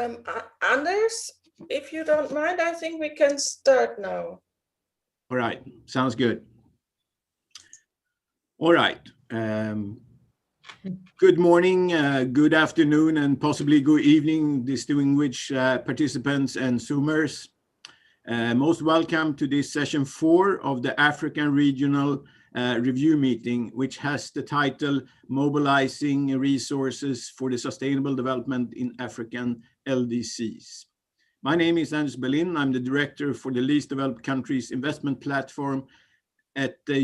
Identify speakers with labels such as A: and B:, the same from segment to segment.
A: Anders, if you don't mind, I think we can start now.
B: All right, sounds good. All right. Good morning, good afternoon, and possibly good evening, distinguished participants and Zoomers. Most welcome to this session 4 of the African Regional Review Meeting, which has the title Mobilizing Resources for the Sustainable Development in African LDCs. My name is Anders Berlin. I'm the Director for the Least Developed Countries Investment Platform at the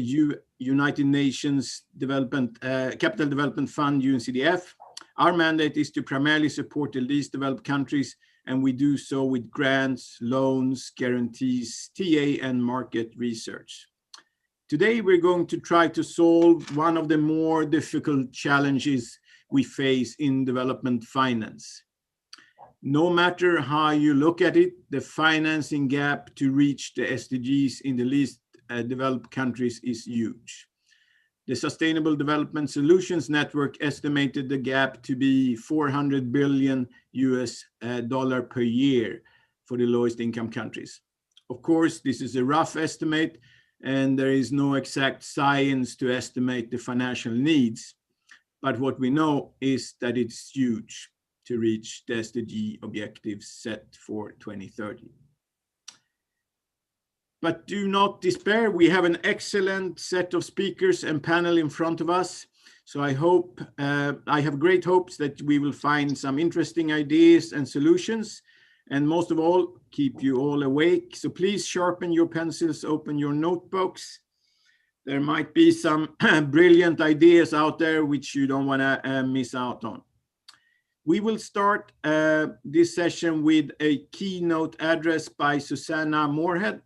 B: United Nations Capital Development Fund, UNCDF. Our mandate is to primarily support the least developed countries, and we do so with grants, loans, guarantees, TA, and market research. Today, we're going to try to solve one of the more difficult challenges we face in development finance. No matter how you look at it, the financing gap to reach the SDGs in the least developed countries is huge. The Sustainable Development Solutions Network estimated the gap to be $400 billion per year for the lowest income countries. Of course, this is a rough estimate, and there is no exact science to estimate the financial needs. But what we know is that it's huge to reach the SDG objectives set for 2030. But do not despair. We have an excellent set of speakers and panel in front of us. So I have great hopes that we will find some interesting ideas and solutions. And most of all, keep you all awake. So please sharpen your pencils, open your notebooks. There might be some brilliant ideas out there which you don't want to miss out on. We will start this session with a keynote address by Susanna Morehead.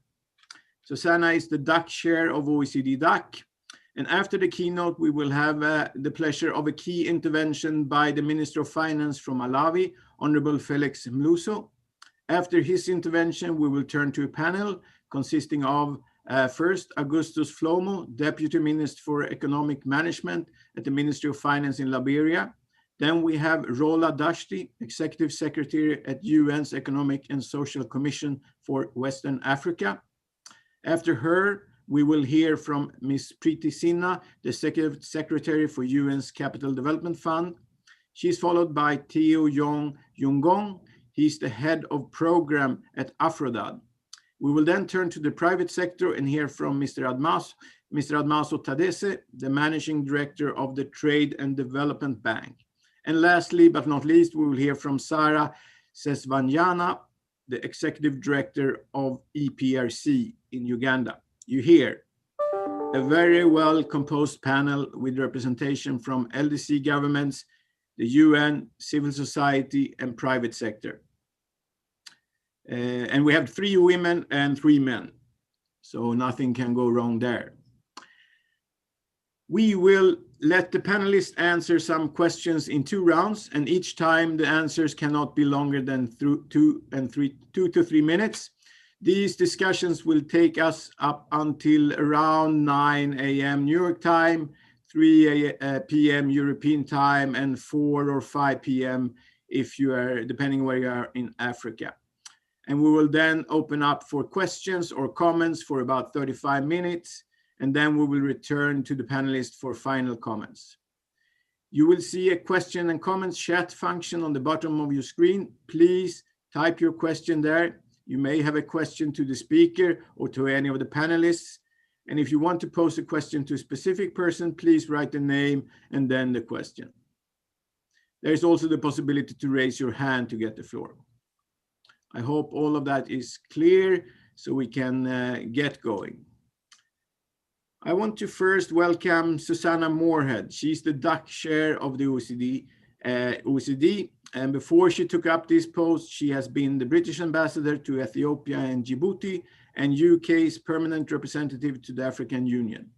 B: Susanna is the DAC chair of OECD DAC. And after the keynote, we will have the pleasure of a key intervention by the Minister of Finance from Malawi, Honorable Felix Mluso. After his intervention, we will turn to a panel consisting of first, Augustus Flomo, Deputy Minister for Economic Management at the Ministry of Finance in Liberia. Then we have Rola Dashti, Executive Secretary at UN's Economic and Social Commission for Western Africa. After her, we will hear from Ms. Preeti Sinha, the Executive Secretary for UN's Capital Development Fund. She's followed by Theo Yong Yungong. He's the head of program at Afrodad. We will then turn to the private sector and hear from Mr. Admaso Tadese, the Managing Director of the Trade and Development Bank. And lastly, but not least, we will hear from Sarah Sesvanyana, the Executive Director of EPRC in Uganda. You hear a very well composed panel with representation from LDC governments, the UN, civil society, and private sector. And we have 3 women and 3 men, so nothing can go wrong there. We will let the panelists answer some questions in 2 rounds, and each time the answers cannot be longer than 2 to 3 minutes. These discussions will take us up until around 9 a.m. New York time, 3 p.m. European time, and 4 or 5 p.m. if you are, depending where you are in Africa. And we will then open up for questions or comments for about 35 minutes. And then we will return to the panelists for final comments. You will see a question and comments chat function on the bottom of your screen. Please type your question there. You may have a question to the speaker or to any of the panelists. And if you want to pose a question to a specific person, please write the name and then the question. There's also the possibility to raise your hand to get the floor. I hope all of that is clear so we can get going. I want to first welcome Susanna Morehead. She's the DAC chair of the OECD. And before she took up this post, she has been the British ambassador to Ethiopia and Djibouti and UK's permanent representative to the African Union.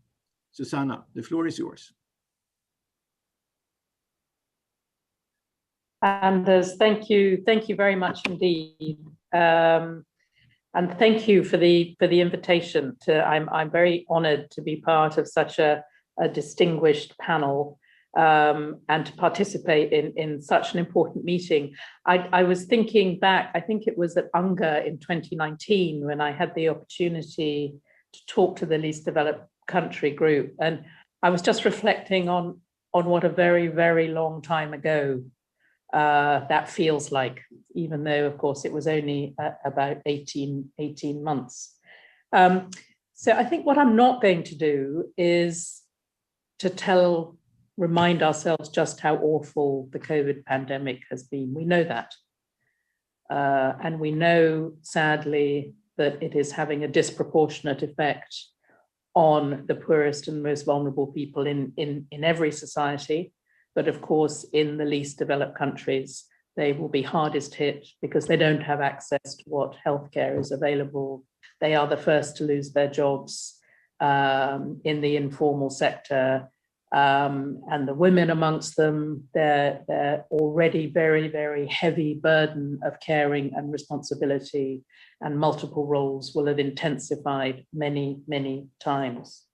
B: Susanna, the floor is yours.
C: Anders, thank you very much indeed. And thank you for the invitation. I'm very honoured to be part of such a distinguished panel. and to participate in such an important meeting. I was thinking back, I think it was at UNGA in 2019 when I had the opportunity to talk to the least developed country group. And I was just reflecting on what a very, very long time ago that feels like, even though, of course, it was only about 18 months. So I think what I'm not going to do is to remind ourselves just how awful the COVID pandemic has been. We know that. And we know, sadly, that it is having a disproportionate effect on the poorest and most vulnerable people in every society. But of course, in the least developed countries, they will be hardest hit because they don't have access to what healthcare is available. They are the first to lose their jobs in the informal sector. And the women amongst them, their already very, very heavy burden of caring and responsibility and multiple roles will have intensified many, many times.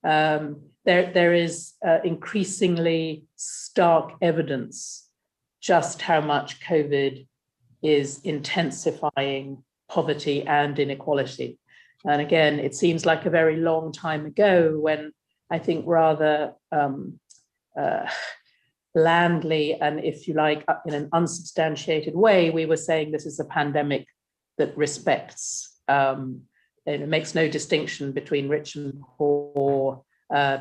C: There is increasingly stark evidence just how much COVID is intensifying poverty and inequality. And again, it seems like a very long time ago when I think rather blandly and, if you like, in an unsubstantiated way, we were saying this is a pandemic that respects, it makes no distinction between rich and poor,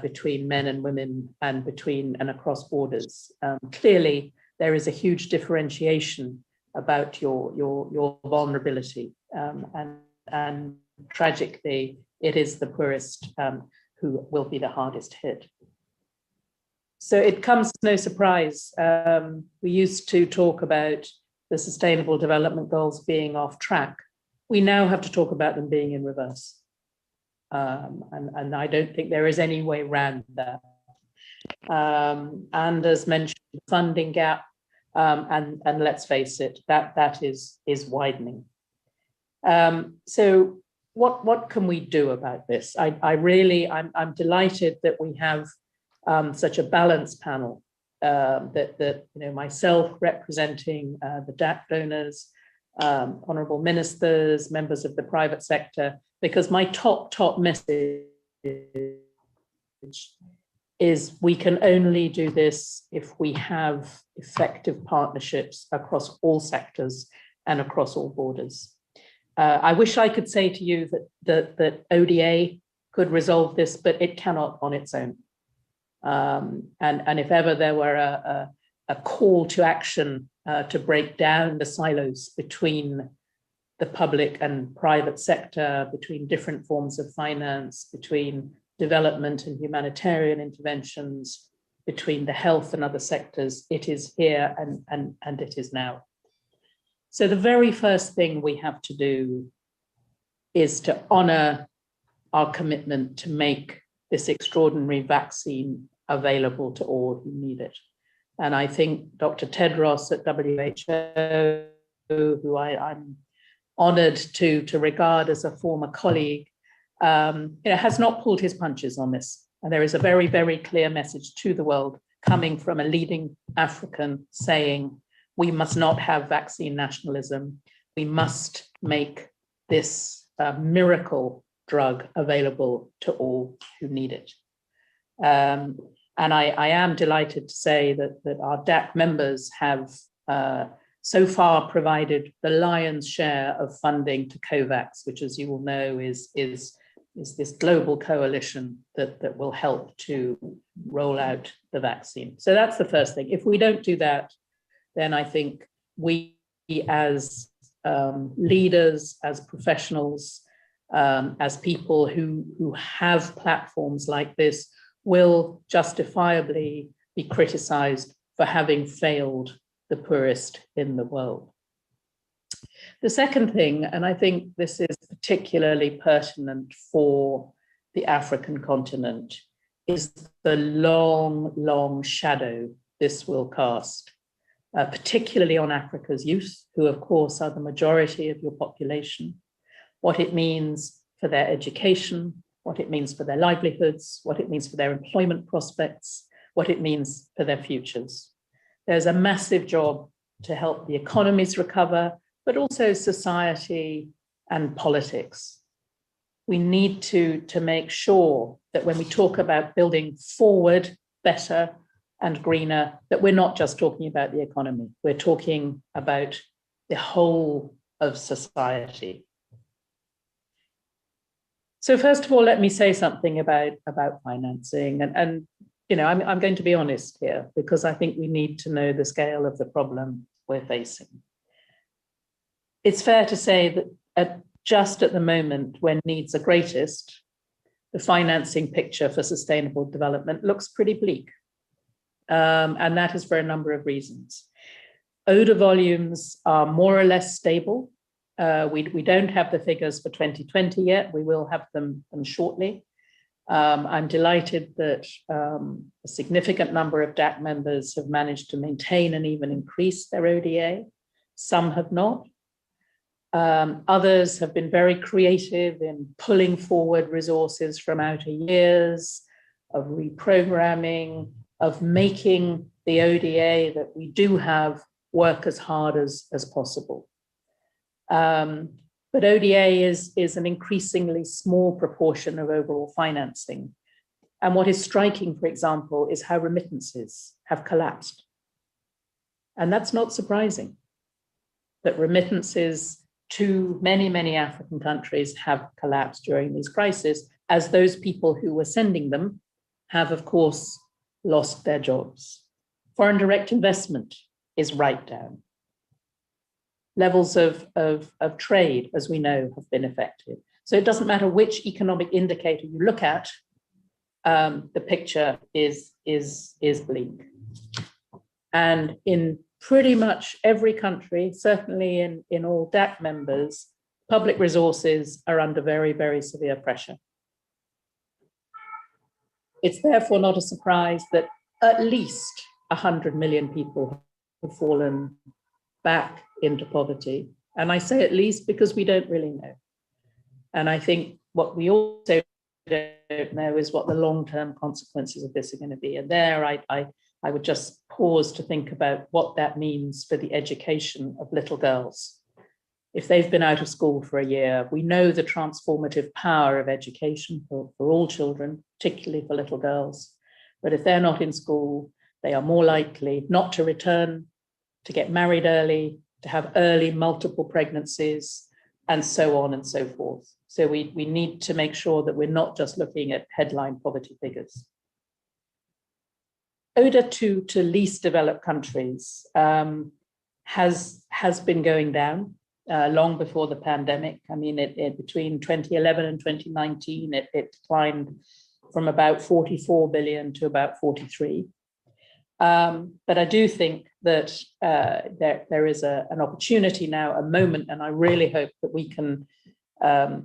C: between men and women, and between and across borders. Clearly, there is a huge differentiation about your vulnerability, and tragically, it is the poorest who will be the hardest hit. So it comes as no surprise. We used to talk about the Sustainable Development Goals being off track. We now have to talk about them being in reverse. And I don't think there is any way around that. And as mentioned, the funding gap, and let's face it, that is widening. So what can we do about this? I'm delighted that we have such a balanced panel, that myself representing the DAC donors, honourable ministers, members of the private sector, because my top message is we can only do this if we have effective partnerships across all sectors and across all borders. I wish I could say to you that ODA could resolve this, but it cannot on its own. And if ever there were a call to action to break down the silos between the public and private sector, between different forms of finance, between development and humanitarian interventions, between the health and other sectors, it is here and it is now. So the very first thing we have to do is to honor our commitment to make this extraordinary vaccine available to all who need it. And I think Dr. Tedros at WHO, who I'm honored to regard as a former colleague, has not pulled his punches on this. And there is a very, very clear message to the world coming from a leading African saying, we must not have vaccine nationalism. We must make this miracle drug available to all who need it. And I am delighted to say that our DAC members have so far provided the lion's share of funding to COVAX, which, as you will know, is this global coalition that will help to roll out the vaccine. So that's the first thing. If we don't do that, then I think we as leaders, as professionals, as people who have platforms like this will justifiably be criticized for having failed the poorest in the world. The second thing, and I think this is particularly pertinent for the African continent, is the long, long shadow this will cast, particularly on Africa's youth, who of course are the majority of your population, what it means for their education, what it means for their livelihoods, what it means for their employment prospects, what it means for their futures. There's a massive job to help the economies recover, but also society and politics. We need to make sure that when we talk about building forward better and greener, that we're not just talking about the economy, we're talking about the whole of society. So first of all, let me say something about financing. And you know, I'm going to be honest here, because I think we need to know the scale of the problem we're facing. It's fair to say that just at the moment when needs are greatest, the financing picture for sustainable development looks pretty bleak. And that is for a number of reasons. ODA volumes are more or less stable. We don't have the figures for 2020 yet. We will have them shortly. I'm delighted that a significant number of DAC members have managed to maintain and even increase their ODA. Some have not. Others have been very creative in pulling forward resources from outer years, of reprogramming, of making the ODA that we do have work as hard as possible. But ODA is an increasingly small proportion of overall financing. And what is striking, for example, is how remittances have collapsed. And that's not surprising, that remittances to many, many African countries have collapsed during these crises, as those people who were sending them have, of course, lost their jobs. Foreign direct investment is right down. Levels of trade, as we know, have been affected. So it doesn't matter which economic indicator you look at, the picture is bleak. And in pretty much every country, certainly in all DAC members, public resources are under very, very severe pressure. It's therefore not a surprise that at least 100 million people have fallen back into poverty. And I say at least because we don't really know. And I think what we also don't know is what the long-term consequences of this are going to be. And there I would just pause to think about what that means for the education of little girls. If they've been out of school for a year, we know the transformative power of education for all children, particularly for little girls. But if they're not in school, they are more likely not to return, to get married early, to have early multiple pregnancies, and so on and so forth. So we need to make sure that we're not just looking at headline poverty figures. ODA to least developed countries has been going down long before the pandemic. I mean, between 2011 and 2019, it declined from about 44 billion to about 43. But I do think that there is an opportunity now, a moment, and I really hope that we can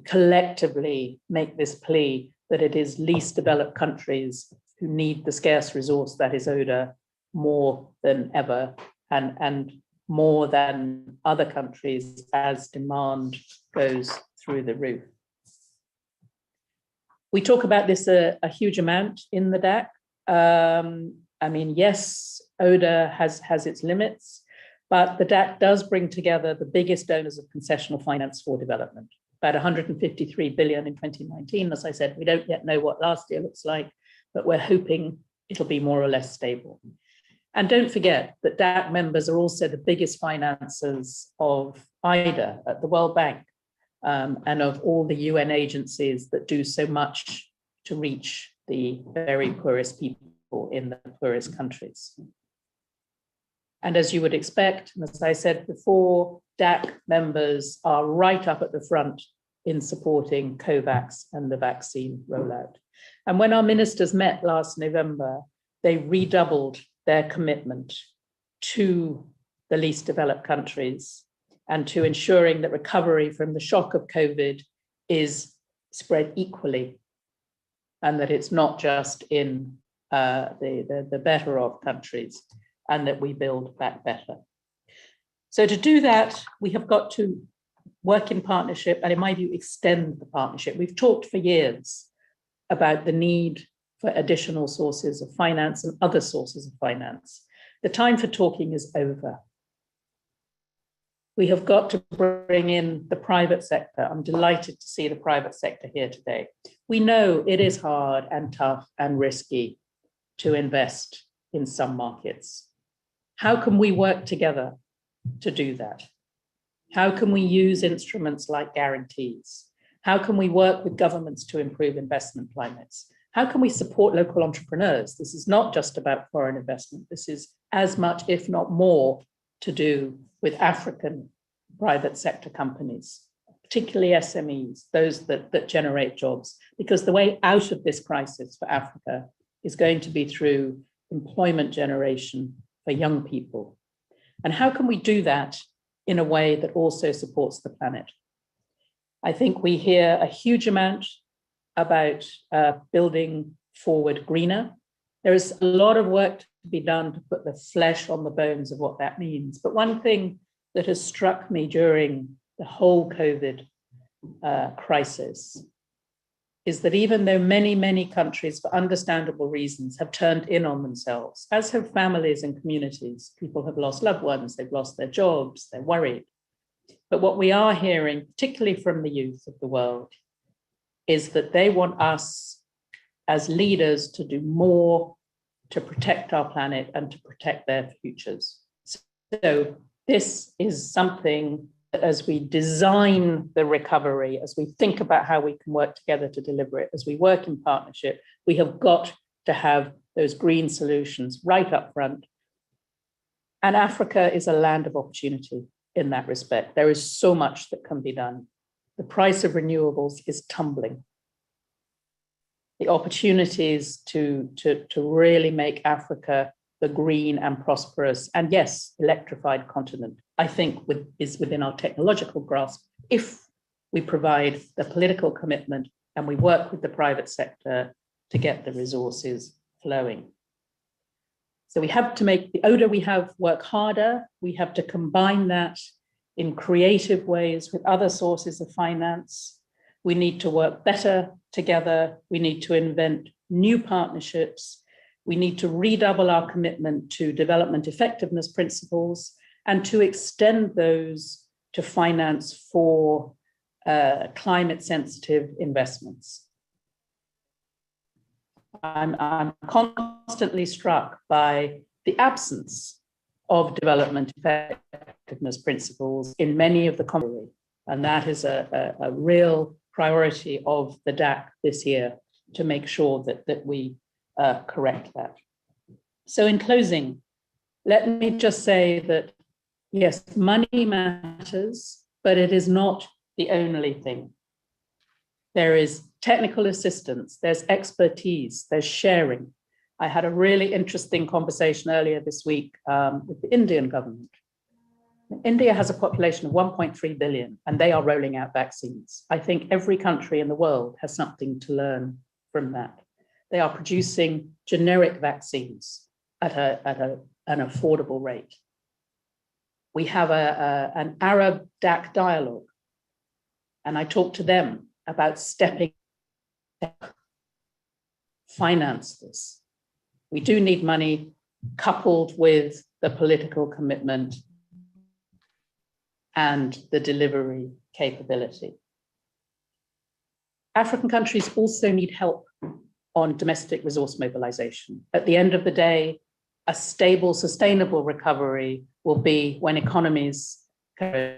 C: collectively make this plea that it is least developed countries who need the scarce resource that is ODA more than ever, and more than other countries as demand goes through the roof. We talk about this a huge amount in the DAC. I mean, yes, ODA has its limits, but the DAC does bring together the biggest donors of concessional finance for development, about 153 billion in 2019. As I said, we don't yet know what last year looks like, but we're hoping it'll be more or less stable. And don't forget that DAC members are also the biggest financiers of IDA at the World Bank, and of all the UN agencies that do so much to reach the very poorest people in the poorest countries. And as you would expect, and as I said before, DAC members are right up at the front in supporting COVAX and the vaccine rollout. And when our ministers met last November, they redoubled their commitment to the least developed countries and to ensuring that recovery from the shock of COVID is spread equally, and that it's not just in the better off countries, and that we build back better. So to do that, we have got to work in partnership, and in my view, extend the partnership. We've talked for years about the need for additional sources of finance and other sources of finance. The time for talking is over. We have got to bring in the private sector. I'm delighted to see the private sector here today. We know it is hard and tough and risky to invest in some markets. How can we work together to do that? How can we use instruments like guarantees? How can we work with governments to improve investment climates? How can we support local entrepreneurs? This is not just about foreign investment. This is as much, if not more, to do with African private sector companies, particularly SMEs, those that generate jobs, because the way out of this crisis for Africa is going to be through employment generation for young people. And how can we do that in a way that also supports the planet? I think we hear a huge amount about building forward greener. There is a lot of work to be done to put the flesh on the bones of what that means. But one thing that has struck me during the whole COVID crisis is that even though many, many countries, for understandable reasons, have turned in on themselves, as have families and communities, people have lost loved ones, they've lost their jobs, they're worried. But what we are hearing, particularly from the youth of the world, is that they want us as leaders to do more to protect our planet and to protect their futures. So this is something that as we design the recovery, as we think about how we can work together to deliver it, as we work in partnership, we have got to have those green solutions right up front. And Africa is a land of opportunity in that respect. There is so much that can be done. The price of renewables is tumbling. The opportunities to really make Africa the green and prosperous and yes, electrified continent, I think is within our technological grasp if we provide the political commitment and we work with the private sector to get the resources flowing. So we have to make the odor we have work harder. We have to combine that in creative ways with other sources of finance. We need to work better together. We need to invent new partnerships. We need to redouble our commitment to development effectiveness principles and to extend those to finance for climate sensitive investments. I'm constantly struck by the absence of development effectiveness principles in many of the countries, and that is a real priority of the DAC this year to make sure that we correct that. So in closing, let me just say that yes, money matters, but it is not the only thing. There is technical assistance, there's expertise, there's sharing. I had a really interesting conversation earlier this week with the Indian government. India has a population of 1.3 billion and they are rolling out vaccines. I think every country in the world has something to learn from that. They are producing generic vaccines at an affordable rate. We have an Arab DAC dialogue, and I talked to them about stepping up, finance this. We do need money coupled with the political commitment and the delivery capability. African countries also need help on domestic resource mobilization. At the end of the day, a stable, sustainable recovery will be when economies can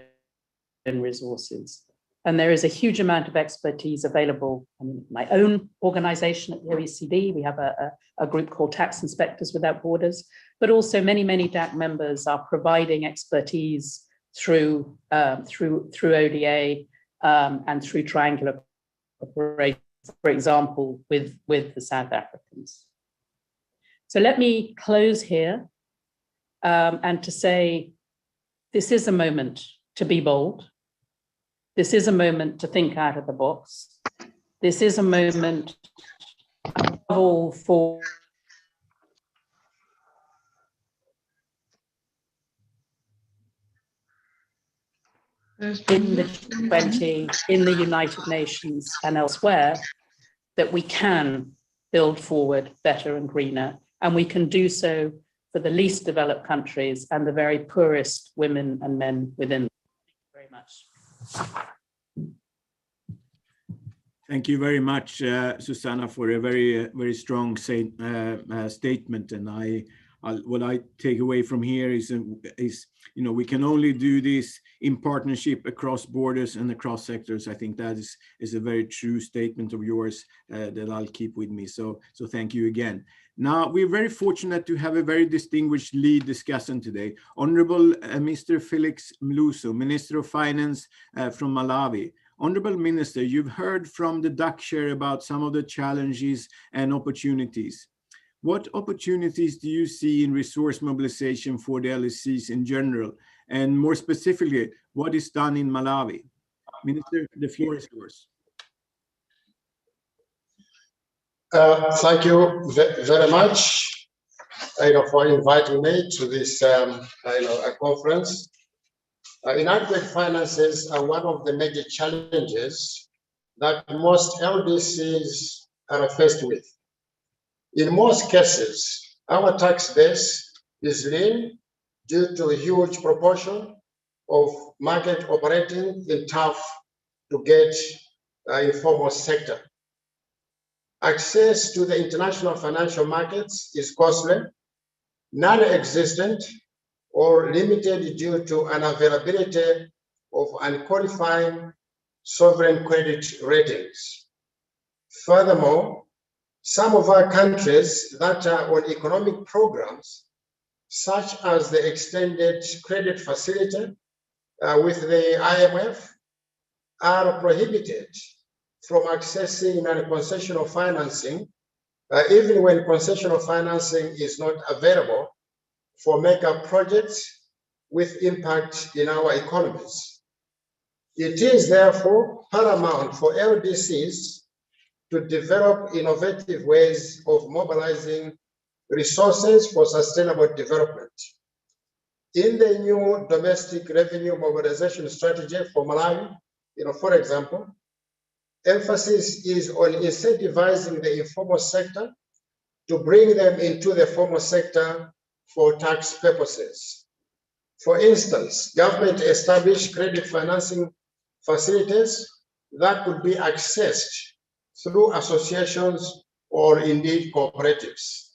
C: resources. And there is a huge amount of expertise available. I mean, my own organization at the OECD, we have a group called Tax Inspectors Without Borders, but also many, many DAC members are providing expertise through ODA and through triangular cooperation, for example, with the South Africans. So let me close here and to say, this is a moment to be bold. This is a moment to think out of the box. This is a moment above all for in the G20, in the United Nations and elsewhere, that we can build forward better and greener. And we can do so for the least developed countries and the very poorest women and men within them. Thank you very much.
B: Thank you very much, Susanna, for a very strong statement. And what I take away from here is we can only do this in partnership across borders and across sectors. I think that is a very true statement of yours that I'll keep with me. So thank you again. Now, we're very fortunate to have a very distinguished lead discussant today, Honorable Mr. Felix Mluso, Minister of Finance from Malawi. Honorable Minister, you've heard from the DAC chair about some of the challenges and opportunities. What opportunities do you see in resource mobilization for the LDCs in general? And more specifically, what is done in Malawi? Minister, the floor is yours.
D: Thank you very much for inviting me to this conference. Inadequate finances are one of the major challenges that most LDCs are faced with. In most cases, our tax base is lean due to a huge proportion of market operating in tough to get informal sector. Access to the international financial markets is costly, non-existent, or limited due to unavailability of unqualified sovereign credit ratings. Furthermore, some of our countries that are on economic programs, such as the extended credit facility with the IMF, are prohibited from accessing non-concessional financing, even when concessional financing is not available for mega projects with impact in our economies. It is therefore paramount for LDCs to develop innovative ways of mobilizing resources for sustainable development. In the new domestic revenue mobilization strategy for Malawi, for example, emphasis is on incentivizing the informal sector to bring them into the formal sector for tax purposes. For instance, government established credit financing facilities that could be accessed through associations or indeed cooperatives.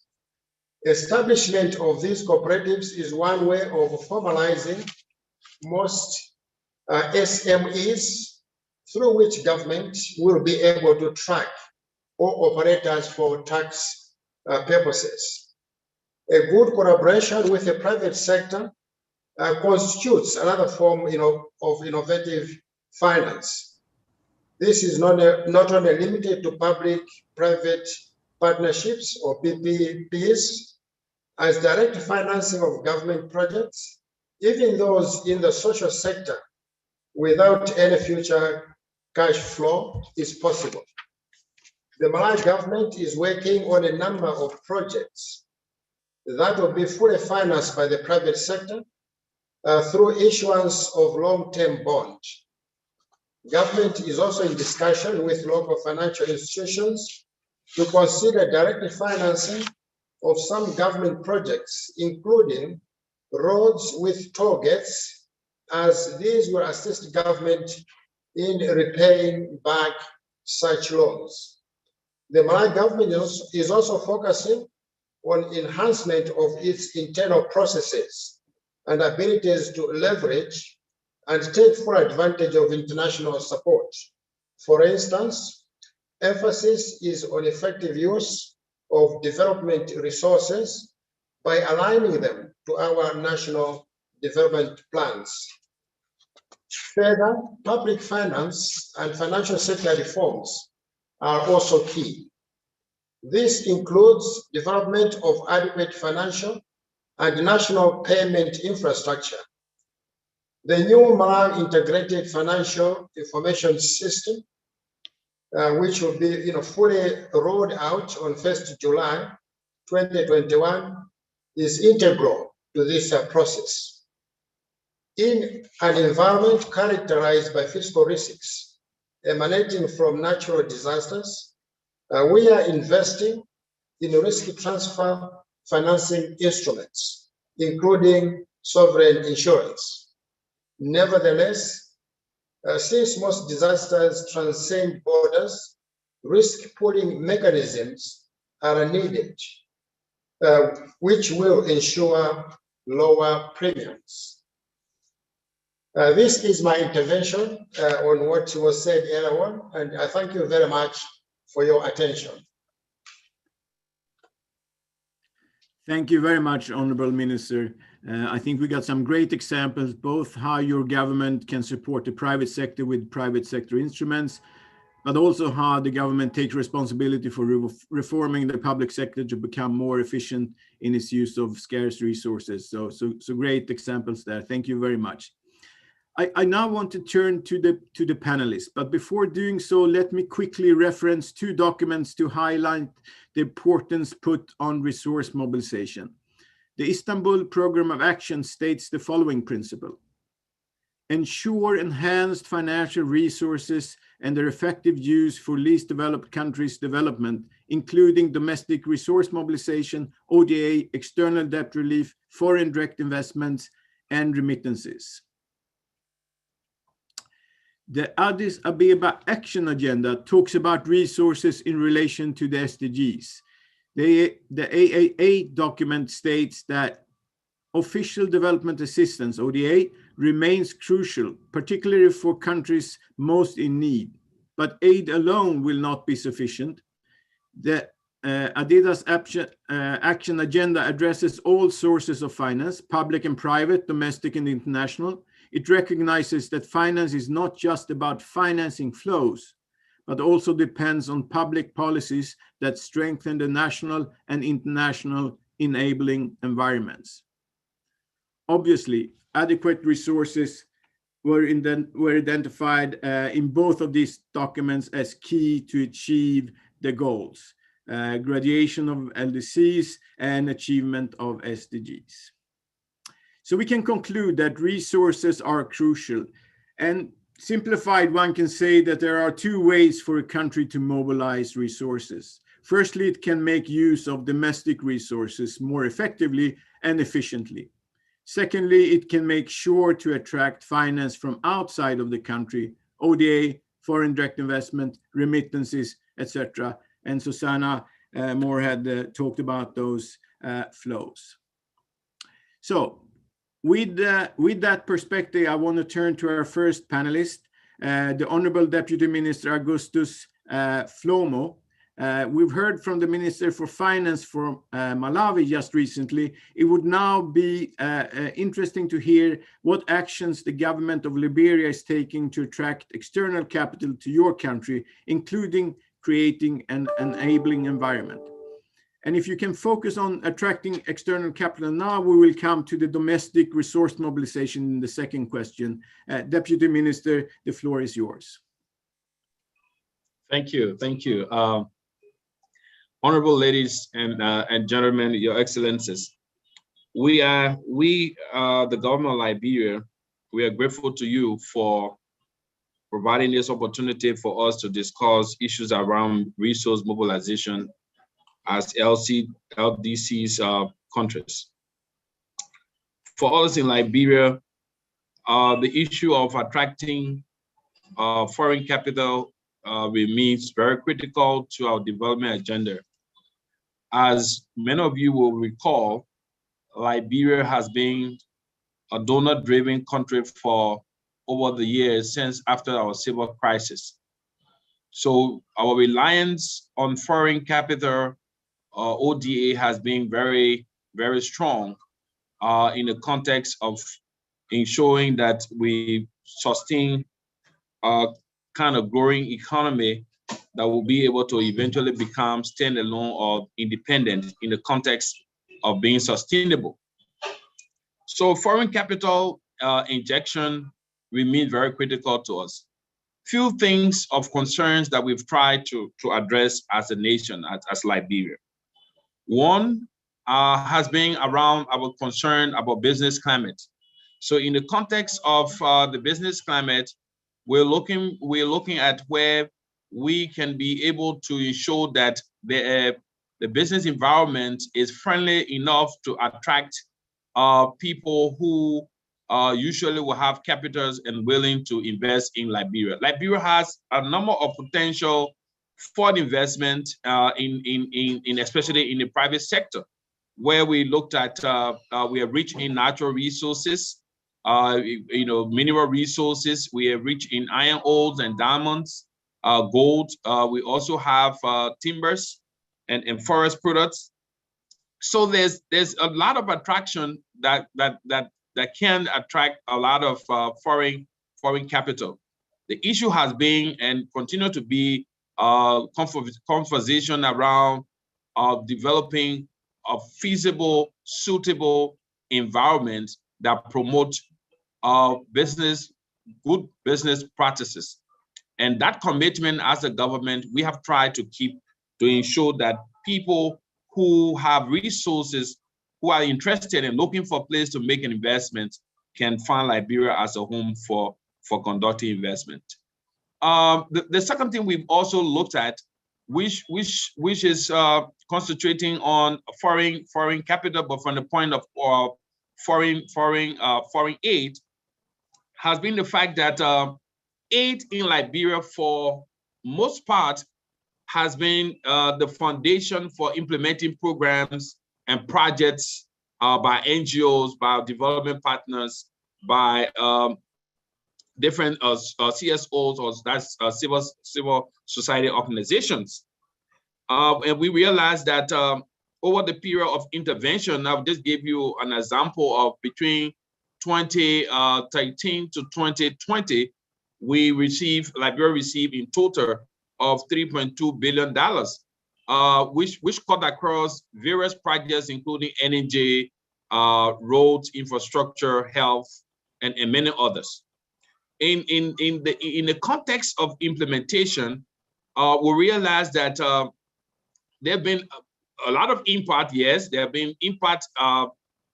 D: Establishment of these cooperatives is one way of formalizing most SMEs through which government will be able to track all operators for tax purposes. A good collaboration with the private sector constitutes another form of innovative finance. This is not only limited to public-private partnerships or PPPs, as direct financing of government projects, even those in the social sector, without any future cash flow is possible. The Malawi government is working on a number of projects that will be fully financed by the private sector through issuance of long-term bonds. Government is also in discussion with local financial institutions to consider direct financing of some government projects, including roads with toll gates, as these will assist government in repaying back such loans. The Malawi government is also focusing on enhancement of its internal processes and abilities to leverage and take full advantage of international support. For instance, emphasis is on effective use of development resources by aligning them to our national development plans. Further, public finance and financial sector reforms are also key. This includes development of adequate financial and national payment infrastructure. The new Malawi Integrated Financial Information System, which will be fully rolled out on 1st July 2021, is integral to this process. In an environment characterized by fiscal risks emanating from natural disasters, We are investing in risk transfer financing instruments, including sovereign insurance. Nevertheless, since most disasters transcend borders, risk pooling mechanisms are needed, which will ensure lower premiums. This is my intervention on what was said earlier on, and I thank you very much for your attention.
B: Thank you very much, Honorable Minister. I think we got some great examples, both how your government can support the private sector with private sector instruments, but also how the government takes responsibility for reforming the public sector to become more efficient in its use of scarce resources. So great examples there. Thank you very much. I now want to turn to the panelists, but before doing so, let me quickly reference two documents to highlight the importance put on resource mobilization. The Istanbul Program of Action states the following principle: ensure enhanced financial resources and their effective use for least developed countries' development, including domestic resource mobilization, ODA, external debt relief, foreign direct investments, and remittances. The Addis Ababa Action Agenda talks about resources in relation to the SDGs. The AAA document states that official development assistance, ODA, remains crucial, particularly for countries most in need. But aid alone will not be sufficient. The Addis Action Agenda addresses all sources of finance, public and private, domestic and international. It recognizes that finance is not just about financing flows, but also depends on public policies that strengthen the national and international enabling environments. Obviously, adequate resources were identified in both of these documents as key to achieve the goals, graduation of LDCs and achievement of SDGs. So we can conclude that resources are crucial, and simplified, one can say that there are two ways for a country to mobilize resources. Firstly, it can make use of domestic resources more effectively and efficiently. Secondly, it can make sure to attract finance from outside of the country, ODA, foreign direct investment, remittances, etc. And Susanna Morehead talked about those flows. So with that perspective, I want to turn to our first panelist, the Honorable Deputy Minister Augustus Flomo. We've heard from the Minister for Finance for Malawi just recently. It would now be interesting to hear what actions the government of Liberia is taking to attract external capital to your country, including creating an enabling environment. And if you can focus on attracting external capital now, we will come to the domestic resource mobilization in the second question. Deputy Minister, the floor is yours.
E: Thank you. Thank you. Honorable ladies and gentlemen, Your Excellencies, we the government of Liberia, we are grateful to you for providing this opportunity for us to discuss issues around resource mobilization as LDCs countries. For us in Liberia, the issue of attracting foreign capital remains very critical to our development agenda. As many of you will recall, Liberia has been a donor-driven country for over the years since after our civil crisis. So our reliance on foreign capital, ODA, has been very, very strong in the context of ensuring that we sustain a kind of growing economy that will be able to eventually become standalone or independent in the context of being sustainable. So foreign capital injection remains very critical to us. Few things of concerns that we've tried to address as a nation, as Liberia. One has been around our concern about business climate. So in the context of the business climate, we're looking at where we can be able to ensure that the business environment is friendly enough to attract people who usually will have capitals and willing to invest in Liberia. Liberia has a number of potential for investment in especially in the private sector, where we looked at we are rich in natural resources, mineral resources. We are rich in iron ores and diamonds, gold. We also have timbers and forest products. So there's a lot of attraction that can attract a lot of foreign capital. The issue has been and continue to be conversation around developing a feasible, suitable environment that promotes good business practices. And that commitment as a government, we have tried to keep to ensure that people who have resources, who are interested in looking for a place to make an investment, can find Liberia as a home for conducting investment. The second thing we've also looked at, which is concentrating on foreign capital, but from the point of foreign aid, has been the fact that aid in Liberia, for most part, has been the foundation for implementing programs and projects by NGOs, by development partners, by different CSOs, or that's civil society organizations. And we realized that over the period of intervention, I'll just give you an example of between 2013 to 2020, Liberia received in total of $3.2 billion, which cut across various projects, including energy, roads, infrastructure, health, and many others. In the context of implementation, we realized that there have been a lot of impact. Yes, there have been impact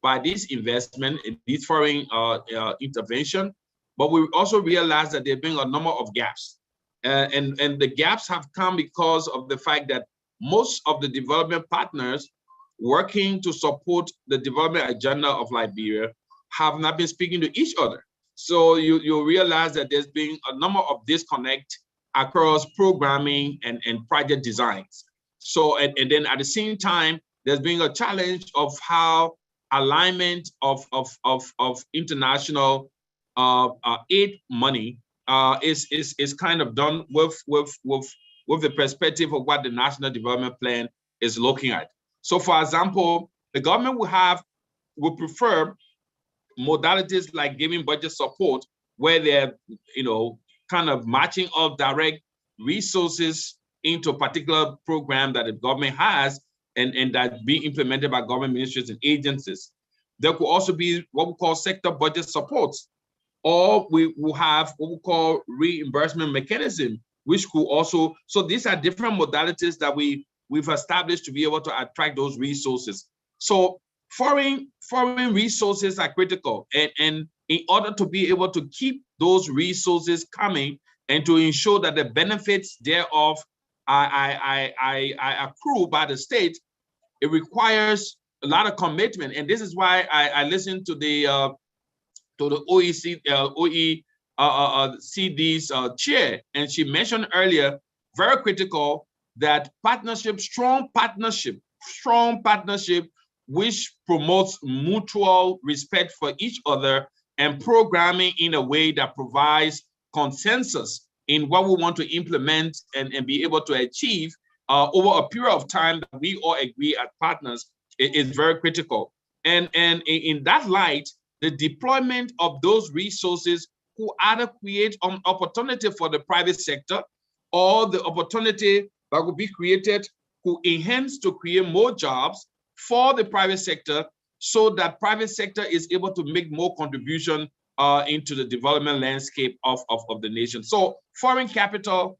E: by this investment, this foreign intervention, but we also realized that there have been a number of gaps. And the gaps have come because of the fact that most of the development partners working to support the development agenda of Liberia have not been speaking to each other. So you realize that there's been a number of disconnect across programming and project designs. So, and then at the same time, there's been a challenge of how alignment of international aid money is kind of done with the perspective of what the National Development Plan is looking at. So, for example, the government will prefer modalities like giving budget support, where they're kind of matching up direct resources into a particular program that the government has and that being implemented by government ministries and agencies. There could also be what we call sector budget supports, or we will have what we call reimbursement mechanism, which could also, so these are different modalities that we've established to be able to attract those resources. So foreign resources are critical, and in order to be able to keep those resources coming and to ensure that the benefits thereof I accrue by the state, it requires a lot of commitment. And this is why I listened to the OECD's chair, and she mentioned earlier, very critical, that strong partnership, which promotes mutual respect for each other and programming in a way that provides consensus in what we want to implement and be able to achieve over a period of time that we all agree as partners is very critical. And in that light, the deployment of those resources who either create an opportunity for the private sector, or the opportunity that will be created who enhance to create more jobs for the private sector, so that private sector is able to make more contribution into the development landscape of the nation. So foreign capital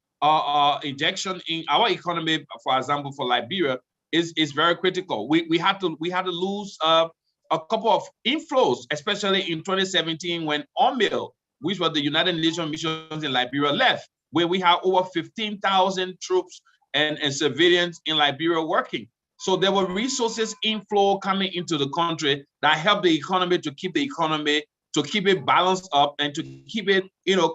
E: injection in our economy, for example, for Liberia, is very critical. We had to lose a couple of inflows, especially in 2017 when UNMIL, which was the United Nations missions in Liberia, left. where we have over 15,000 troops and civilians in Liberia working. So there were resources inflow coming into the country that helped the economy to keep it balanced up and to keep it,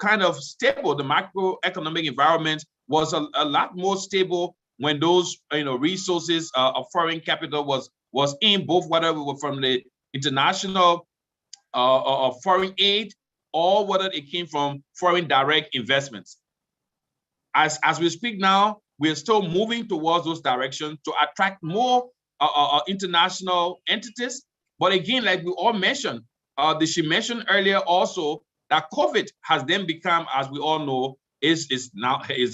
E: kind of stable. The macroeconomic environment was a lot more stable when those, resources of foreign capital was in, both whether we were from the international foreign aid or whether it came from foreign direct investments. As we speak now, we're still moving towards those directions to attract more international entities. But again, like we all mentioned, she mentioned earlier also that COVID has then become, as we all know, is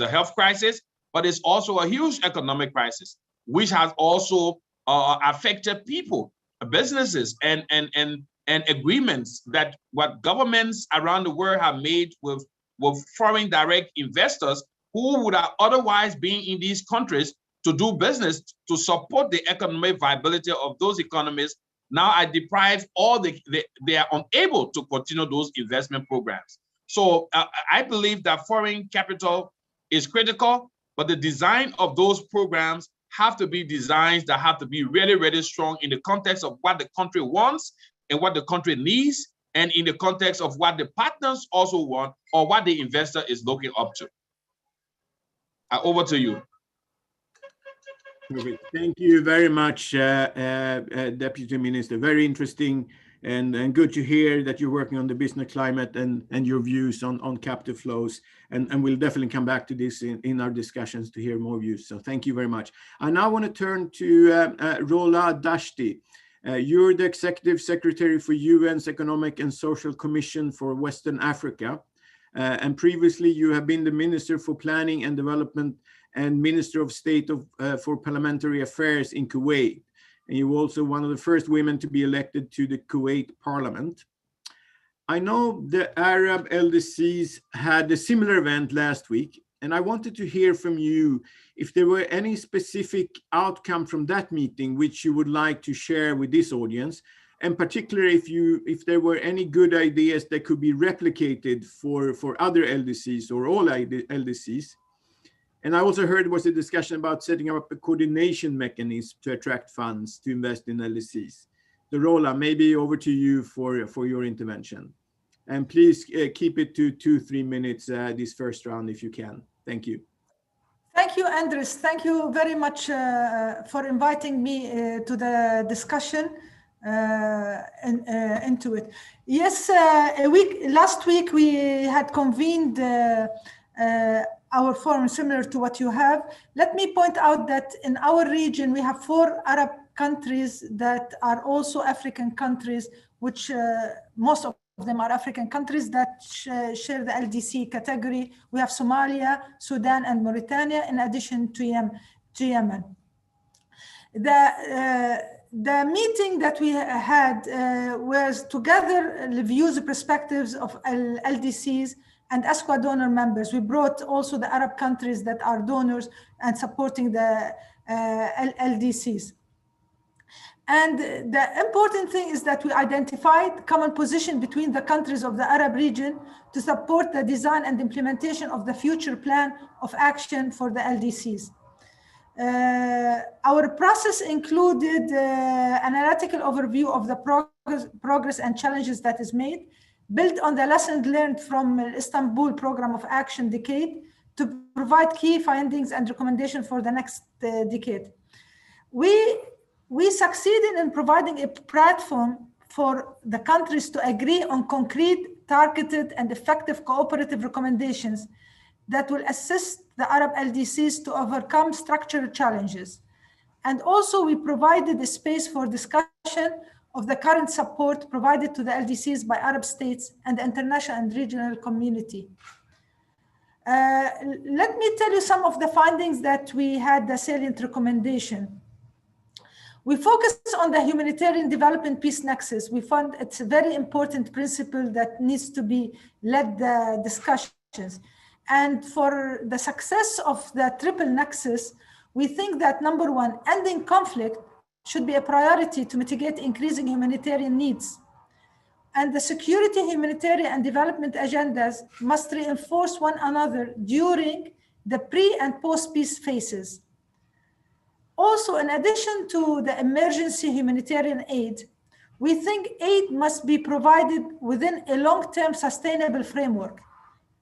E: a health crisis, but it's also a huge economic crisis, which has also affected people, businesses, and agreements that what governments around the world have made with foreign direct investors who would have otherwise been in these countries to do business, to support the economic viability of those economies. Now are deprived, or they are unable to continue those investment programs. So I believe that foreign capital is critical, but the design of those programs have to be designs that have to be really, really strong in the context of what the country wants and what the country needs, and in the context of what the partners also want or what the investor is looking up to. Over to you.
B: Perfect. Thank you very much, Deputy Minister. Very interesting and good to hear that you're working on the business climate and your views on capital flows. And we'll definitely come back to this in our discussions to hear more views. So thank you very much. I now want to turn to Rola Dashti. You're the Executive Secretary for UN's Economic and Social Commission for Western Africa. And previously you have been the Minister for Planning and Development and Minister of State for Parliamentary Affairs in Kuwait. And you were also one of the first women to be elected to the Kuwait Parliament. I know the Arab LDCs had a similar event last week, and I wanted to hear from you if there were any specific outcome from that meeting which you would like to share with this audience, and particularly if there were any good ideas that could be replicated for other LDCs or all LDCs. And I also heard there was a discussion about setting up a coordination mechanism to attract funds to invest in LDCs. So Rola, maybe over to you for your intervention. And please keep it to 2-3 minutes this first round if you can. Thank you.
F: Thank you, Andres. Thank you very much for inviting me to the discussion into it. Yes, last week we had convened our forum similar to what you have. Let me point out that in our region, we have 4 Arab countries that are also African countries, which most of them are African countries that share the LDC category. We have Somalia, Sudan, and Mauritania, in addition to Yemen. The meeting that we had was to gather the views and perspectives of LDCs and ASQA donor members. We brought also the Arab countries that are donors and supporting the LDCs. And the important thing is that we identified common position between the countries of the Arab region to support the design and implementation of the future plan of action for the LDCs. Our process included analytical overview of the progress and challenges that is made, built on the lessons learned from the Istanbul Program of Action decade to provide key findings and recommendations for the next decade. We succeeded in providing a platform for the countries to agree on concrete, targeted, and effective cooperative recommendations that will assist the Arab LDCs to overcome structural challenges. And also we provided a space for discussion of the current support provided to the LDCs by Arab states and the international and regional community. Let me tell you some of the findings that we had the salient recommendation. We focused on the humanitarian development peace nexus. We found it's a very important principle that needs to be led the discussions. And for the success of the triple nexus, we think that number 1, ending conflict should be a priority to mitigate increasing humanitarian needs. and the security, humanitarian, and development agendas must reinforce one another during the pre- and post-peace phases. Also, in addition to the emergency humanitarian aid, we think aid must be provided within a long-term sustainable framework,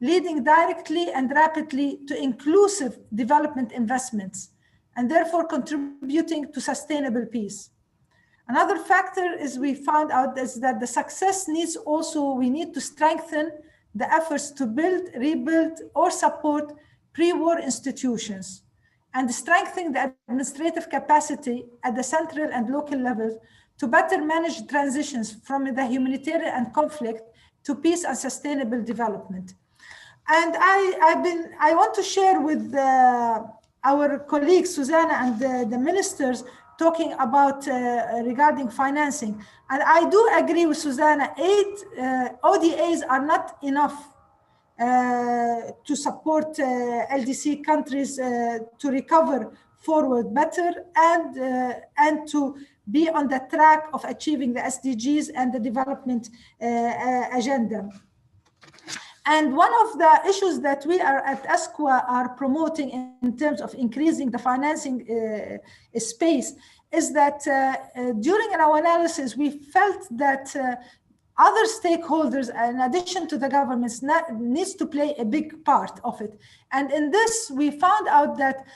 F: leading directly and rapidly to inclusive development investments, and therefore contributing to sustainable peace. Another factor is we found out is that the success needs also, we need to strengthen the efforts to build, rebuild, or support pre-war institutions, and strengthening the administrative capacity at the central and local levels to better manage transitions from the humanitarian and conflict to peace and sustainable development. And I want to share with our colleagues, Susanna and the ministers, talking about regarding financing. And I do agree with Susanna, ODAs are not enough to support LDC countries to recover forward better and to be on the track of achieving the SDGs and the development agenda. And one of the issues that we are at ESCWA are promoting in terms of increasing the financing space is that during our analysis, we felt that other stakeholders, in addition to the governments, needs to play a big part of it. And in this, we found out that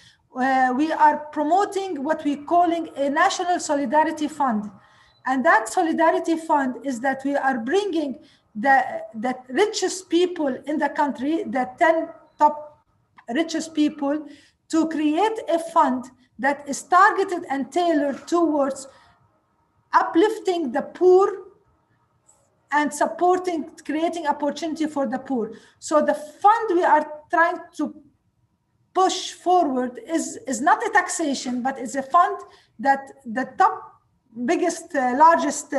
F: we are promoting what we're calling a national solidarity fund. And that solidarity fund is that we are bringing the richest people in the country, the 10 top richest people, to create a fund that is targeted and tailored towards uplifting the poor and supporting, creating opportunity for the poor. So the fund we are trying to push forward is not a taxation, but it's a fund that the top, biggest, largest,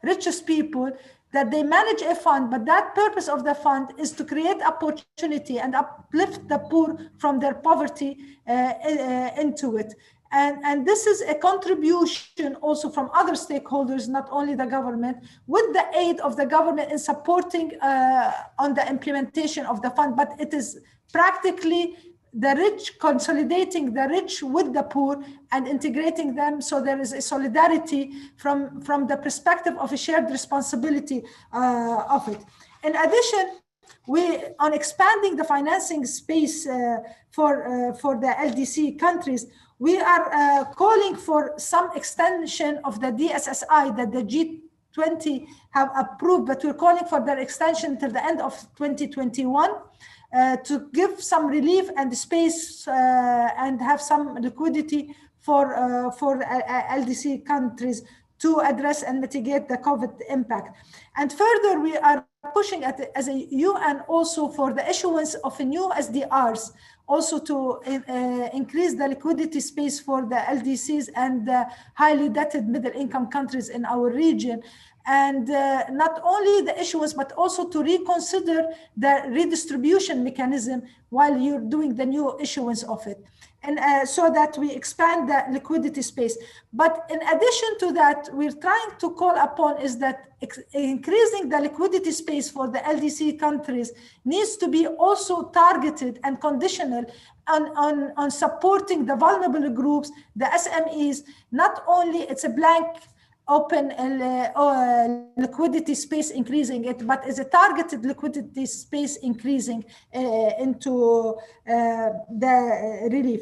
F: richest people, that they manage a fund, but that purpose of the fund is to create opportunity and uplift the poor from their poverty into it. And this is a contribution also from other stakeholders, not only the government, with the aid of the government in supporting on the implementation of the fund, but it is practically the rich, consolidating the rich with the poor and integrating them, so there is a solidarity from the perspective of a shared responsibility of it. In addition, on expanding the financing space for the LDC countries, we are calling for some extension of the DSSI that the G20 have approved, but we're calling for their extension till the end of 2021. To give some relief and space and have some liquidity for LDC countries to address and mitigate the COVID impact. And further, we are pushing as a UN also for the issuance of a new SDRs, also to increase the liquidity space for the LDCs and the highly debted middle income countries in our region. And not only the issuance, but also to reconsider the redistribution mechanism while you're doing the new issuance of it. And so that we expand the liquidity space. But in addition to that, we're trying to call upon is that increasing the liquidity space for the LDC countries needs to be also targeted and conditional on supporting the vulnerable groups, the SMEs. Not only it's a blank open liquidity space increasing it, but is a targeted liquidity space increasing into the relief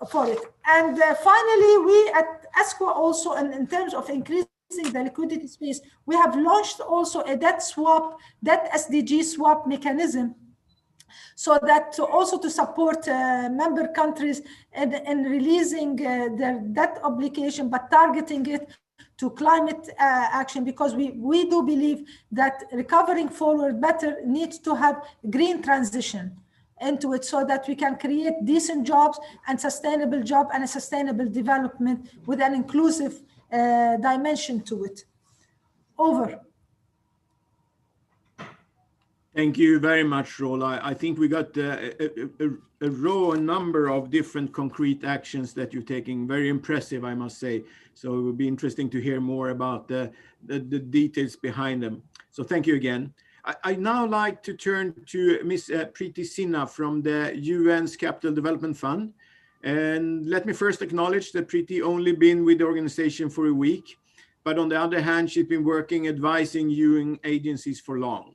F: for it. And finally, we at ESCWA also, in terms of increasing the liquidity space, we have launched also a debt SDG swap mechanism, so that also to support member countries in releasing their debt obligation, but targeting it to climate action, because we do believe that recovering forward better needs to have green transition into it, so that we can create decent jobs and sustainable job and a sustainable development with an inclusive dimension to it. Over.
B: Thank you very much, Rola. I think we got a number of different concrete actions that you're taking. Very impressive, I must say. So it would be interesting to hear more about the details behind them. So thank you again. I now like to turn to Ms. Preeti Sinha from the UN's Capital Development Fund. And let me first acknowledge that Preeti only been with the organization for a week, but on the other hand, she's been working advising UN agencies for long.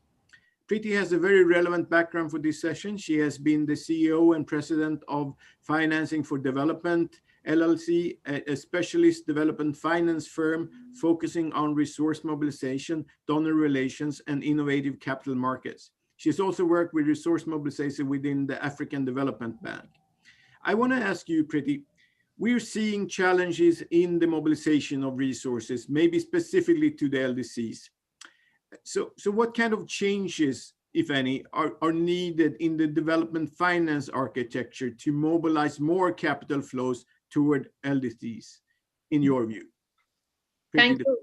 B: Preeti has a very relevant background for this session. She has been the CEO and president of Financing for Development, LLC, a specialist development finance firm focusing on resource mobilization, donor relations, and innovative capital markets. She has also worked with resource mobilization within the African Development Bank. I want to ask you, Preeti, we're seeing challenges in the mobilization of resources, maybe specifically to the LDCs. So what kind of changes, if any, are needed in the development finance architecture to mobilize more capital flows toward LDCs, in your view?
G: Thank you.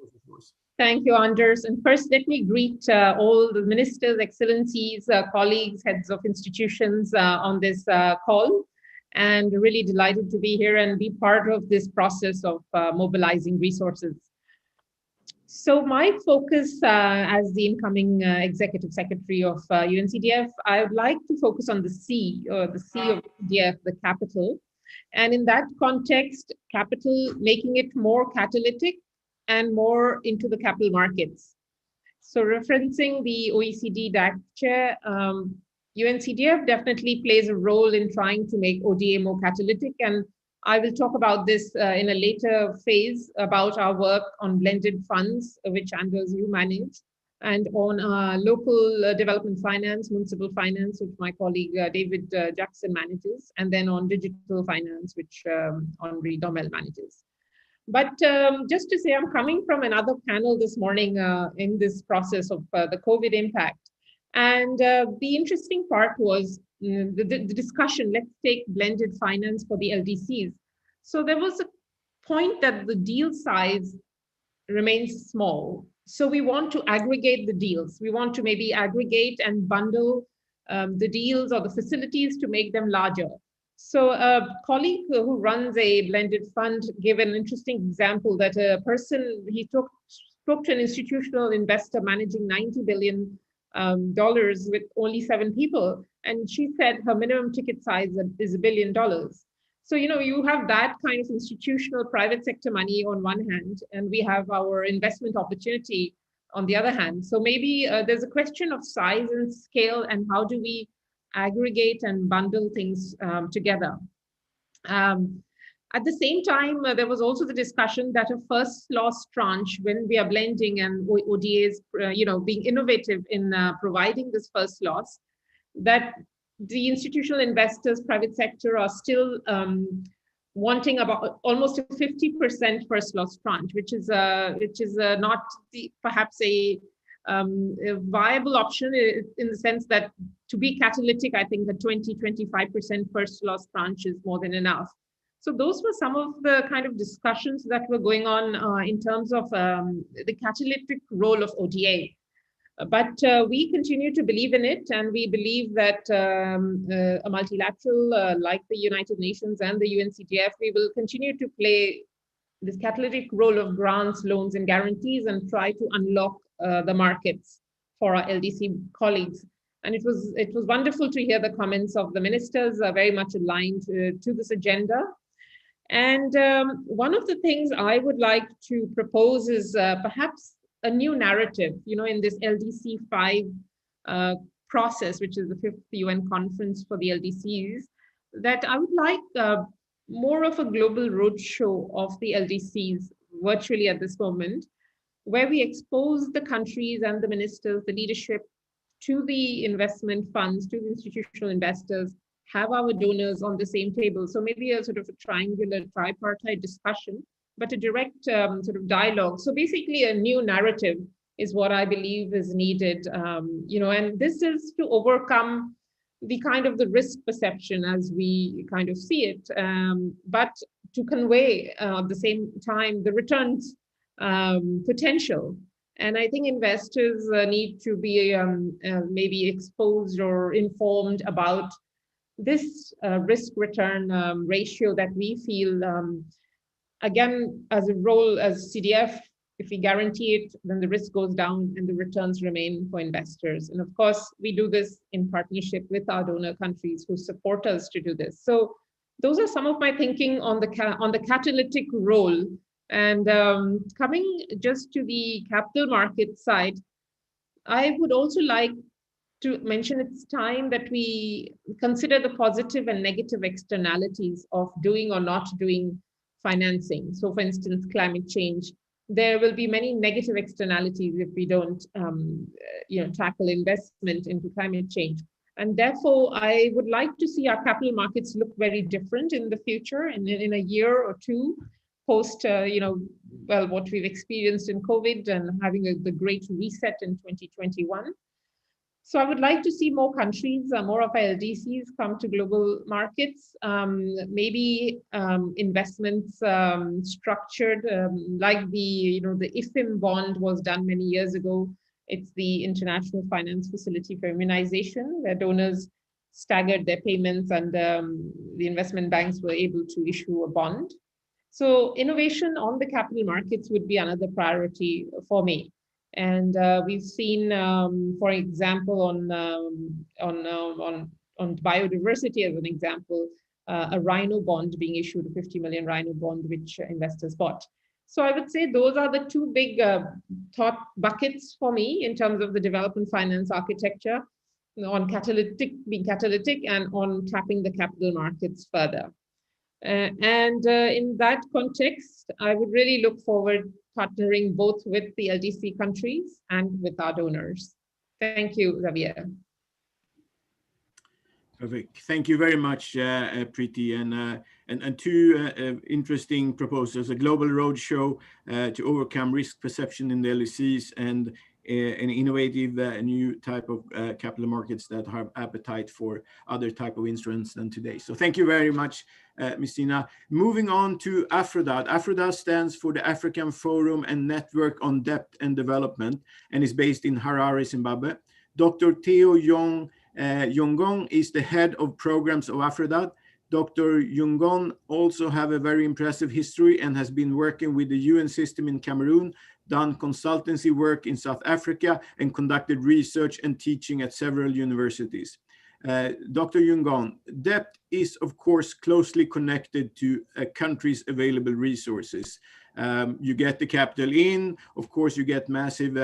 G: Thank you, Anders. And first, let me greet all the ministers, excellencies, colleagues, heads of institutions on this call. And really delighted to be here and be part of this process of mobilizing resources. So my focus as the incoming Executive Secretary of UNCDF, I would like to focus on the C, or the C of CDF, the capital. And in that context, capital, making it more catalytic and more into the capital markets. So referencing the OECD DAC chair, UNCDF definitely plays a role in trying to make ODA more catalytic, and I will talk about this in a later phase about our work on blended funds, which Anders, you manage, and on local development finance, municipal finance, which my colleague David Jackson manages, and then on digital finance, which Henri Domel manages. But just to say, I'm coming from another panel this morning in this process of the COVID impact. And the interesting part was the discussion, let's take blended finance for the LDCs. So there was a point that the deal size remains small. So we want to aggregate the deals. We want to maybe aggregate and bundle the deals or the facilities to make them larger. So a colleague who runs a blended fund gave an interesting example that a person, he spoke to an institutional investor managing $90 billion with only 7 people. And she said her minimum ticket size is $1 billion. So, you know, you have that kind of institutional private sector money on one hand, and we have our investment opportunity on the other hand. So maybe there's a question of size and scale, and how do we aggregate and bundle things together. At the same time, there was also the discussion that a first loss tranche, when we are blending and ODAs, being innovative in providing this first loss, that the institutional investors, private sector, are still wanting about almost a 50% first loss tranche, which is not perhaps a viable option in the sense that to be catalytic, I think the 20-25% first loss tranche is more than enough. So those were some of the kind of discussions that were going on in terms of the catalytic role of ODA. But we continue to believe in it, and we believe that a multilateral like the United Nations and the UNCDF, we will continue to play this catalytic role of grants, loans, and guarantees, and try to unlock the markets for our LDC colleagues. And it was wonderful to hear the comments of the ministers, very much aligned to this agenda. And one of the things I would like to propose is perhaps a new narrative, in this LDC5 process, which is the 5th UN conference for the LDCs, that I would like more of a global roadshow of the LDCs virtually at this moment, where we expose the countries and the ministers, the leadership, to the investment funds, to the institutional investors, have our donors on the same table. So maybe a sort of a triangular, tripartite discussion, but a direct sort of dialogue. So basically a new narrative is what I believe is needed, and this is to overcome the kind of the risk perception as we kind of see it, but to convey at the same time the returns potential. And I think investors need to be maybe exposed or informed about this risk return ratio that we feel, again, as a role as CDF, if we guarantee it, then the risk goes down and the returns remain for investors. And of course, we do this in partnership with our donor countries who support us to do this. So those are some of my thinking on the catalytic role. And coming just to the capital market side, I would also like to mention it's time that we consider the positive and negative externalities of doing or not doing financing. So for instance, climate change, there will be many negative externalities if we don't tackle investment into climate change. And therefore, I would like to see our capital markets look very different in the future, and in a year or two, post, what we've experienced in COVID and having the great reset in 2021. So I would like to see more countries, more of our LDCs come to global markets, maybe investments structured like the IFIM bond was done many years ago. It's the International Finance Facility for Immunization, where donors staggered their payments and the investment banks were able to issue a bond. So innovation on the capital markets would be another priority for me. And we've seen, for example, on biodiversity as an example, a rhino bond being issued, a 50 million rhino bond, which investors bought. So I would say those are the two big thought buckets for me in terms of the development finance architecture, on being catalytic and on tapping the capital markets further. In that context, I would really look forward partnering both with the LDC countries and with our donors. Thank you, Xavier.
B: Perfect. Thank you very much, Preeti. And two interesting proposals: a global roadshow to overcome risk perception in the LDCs, and an innovative new type of capital markets that have appetite for other type of instruments than today. So thank you very much, Ms. Tina. Moving on to AFRODAT. AFRODAT stands for the African Forum and Network on Debt and Development, and is based in Harare, Zimbabwe. Dr. Theo Yongon is the head of programs of AFRODAT. Dr. Yongon also have a very impressive history and has been working with the UN system in Cameroon, done consultancy work in South Africa, and conducted research and teaching at several universities. Dr. Yongon, debt is of course closely connected to a country's available resources. You get the capital in, of course you get massive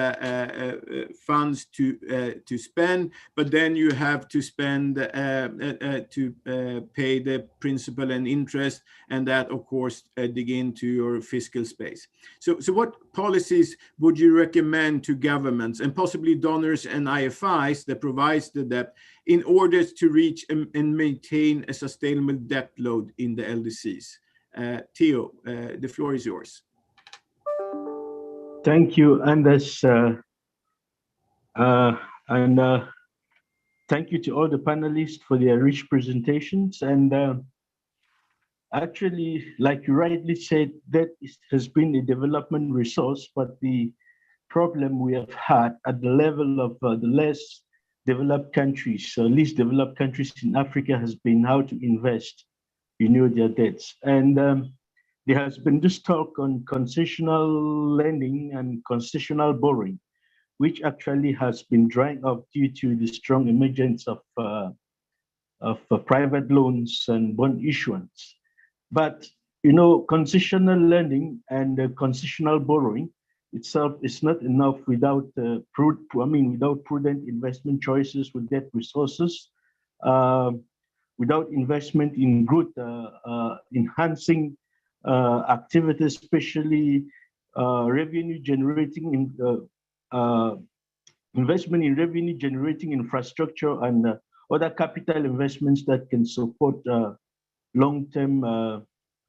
B: funds to spend, but then you have to spend to pay the principal and interest, and that of course dig into your fiscal space. So what policies would you recommend to governments and possibly donors and IFIs that provides the debt in order to reach and maintain a sustainable debt load in the LDCs? Theo, the floor is yours.
H: Thank you, Anders, thank you to all the panelists for their rich presentations. And actually, like you rightly said, debt has been a development resource, but the problem we have had at the level of the less developed countries, least developed countries in Africa, has been how to invest, their debts. And there has been this talk on concessional lending and concessional borrowing, which actually has been drying up due to the strong emergence of private loans and bond issuance. But concessional lending and concessional borrowing itself is not enough without without prudent investment choices with debt resources, without investment in good enhancing activities, especially revenue generating investment in revenue generating infrastructure and other capital investments that can support long-term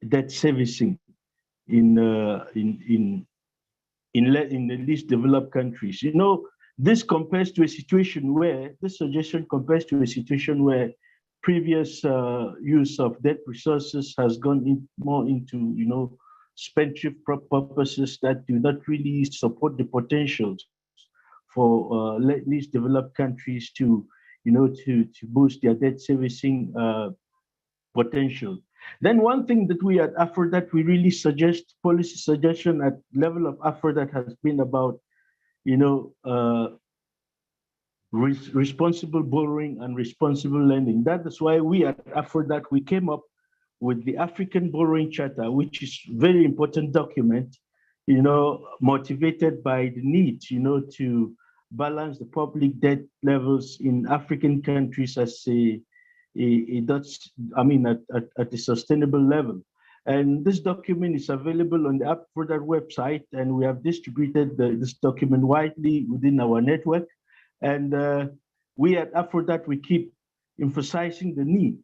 H: debt servicing in the least developed countries. This compares to a situation where this suggestion compares to a situation where previous use of debt resources has gone more into spendthrift purposes that do not really support the potentials for least developed countries to, to boost their debt servicing potential. Then one thing that we at AfroDat, we really suggest, policy suggestion at level of AfroDat has been about, responsible borrowing and responsible lending. That is why we at AfroDat, we came up with the African Borrowing Charter, which is very important document, motivated by the need, to balance the public debt levels in African countries as at a sustainable level. And this document is available on the AfroDat website, and we have distributed this document widely within our network. And we at AfroDat, we keep emphasizing the need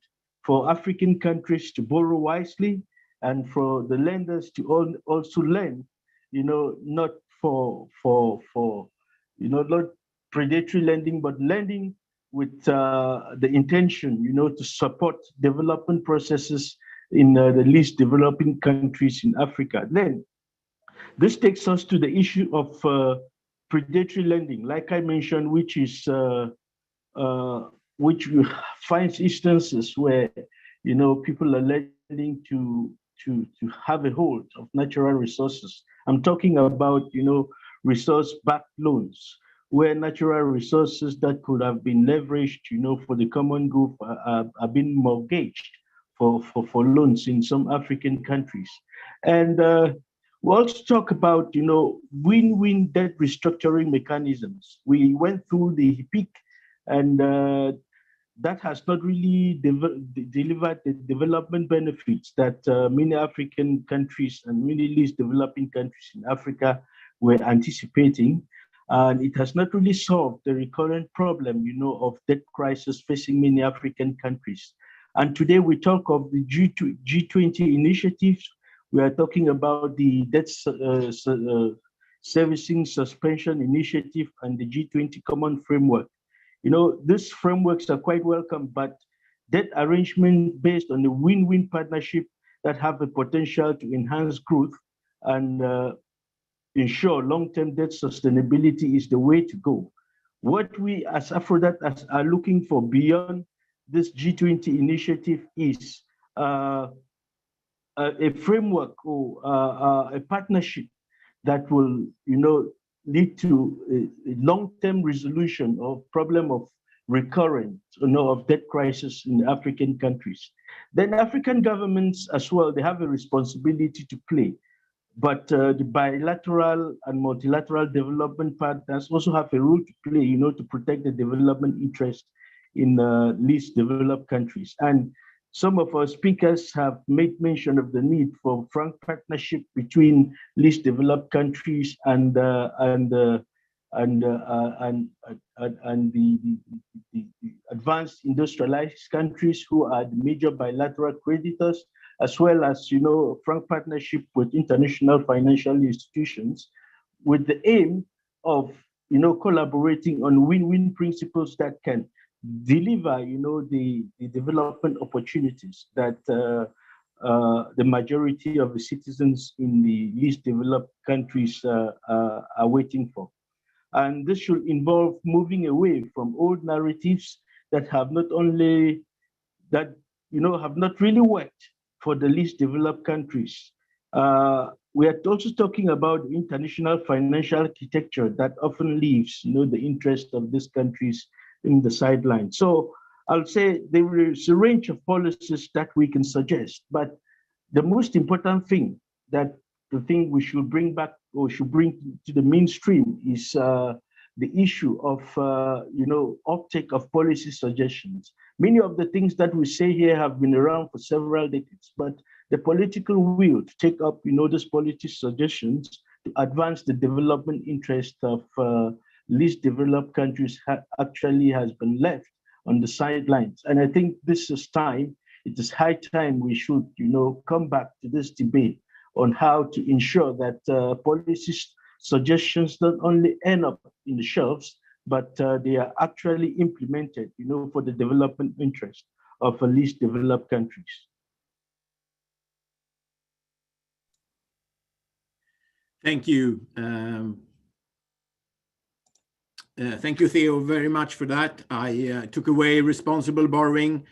H: for African countries to borrow wisely and for the lenders to also lend, not not predatory lending, but lending with the intention, to support development processes in the least developing countries in Africa. Then this takes us to the issue of predatory lending, like I mentioned, which is which finds instances where people are lending to have a hold of natural resources. I'm talking about resource-backed loans, where natural resources that could have been leveraged for the common good are being mortgaged for loans in some African countries. And we also talk about win-win debt restructuring mechanisms. We went through the peak, and that has not really delivered the development benefits that many African countries and many least developing countries in Africa were anticipating. And it has not really solved the recurrent problem, of debt crisis facing many African countries. And today we talk of the G20 initiatives. We are talking about the debt servicing suspension initiative and the G20 common framework. These frameworks are quite welcome, but debt arrangement based on a win-win partnership that have the potential to enhance growth and ensure long-term debt sustainability is the way to go. What we as AfroDat are looking for beyond this G20 initiative is a framework or a partnership that will, lead to a long-term resolution of problem of recurrent, of debt crisis in African countries. Then African governments as well, they have a responsibility to play. But the bilateral and multilateral development partners also have a role to play, to protect the development interest in least developed countries. And some of our speakers have made mention of the need for frank partnership between least developed countries and the advanced industrialized countries who are the major bilateral creditors, as well as frank partnership with international financial institutions, with the aim of collaborating on win-win principles that can deliver the development opportunities that the majority of the citizens in the least developed countries are waiting for. And this should involve moving away from old narratives that have not only have not really worked for the least developed countries. We are also talking about international financial architecture that often leaves the interest of these countries in the sidelines. So I'll say there is a range of policies that we can suggest, but the most important thing that the thing we should bring back or should bring to the mainstream is the issue of uptake of policy suggestions. Many of the things that we say here have been around for several decades, but the political will to take up these policy suggestions to advance the development interest of least developed countries actually has been left on the sidelines. And I think this is time, it is high time we should come back to this debate on how to ensure that policy suggestions don't only end up in the shelves, but they are actually implemented for the development interest of least developed countries.
B: Thank you. Thank you, Theo, very much for that. I took away responsible borrowing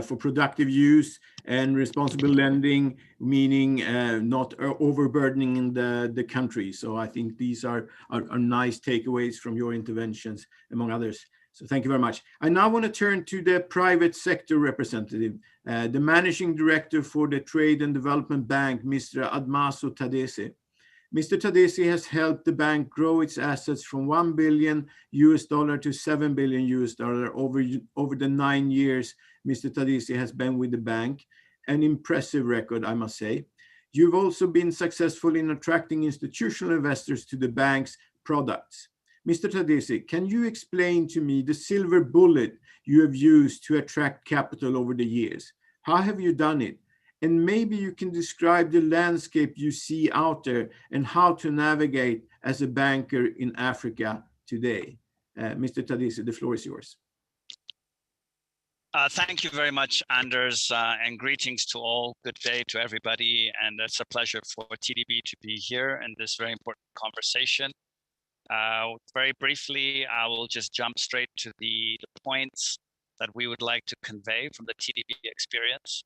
B: for productive use and responsible lending, meaning not overburdening the country. So I think these are nice takeaways from your interventions, among others. So thank you very much. I now want to turn to the private sector representative, the managing director for the Trade and Development Bank, Mr. Admaso Tadese. Mr. Tadese has helped the bank grow its assets from $1 billion to $7 billion over the 9 years Mr. Tadese has been with the bank. An impressive record, I must say. You've also been successful in attracting institutional investors to the bank's products. Mr. Tadese, can you explain to me the silver bullet you have used to attract capital over the years? How have you done it? And maybe you can describe the landscape you see out there and how to navigate as a banker in Africa today. Mr. Tadese, the floor is yours.
I: Thank you very much, Anders, and greetings to all. Good day to everybody. And it's a pleasure for TDB to be here in this very important conversation. Very briefly, I will just jump straight to the points that we would like to convey from the TDB experience.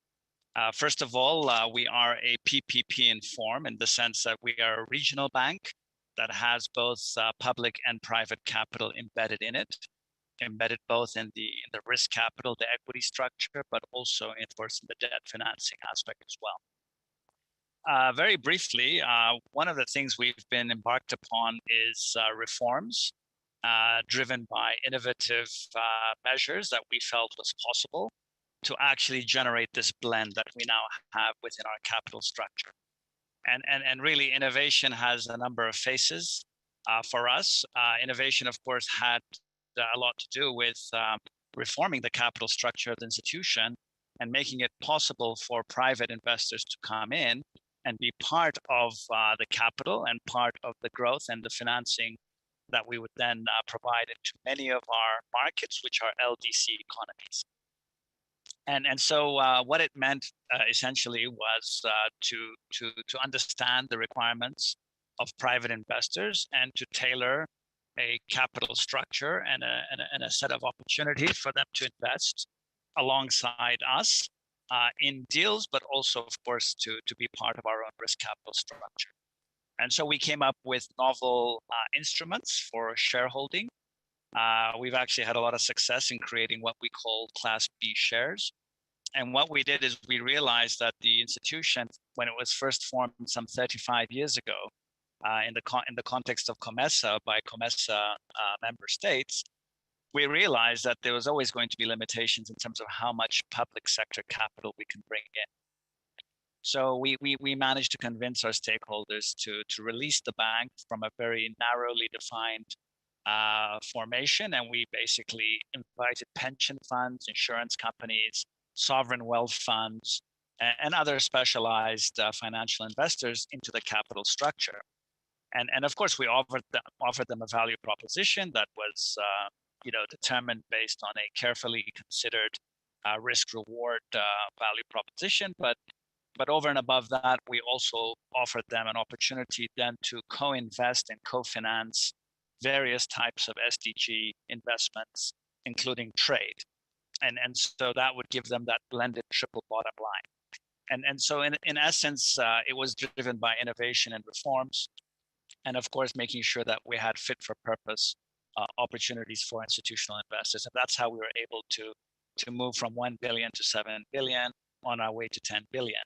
I: First of all, we are a PPP in form in the sense that we are a regional bank that has both public and private capital embedded in it, embedded both in the risk capital, the equity structure, but also in the debt financing aspect as well. Very briefly, one of the things we've been embarked upon is reforms driven by innovative measures that we felt was possible to actually generate this blend that we now have within our capital structure. And really, innovation has a number of faces for us. Innovation, of course, had a lot to do with reforming the capital structure of the institution and making it possible for private investors to come in and be part of the capital and part of the growth and the financing that we would then provide into many of our markets, which are LDC economies. And so what it meant essentially was to understand the requirements of private investors and to tailor a capital structure and a set of opportunities for them to invest alongside us in deals, but also, of course, to be part of our own risk capital structure. And so we came up with novel instruments for shareholding. We've actually had a lot of success in creating what we call Class B shares. And what we did is we realized that the institution, when it was first formed some 35 years ago, in the context of COMESA by COMESA member states, we realized that there was always going to be limitations in terms of how much public sector capital we can bring in. So we managed to convince our stakeholders to release the bank from a very narrowly defined formation, and we basically invited pension funds, insurance companies, sovereign wealth funds, and other specialized financial investors into the capital structure. And of course, we offered them a value proposition that was determined based on a carefully considered risk-reward value proposition. But over and above that, we also offered them an opportunity then to co-invest and co-finance various types of SDG investments, including trade. And so that would give them that blended triple bottom line. And so in essence, it was driven by innovation and reforms, and of course, making sure that we had fit for purpose opportunities for institutional investors. And that's how we were able to move from 1 billion to 7 billion on our way to 10 billion.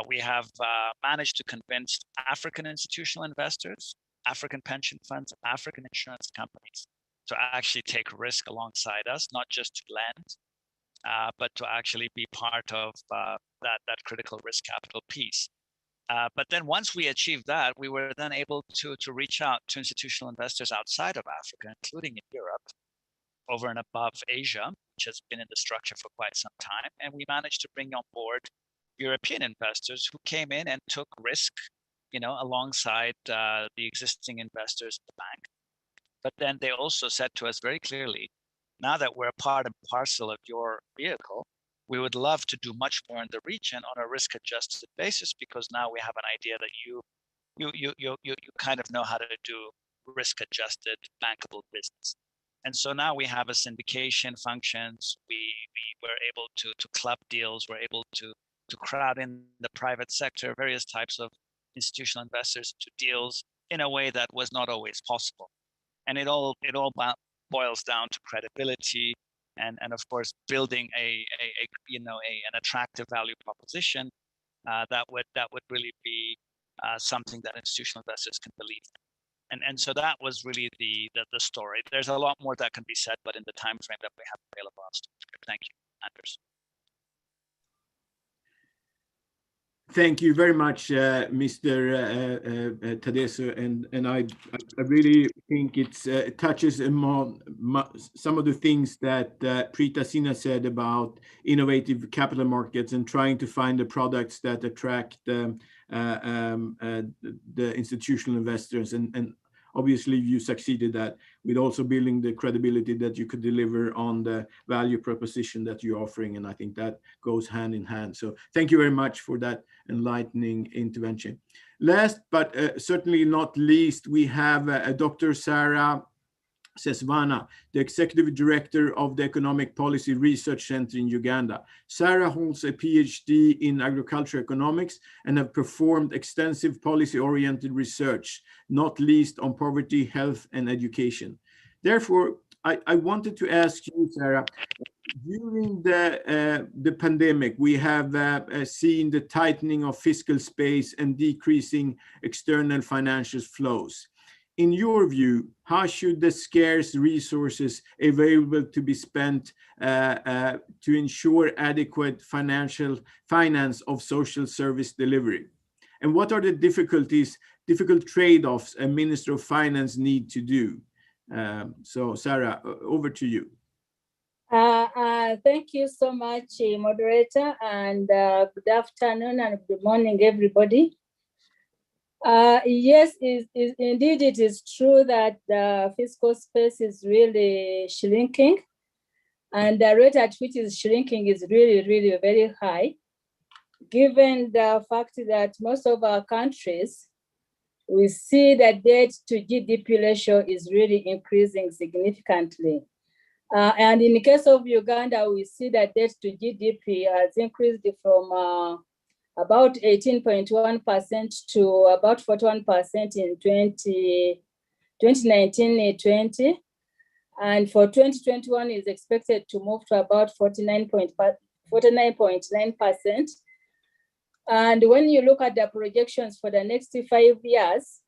I: We have managed to convince African institutional investors, African pension funds, African insurance companies to actually take risk alongside us, not just to lend, but to actually be part of that critical risk capital piece. But then once we achieved that, we were then able to reach out to institutional investors outside of Africa, including in Europe, over and above Asia, which has been in the structure for quite some time. And we managed to bring on board European investors who came in and took risk, alongside the existing investors in the bank. But then they also said to us very clearly, now that we're part and parcel of your vehicle, we would love to do much more in the region on a risk-adjusted basis, because now we have an idea that you you kind of know how to do risk-adjusted bankable business. And so now we have a syndication functions. We were able to club deals. We're able to crowd in the private sector, various types of institutional investors to deals in a way that was not always possible. And it all boils down to credibility and of course building an attractive value proposition that would really be something that institutional investors can believe in. And so that was really the story. There's a lot more that can be said, but in the time frame that we have available. Thank you, Anders.
B: Thank you very much, Mr. Tadeso, and I really think it touches on some of the things that Preeta Sinha said about innovative capital markets and trying to find the products that attract the institutional investors, and obviously you succeeded that with also building the credibility that you could deliver on the value proposition that you're offering. And I think that goes hand in hand. So thank you very much for that enlightening intervention. Last, but certainly not least, we have Dr. Sarah Sesvana, the Executive Director of the Economic Policy Research Center in Uganda. Sarah holds a PhD in agriculture economics and have performed extensive policy-oriented research, not least on poverty, health, and education. Therefore, I wanted to ask you, Sarah, during the pandemic, we have seen the tightening of fiscal space and decreasing external financial flows. In your view, how should the scarce resources available to be spent to ensure adequate finance of social service delivery? And what are the difficult trade-offs a Minister of Finance need to do? So Sarah, over to you.
J: Thank you so much, moderator, and good afternoon and good morning, everybody. Yes, indeed, it is true that the fiscal space is really shrinking, and the rate at which it's shrinking is really, really very high, given the fact that most of our countries, we see that debt to GDP ratio is really increasing significantly. And in the case of Uganda, we see that debt to GDP has increased from about 18.1% to about 41% in 2019-20, and for 2021 is expected to move to about 49.9%. And when you look at the projections for the next 5 years,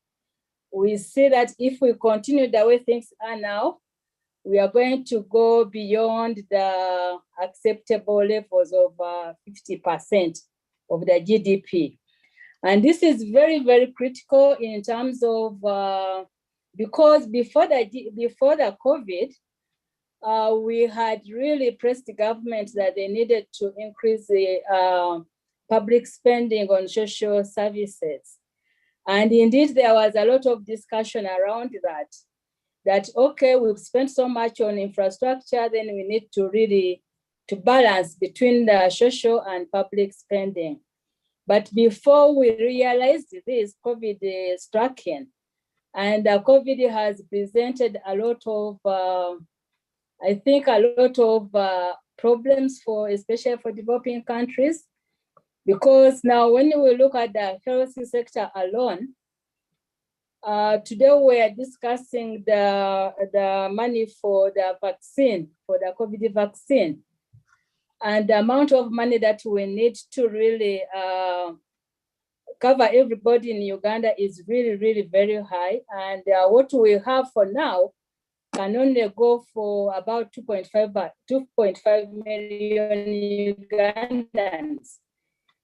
J: we see that if we continue the way things are now, we are going to go beyond the acceptable levels of 50% of the GDP. And this is very, very critical in terms of, because before the COVID, we had really pressed the government that they needed to increase the public spending on social services. And indeed, there was a lot of discussion around that okay, we've spent so much on infrastructure, then we need to really to balance between the social and public spending. But before we realized this, COVID struck in, and COVID has presented a lot of, I think, a lot of problems especially for developing countries, because now when we look at the health sector alone, today we are discussing the money for the vaccine, for the COVID vaccine. And the amount of money that we need to really cover everybody in Uganda is really, really very high. And what we have for now can only go for about 2.5 million Ugandans.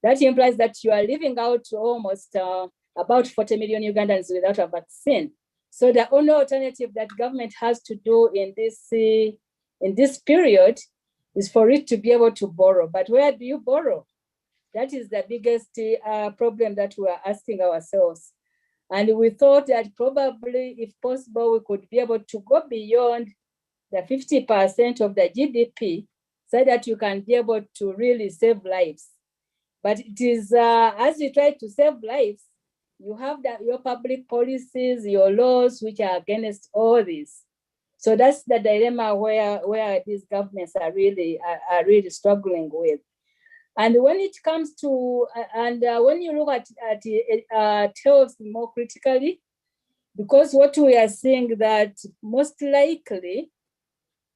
J: That implies that you are leaving out almost about 40 million Ugandans without a vaccine. So the only alternative that government has to do in this period is for it to be able to borrow. But where do you borrow? That is the biggest problem that we are asking ourselves. And we thought that probably, if possible, we could be able to go beyond the 50% of the GDP so that you can be able to really save lives. But it is, as you try to save lives, you have your public policies, your laws, which are against all this. So that's the dilemma where these governments are really struggling with. And when it comes to, when you look at health more critically, because what we are seeing that most likely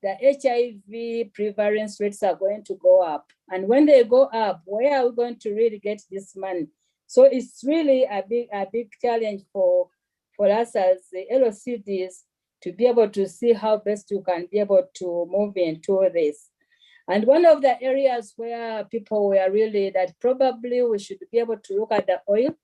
J: the HIV prevalence rates are going to go up. And when they go up, where are we going to really get this money? So it's really a big challenge for us as the LDCs to be able to see how best you can be able to move into this. And one of the areas where people were really that probably we should be able to look at the oil,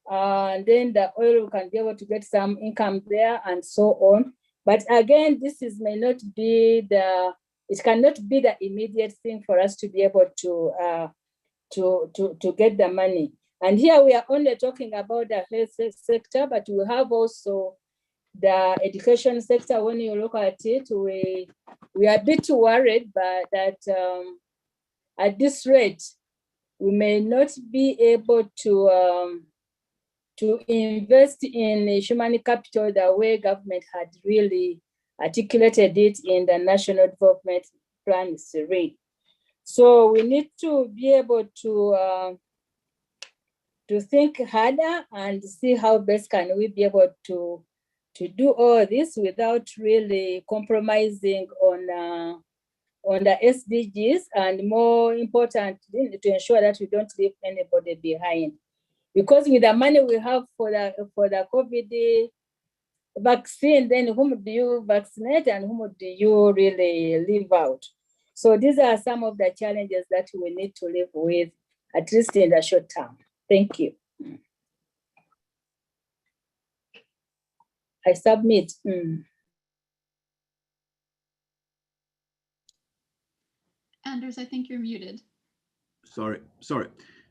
J: and then the oil can be able to get some income there and so on. But again, this may not be it cannot be the immediate thing for us to be able to get the money. And here we are only talking about the health sector, but we have also the education sector. When you look at it, we are a bit worried, but that at this rate, we may not be able to invest in human capital the way government had really articulated it in the National Development Plan 3. So we need to be able to think harder and see how best can we be able to do all this without really compromising on the SDGs, and more importantly, to ensure that we don't leave anybody behind. Because with the money we have for the COVID vaccine, then whom do you vaccinate and whom do you really leave out? So these are some of the challenges that we need to live with, at least in the short term. Thank you. I submit.
K: Anders, I think you're muted.
B: Sorry.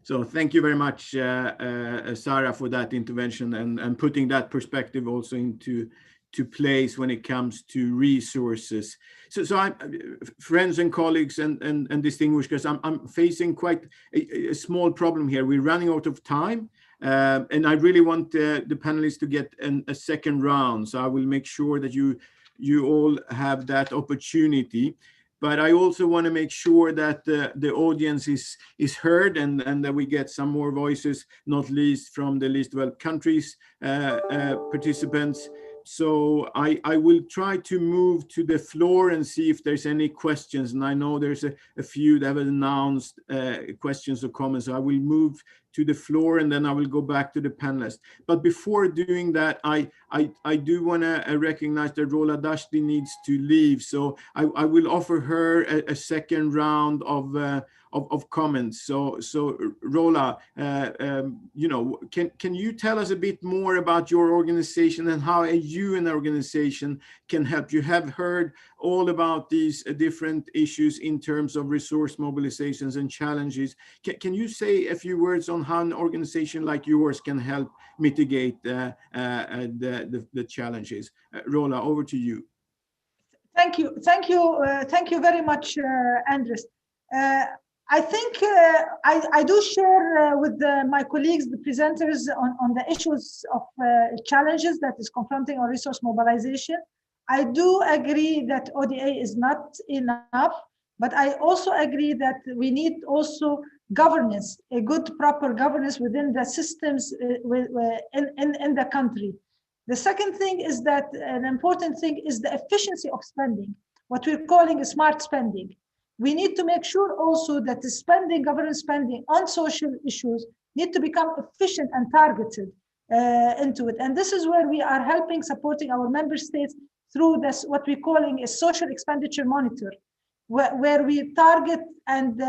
B: So thank you very much, Sarah, for that intervention and putting that perspective also into place when it comes to resources. So I'm, friends and colleagues and distinguished guests, I'm facing quite a small problem here. We're running out of time. And I really want the panelists to get a second round. So I will make sure that you all have that opportunity. But I also want to make sure that the audience is heard and that we get some more voices, not least from the least developed countries participants. So I will try to move to the floor and see if there's any questions. And I know there's a few that have announced questions or comments. So I will move to the floor and then I will go back to the panelists. But before doing that, I do want to recognize that Rola Dashti needs to leave. So I will offer her a second round of comments. So Rola, can you tell us a bit more about your organization and how you and the organization can help? You have heard all about these different issues in terms of resource mobilizations and challenges. Can you say a few words on how an organization like yours can help mitigate the challenges? Rola, over to you.
F: Thank you very much, Andres. I think I do share with my colleagues, the presenters, on the issues of challenges that is confronting our resource mobilization. I do agree that ODA is not enough, but I also agree that we need also governance, a good, proper governance within the systems in the country. The second thing is that an important thing is the efficiency of spending, what we're calling smart spending. We need to make sure also that the spending, government spending on social issues need to become efficient and targeted into it. And this is where we are helping, supporting our member states through this, what we're calling a social expenditure monitor, where we target and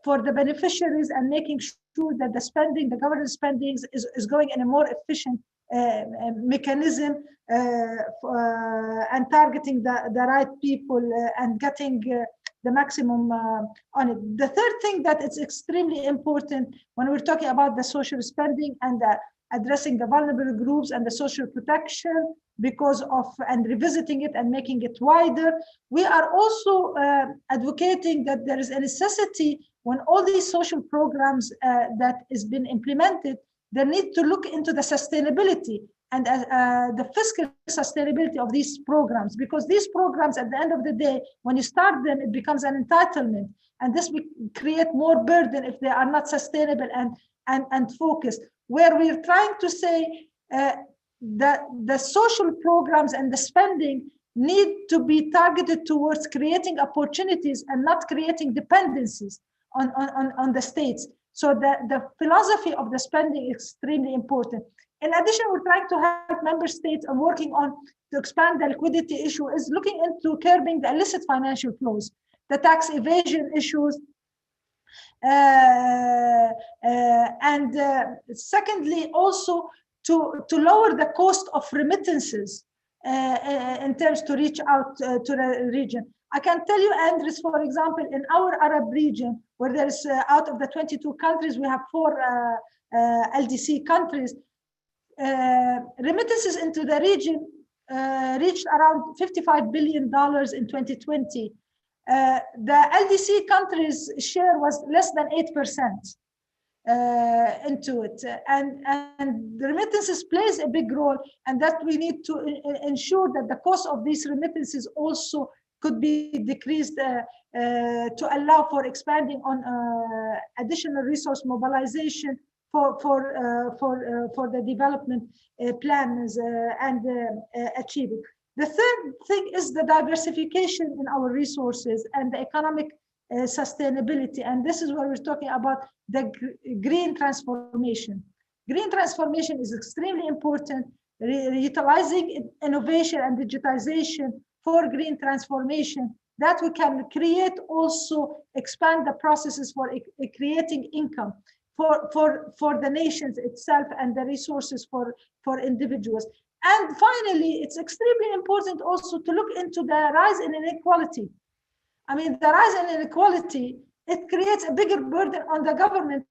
F: for the beneficiaries and making sure that the spending, the government spending is going in a more efficient mechanism and targeting the right people and getting the maximum on it. The third thing that it's extremely important when we're talking about the social spending and addressing the vulnerable groups and the social protection because of, and revisiting it and making it wider, we are also advocating that there is a necessity when all these social programs that has been implemented they need to look into the sustainability and the fiscal sustainability of these programs, because these programs, at the end of the day, when you start them, it becomes an entitlement, and this will create more burden if they are not sustainable and focused. Where we're trying to say that the social programs and the spending need to be targeted towards creating opportunities and not creating dependencies on the states. So the philosophy of the spending is extremely important. In addition, we're trying to help member states and working on to expand the liquidity issue is looking into curbing the illicit financial flows, the tax evasion issues, and secondly, also to lower the cost of remittances in terms to reach out to the region. I can tell you, Andres, for example, in our Arab region, where there is out of the 22 countries, we have 4 LDC countries. Remittances into the region reached around $55 billion in 2020. The LDC countries' share was less than 8% into it, and the remittances plays a big role, and that we need to ensure that the cost of these remittances also could be decreased to allow for expanding on additional resource mobilization for the development plans and achieving. The third thing is the diversification in our resources and the economic sustainability, and this is where we're talking about the green transformation. Green transformation is extremely important, utilizing innovation and digitization for green transformation, that we can create also expand the processes for creating income for the nations itself and the resources for individuals. And finally, it's extremely important also to look into the rise in inequality. I mean, the rise in inequality, it creates a bigger burden on the government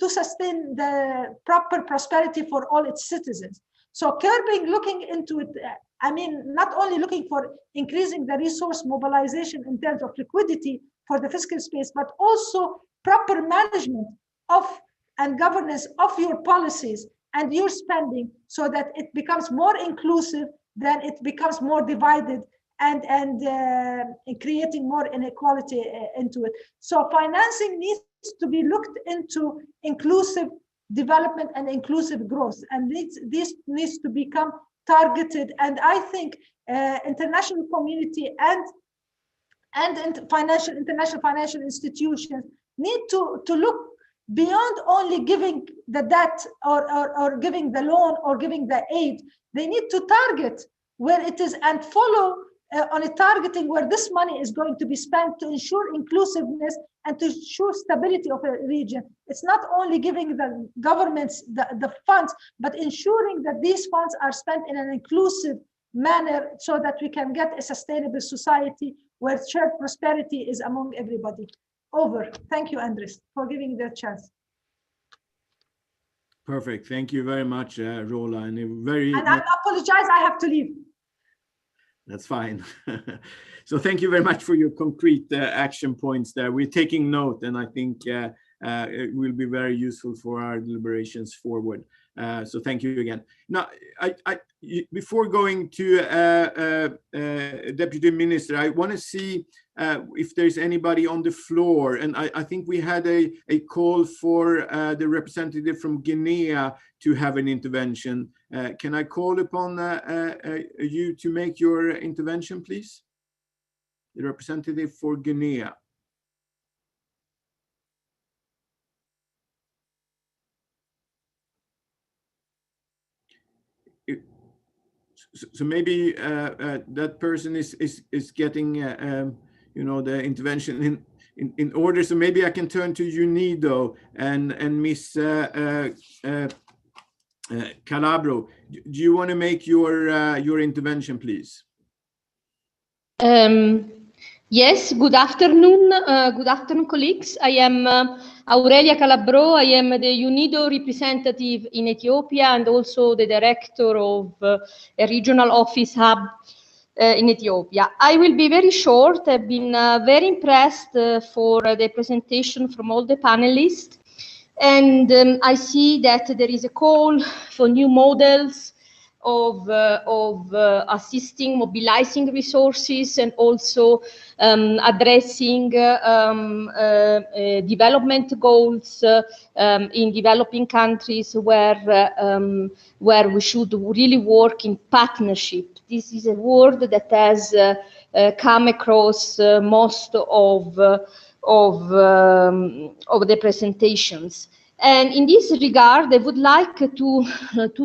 F: to sustain the proper prosperity for all its citizens. So curbing, looking into it, I mean, not only looking for increasing the resource mobilization in terms of liquidity for the fiscal space, but also proper management of and governance of your policies and your spending, so that it becomes more inclusive than it becomes more divided and creating more inequality into it. So financing needs to be looked into inclusive development and inclusive growth, and this needs to become targeted. And I think international community and international financial institutions need to look beyond only giving the debt or giving the loan or giving the aid. They need to target where it is and follow on a targeting where this money is going to be spent to ensure inclusiveness and to ensure stability of a region. It's not only giving the governments the funds, but ensuring that these funds are spent in an inclusive manner so that we can get a sustainable society where shared prosperity is among everybody. Over. Thank you, Andres, for giving me the chance.
B: Perfect. Thank you very much, Rola. And
F: I apologize, I have to leave.
B: That's fine. So thank you very much for your concrete action points there. We're taking note, and I think it will be very useful for our deliberations forward. So thank you again. Now, before going to Deputy Minister, I want to see if there's anybody on the floor. And I think we had a call for the representative from Guinea to have an intervention. Can I call upon you to make your intervention, please? The representative for Guinea. So maybe that person is getting you know, the intervention in order. So maybe I can turn to Unido and Miss Calabro. Do you want to make your intervention, please?
L: Yes, good afternoon. Good afternoon, colleagues. I am Aurelia Calabro. I am the UNIDO representative in Ethiopia and also the director of a regional office hub in Ethiopia. I will be very short. I've been very impressed for the presentation from all the panelists. And I see that there is a call for new models of assisting, mobilizing resources, and also addressing development goals in developing countries where we should really work in partnership. This is a word that has come across most of the presentations. And in this regard, I would like to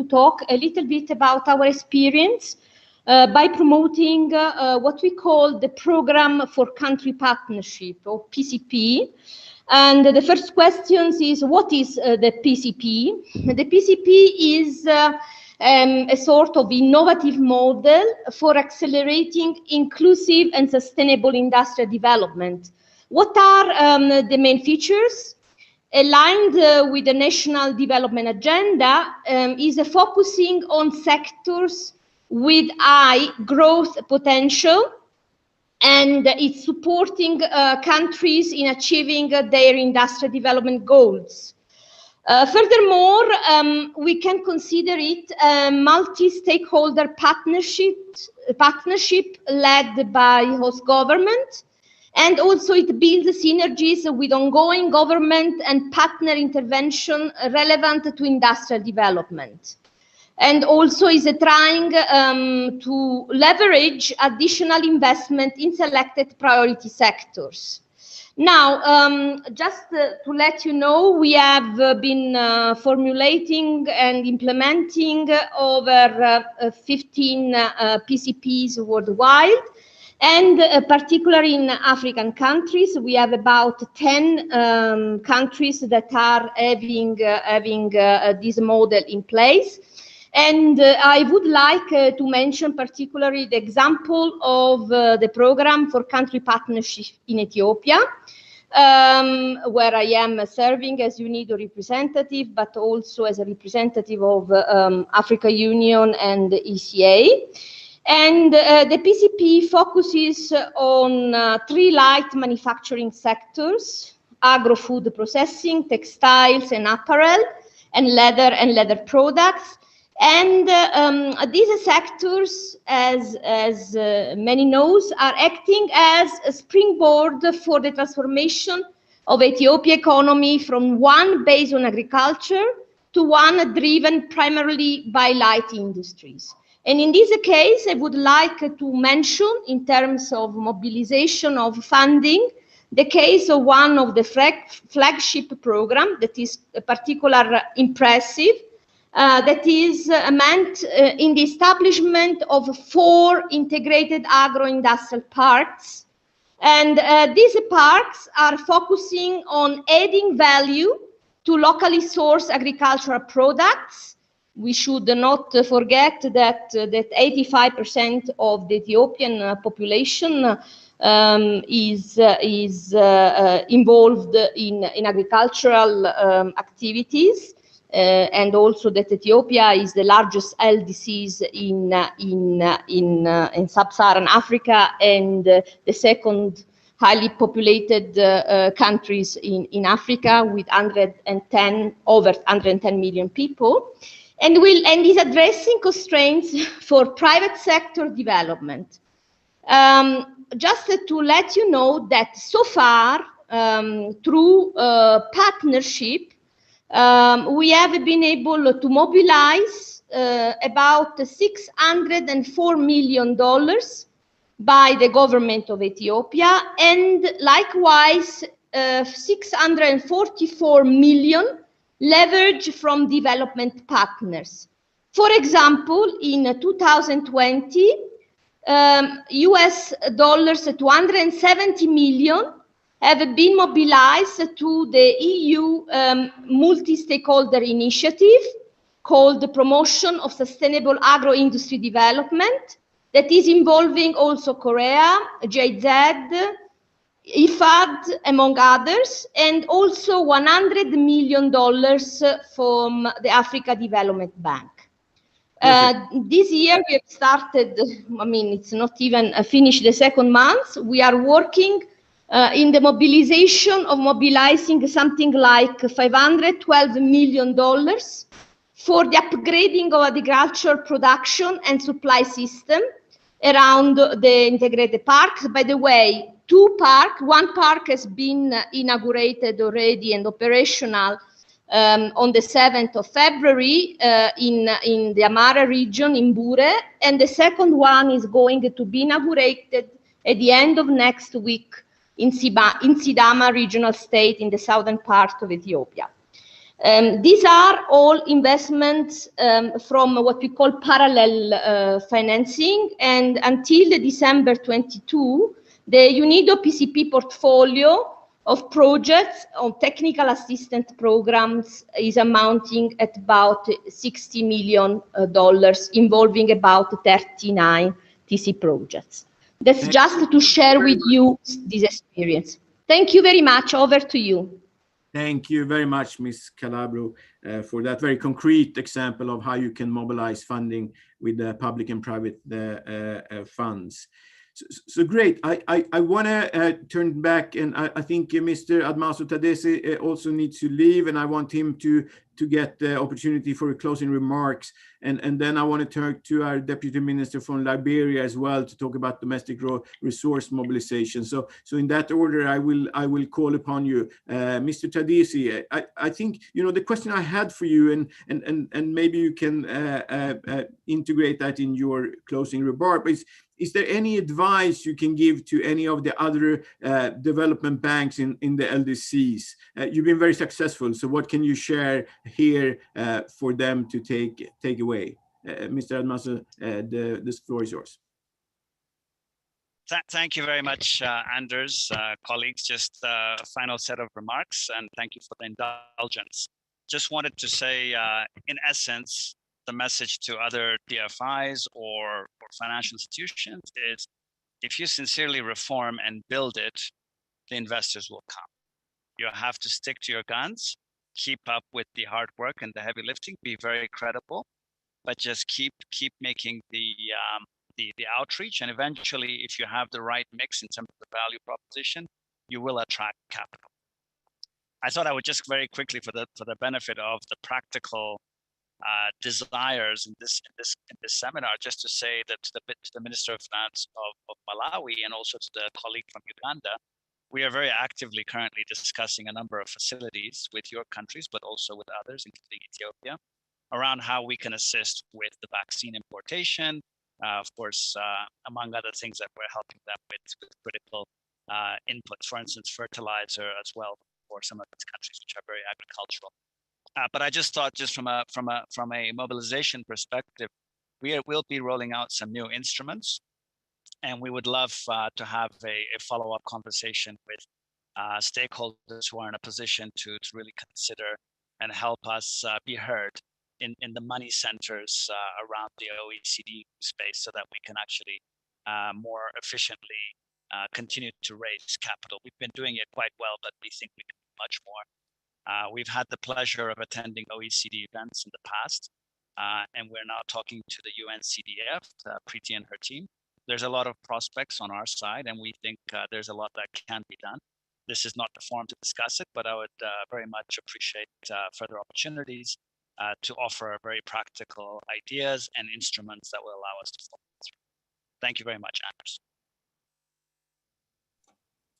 L: talk a little bit about our experience by promoting what we call the Program for Country Partnership, or PCP. And the first question is, what is the PCP? The PCP is a sort of innovative model for accelerating inclusive and sustainable industrial development. What are the main features? Aligned with the National Development Agenda, is focusing on sectors with high growth potential, and it's supporting countries in achieving their industrial development goals. Furthermore, we can consider it a multi-stakeholder partnership led by host government, and also it builds synergies with ongoing government and partner intervention relevant to industrial development. And also is trying to leverage additional investment in selected priority sectors. Now, just to let you know, we have been formulating and implementing over 15 PCPs worldwide. And particularly in African countries, we have about 10 countries that are having this model in place. And I would like to mention particularly the example of the program for country partnership in Ethiopia, where I am serving as UNIDO representative, but also as a representative of Africa Union and ECA. And the PCP focuses on 3 light manufacturing sectors: agro-food processing, textiles and apparel, and leather products. And these sectors, as many knows, are acting as a springboard for the transformation of Ethiopian economy from one based on agriculture to one driven primarily by light industries. And in this case, I would like to mention, in terms of mobilization of funding, the case of one of the flagship program that is particularly impressive, that is meant in the establishment of 4 integrated agro-industrial parks. And these parks are focusing on adding value to locally sourced agricultural products. We should not forget that 85% of the Ethiopian population is involved in agricultural activities, and also that Ethiopia is the largest LDCs in sub-Saharan Africa, and the second highly populated countries in Africa, with over 110 million people. And is addressing constraints for private sector development. Just to let you know that so far, through partnership, we have been able to mobilize about $604 million by the government of Ethiopia, and likewise 644 million leverage from development partners. For example, in 2020, US dollars 270 million have been mobilized to the EU multi-stakeholder initiative called the Promotion of Sustainable Agro-Industry Development, that is involving also Korea, GIZ, IFAD, among others, and also $100 million from the Africa Development Bank. This year we have started, I mean, it's not even finished the second month. We are working in the mobilization of mobilizing something like $512 million for the upgrading of agricultural production and supply system around the integrated parks. By the way, one park has been inaugurated already and operational on the 7th of February in the Amara region in Bure, and the second one is going to be inaugurated at the end of next week in Sidama regional state in the southern part of Ethiopia. These are all investments from what we call parallel financing, and until the December 22, the UNIDO PCP portfolio of projects on technical assistance programs is amounting at about $60 million, involving about 39 TC projects. That's just to share with you this experience. Thank you very much. Over to you.
B: Thank you very much, Ms. Calabro, for that very concrete example of how you can mobilize funding with the public and private funds. So great. I want to turn back, and I think Mr. Admaso Tadesse also needs to leave, and I want him to get the opportunity for closing remarks. And then I want to turn to our Deputy Minister from Liberia as well to talk about domestic resource mobilization. So in that order, I will call upon you, Mr. Tadesse. I think the question I had for you, and maybe you can integrate that in your closing remark, is there any advice you can give to any of the other development banks in the LDCs? You've been very successful, so what can you share here for them to take away? Mr. Admaso, this floor is yours.
I: Thank you very much, Anders. Colleagues, just a final set of remarks, and thank you for the indulgence. Just wanted to say, in essence, the message to other DFIs or financial institutions is, if you sincerely reform and build it, the investors will come. You have to stick to your guns, keep up with the hard work and the heavy lifting, be very credible, but just keep making the outreach, and eventually, if you have the right mix in terms of the value proposition, you will attract capital. I thought I would just very quickly, for the benefit of the practical desires in this seminar, just to say that to the Minister of Finance of Malawi, and also to the colleague from Uganda, we are very actively currently discussing a number of facilities with your countries, but also with others, including Ethiopia, around how we can assist with the vaccine importation. Of course, among other things that we're helping them with critical inputs, for instance, fertilizer as well for some of these countries which are very agricultural. But I just thought, just from a mobilization perspective, we'll be rolling out some new instruments, and we would love to have a follow-up conversation with stakeholders who are in a position to really consider and help us be heard in the money centers around the OECD space, so that we can actually more efficiently continue to raise capital. We've been doing it quite well, but we think we can do much more. We've had the pleasure of attending OECD events in the past, and we're now talking to the UNCDF, Preeti and her team. There's a lot of prospects on our side, and we think there's a lot that can be done. This is not the forum to discuss it, but I would very much appreciate further opportunities to offer very practical ideas and instruments that will allow us to follow through. Thank you very much, Anders.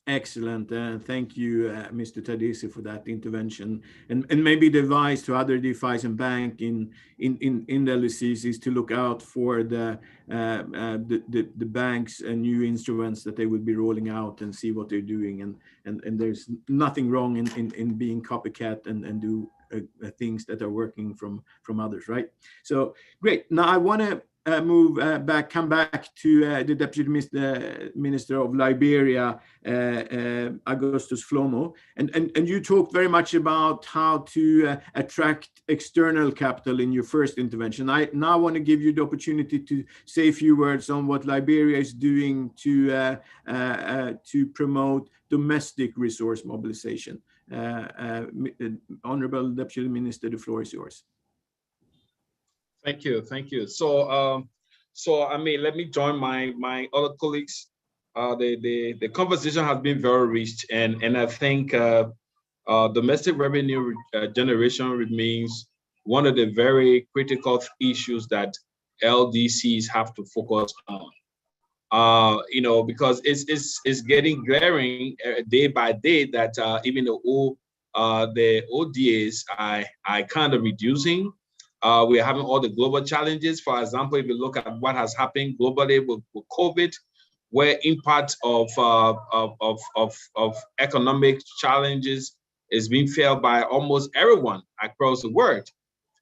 B: Excellent. Thank you, Mr. Tadesse, for that intervention. And maybe the advice to other DFIs and bank in the LDCs is to look out for the banks and new instruments that they will be rolling out, and see what they're doing. And there's nothing wrong in being copycat and do things that are working from others, right? So great. Now I want to come back to the Deputy Minister of Liberia, Augustus Flomo, and you talked very much about how to attract external capital in your first intervention. I now want to give you the opportunity to say a few words on what Liberia is doing to promote domestic resource mobilization. Honorable Deputy Minister, the floor is yours.
E: Thank you. So I mean, let me join my other colleagues the conversation has been very rich, and I think domestic revenue generation remains one of the very critical issues that LDCs have to focus on. You know, because it's getting glaring day by day that even the ODAs are kind of reducing. We're having all the global challenges. For example, if you look at what has happened globally with COVID, where impact of economic challenges is being felt by almost everyone across the world.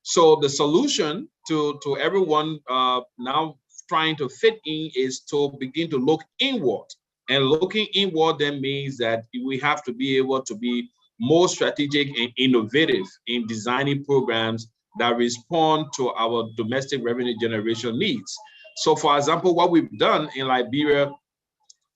E: So the solution to everyone now trying to fit in is to begin to look inward. And looking inward then means that we have to be able to be more strategic and innovative in designing programs that respond to our domestic revenue generation needs. So for example, what we've done in Liberia,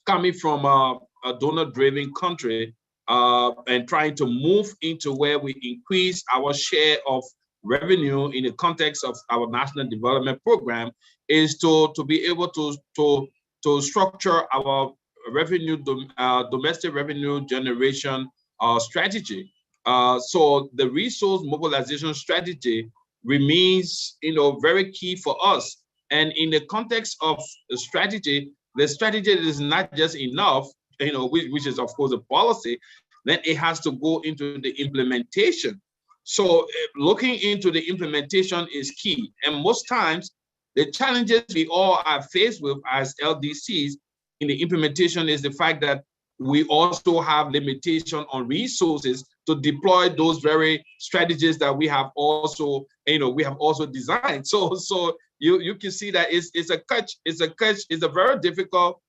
E: coming from a donor-driven country and trying to move into where we increase our share of revenue in the context of our national development program, is to be able to structure our revenue, domestic revenue generation strategy. So the resource mobilization strategy remains, very key for us. And in the context of the strategy is not just enough, which is of course a policy. Then it has to go into the implementation. So looking into the implementation is key. And most times, the challenges we all are faced with as LDCs in the implementation is the fact that we also have limitation on resources to deploy those very strategies that we have also, designed. So you can see that it's a very difficult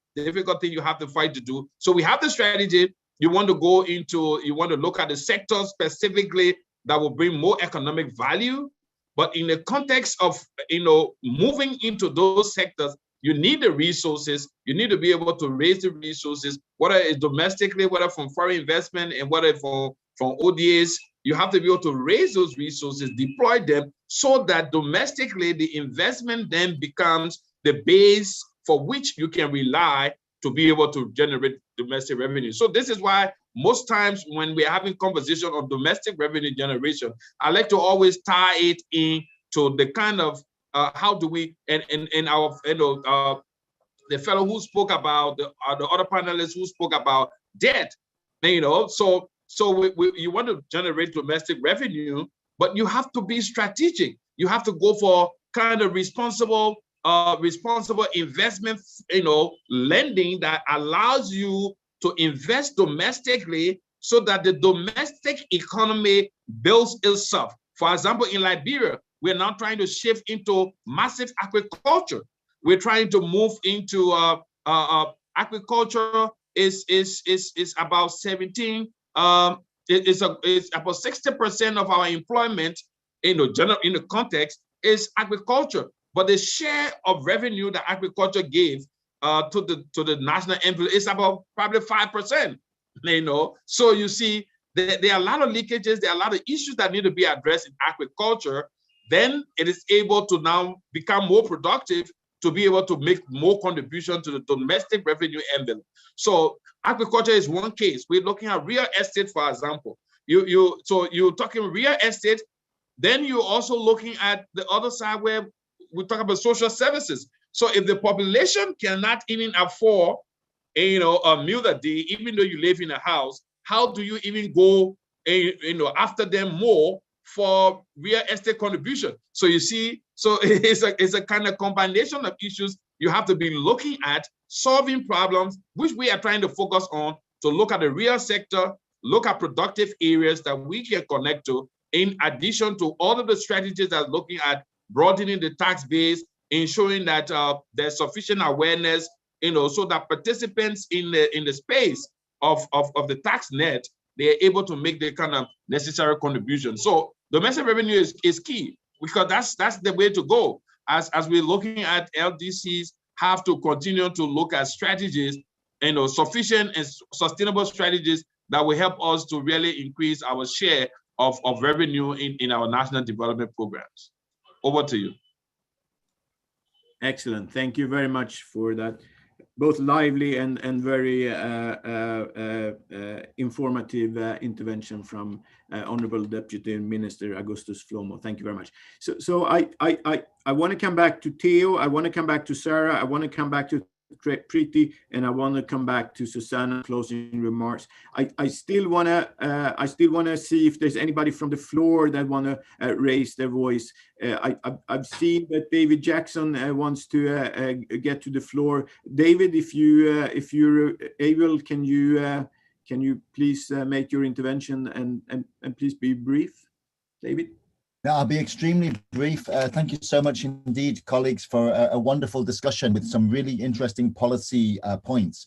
E: thing you have to fight to do. So we have the strategy. You want to look at the sectors specifically that will bring more economic value. But in the context of, moving into those sectors, you need the resources. You need to be able to raise the resources, whether it's domestically, whether from foreign investment, and whether from ODAs. You have to be able to raise those resources, deploy them, so that domestically the investment then becomes the base for which you can rely to be able to generate domestic revenue. So this is why most times when we're having conversation on domestic revenue generation, I like to always tie it into the kind of how do we, and our, the fellow who spoke about, the other panelists who spoke about debt, so you want to generate domestic revenue, but you have to be strategic. You have to go for kind of responsible investment, lending that allows you to invest domestically so that the domestic economy builds itself. For example, in Liberia, we're now trying to shift into massive agriculture. We're trying to move into agriculture is about 17. It's about 60% of our employment in the context is agriculture. But the share of revenue that agriculture gave to the national envelope is about probably 5%. So you see, there are a lot of leakages. There are a lot of issues that need to be addressed in agriculture. Then it is able to now become more productive to be able to make more contribution to the domestic revenue envelope. So agriculture is one case. We're looking at real estate, for example. So you're talking real estate. Then you're also looking at the other side where we talk about social services. So if the population cannot even afford, a meal a day, even though you live in a house, how do you even go, after them more for real estate contribution? So you see, so it's a kind of combination of issues you have to be looking at, solving problems, which we are trying to focus on, to look at the real sector, look at productive areas that we can connect to, in addition to all of the strategies that are looking at broadening the tax base, ensuring that there's sufficient awareness, so that participants in the space of the tax net, they are able to make the kind of necessary contribution. So domestic revenue is key, because that's the way to go. As we're looking at LDCs, have to continue to look at strategies, sufficient and sustainable strategies that will help us to really increase our share of revenue in our national development programs. Over to you.
B: Excellent. Thank you very much for that. both lively and very informative intervention from Honorable Deputy Minister Augustus Flomo. Thank you very much. So I want to come back to Theo. I want to come back to Sarah. I want to come back to Preeti, and I want to come back to Susanna. Closing remarks. I still want to see if there's anybody from the floor that want to raise their voice. I've seen that David Jackson wants to get to the floor. David, if you're able, can you please make your intervention and please be brief, David?
M: Yeah, I'll be extremely brief. Thank you so much indeed, colleagues, for a wonderful discussion with some really interesting policy points.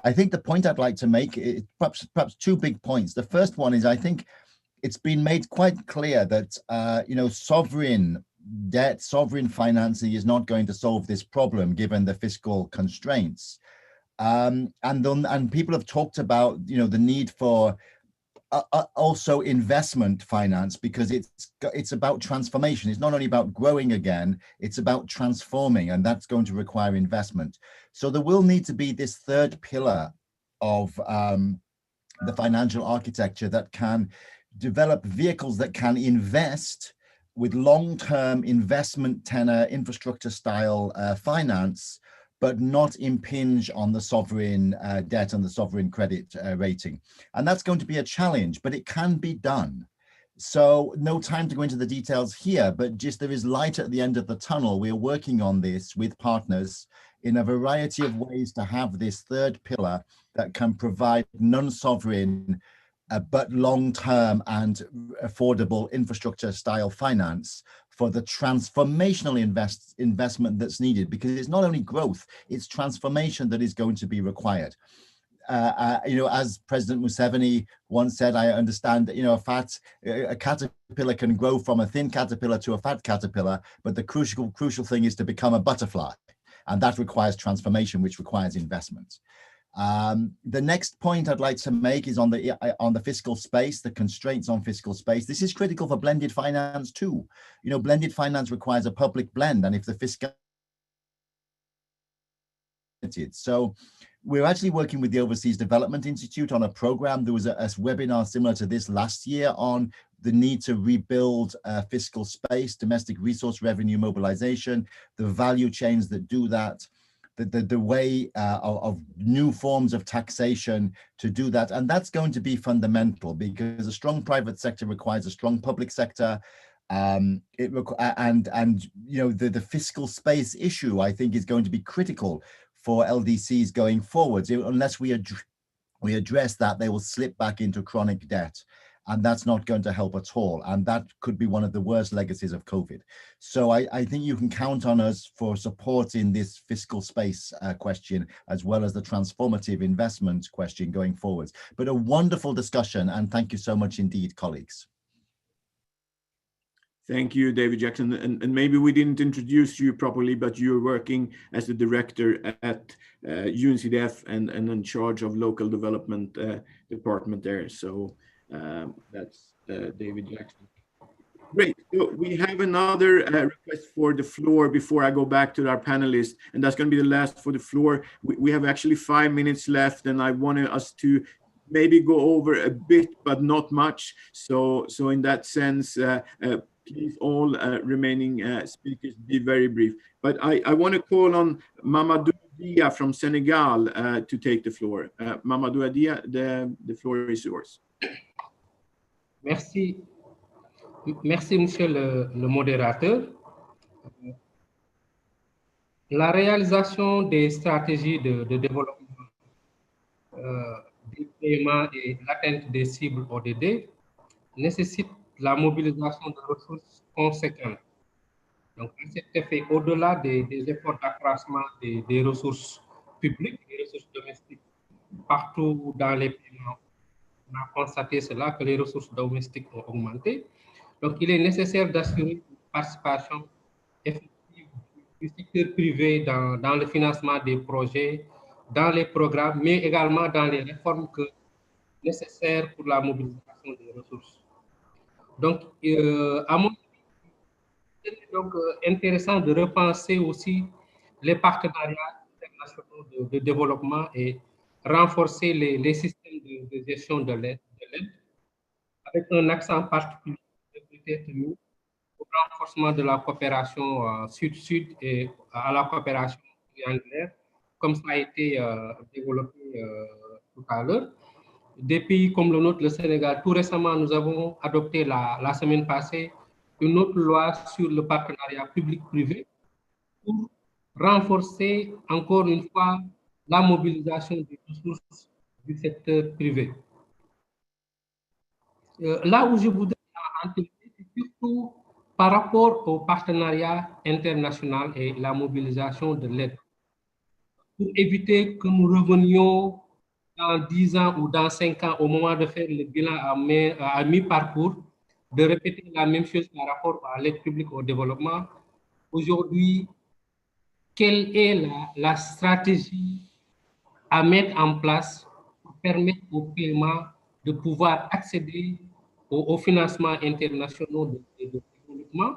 M: I think the point I'd like to make is perhaps two big points. The first one is I think it's been made quite clear that sovereign debt, sovereign financing is not going to solve this problem given the fiscal constraints. And people have talked about the need for also investment finance, because it's about transformation. It's not only about growing again, it's about transforming, and that's going to require investment. So there will need to be this third pillar of the financial architecture that can develop vehicles that can invest with long-term investment tenor, infrastructure style finance, but not impinge on the sovereign debt and the sovereign credit rating. And that's going to be a challenge, but it can be done. So no time to go into the details here, but just there is light at the end of the tunnel. We're working on this with partners in a variety of ways to have this third pillar that can provide non-sovereign, but long-term and affordable infrastructure style finance for the transformational investment that's needed, because it's not only growth, it's transformation that is going to be required. As President Museveni once said, I understand that a caterpillar can grow from a thin caterpillar to a fat caterpillar, but the crucial thing is to become a butterfly, and that requires transformation, which requires investment. The next point I'd like to make is on the fiscal space, the constraints on fiscal space. This is critical for blended finance too. Blended finance requires a public blend, and if the fiscal, so we're actually working with the Overseas Development Institute on a program. There was a webinar similar to this last year on the need to rebuild fiscal space, domestic resource revenue mobilization, the value chains that do that. The way of new forms of taxation to do that. And that's going to be fundamental, because a strong private sector requires a strong public sector. The fiscal space issue, I think, is going to be critical for LDCs going forwards. Unless we address that, they will slip back into chronic debt. And that's not going to help at all. And that could be one of the worst legacies of COVID. So I think you can count on us for support in this fiscal space question, as well as the transformative investment question going forwards. But a wonderful discussion, and thank you so much indeed, colleagues.
B: Thank you, David Jackson. And maybe we didn't introduce you properly, but you're working as the director at UNCDF and in charge of local development department there. So that's David Jackson. Great. So we have another request for the floor before I go back to our panelists, and that's going to be the last for the floor. We have actually 5 minutes left, and I wanted us to maybe go over a bit, but not much. So in that sense, please all remaining speakers be very brief. But I want to call on Mamadou Dia from Senegal to take the floor. Mamadou Dia, the floor is yours.
N: Merci. Merci, monsieur le modérateur. La réalisation des stratégies de développement des paiements et l'atteinte des cibles ODD nécessite la mobilisation de ressources conséquentes. Donc, à cet effet, au-delà des efforts d'accroissement des ressources publiques, des ressources domestiques, partout dans les paiements, on a constaté cela, que les ressources domestiques ont augmenté. Donc, il est nécessaire d'assurer une participation effective du secteur privé dans le financement des projets, dans les programmes, mais également dans les réformes nécessaires pour la mobilisation des ressources. Donc, à mon avis, c'est donc intéressant de repenser aussi les partenariats nationaux de développement et renforcer les systèmes de gestion de l'aide, avec un accent particulier peut-être mis au renforcement de la coopération sud-sud et à la coopération triangulaire, comme ça a été développé tout à l'heure. Des pays comme le nôtre, le Sénégal, tout récemment, nous avons adopté la semaine passée une autre loi sur le partenariat public-privé pour renforcer encore une fois la mobilisation des ressources du secteur privé. Là où je voudrais en tenir, c'est surtout par rapport au partenariat international et la mobilisation de l'aide, pour éviter que nous revenions dans 10 ans ou dans 5 ans, au moment de faire le bilan à mi-parcours, de répéter la même chose par rapport à l'aide publique au développement. Aujourd'hui, quelle est la stratégie à mettre en place pour permettre aux paiements de pouvoir accéder aux financements internationaux de développement?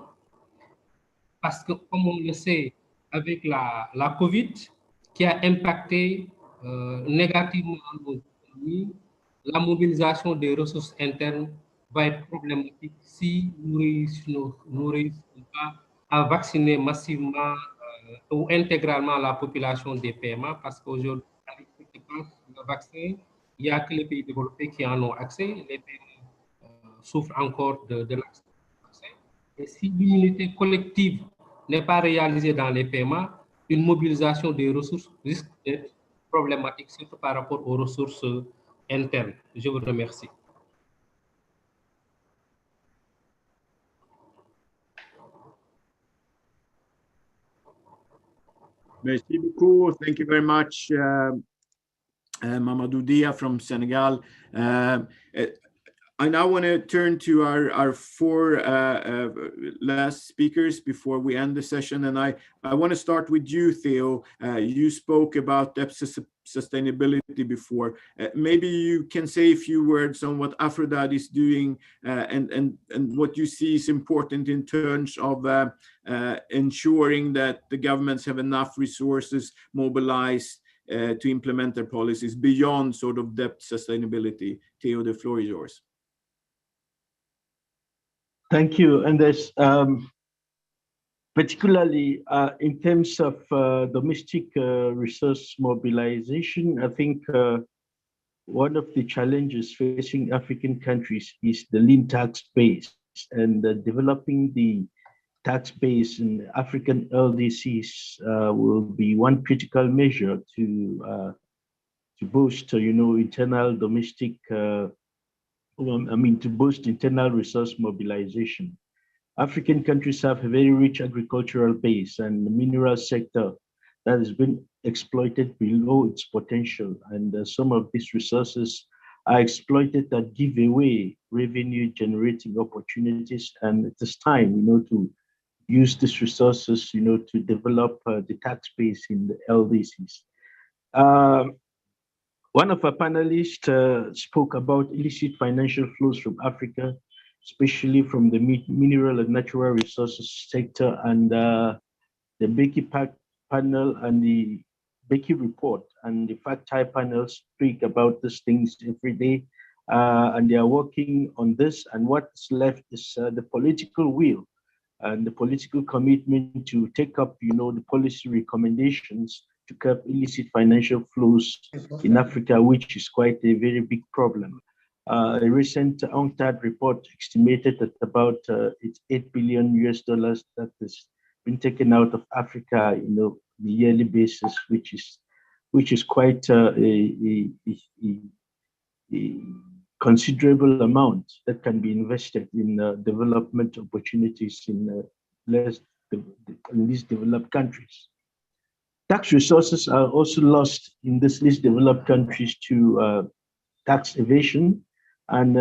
N: Parce que, comme on le sait, avec la COVID, qui a impacté négativement nos économies, la mobilisation des ressources internes va être problématique si nous ne réussissons pas à vacciner massivement ou intégralement la population des paiements, parce qu'aujourd'hui, le vaccin, il n'y a que les pays développés qui en ont accès. Les pays souffrent encore de l'accès au vaccin. Et si l'immunité collective n'est pas réalisée dans les paiements, une mobilisation des ressources risque d'être problématique, surtout par rapport aux ressources internes. Je vous remercie.
B: Merci beaucoup. Thank you very much, Mamadou Dia from Senegal. I now want to turn to our four last speakers before we end the session. And I want to start with you, Theo. You spoke about debt sustainability before. Maybe you can say a few words on what Aphrodite is doing and what you see is important in terms of ensuring that the governments have enough resources mobilized to implement their policies beyond sort of debt sustainability. Theo, the floor is yours.
H: Thank you. And there's particularly in terms of domestic resource mobilization, I think one of the challenges facing African countries is the lean tax base, and developing the tax base in African LDCs will be one critical measure to boost, internal domestic to boost internal resource mobilization. African countries have a very rich agricultural base and the mineral sector that has been exploited below its potential. And some of these resources are exploited that give away revenue generating opportunities. And it is time, to use these resources, to develop the tax base in the LDCs. One of our panelists spoke about illicit financial flows from Africa, especially from the mineral and natural resources sector, and the Becky panel and the Becky report and the fact-type panel speak about these things every day, and they are working on this. And what's left is the political will and the political commitment to take up, the policy recommendations to curb illicit financial flows in Africa, which is quite a very big problem. A recent UNCTAD report estimated that about it's $8 billion that has been taken out of Africa, the yearly basis, which is quite a considerable amount that can be invested in development opportunities in these developed countries. Tax resources are also lost in these least developed countries to tax evasion. And,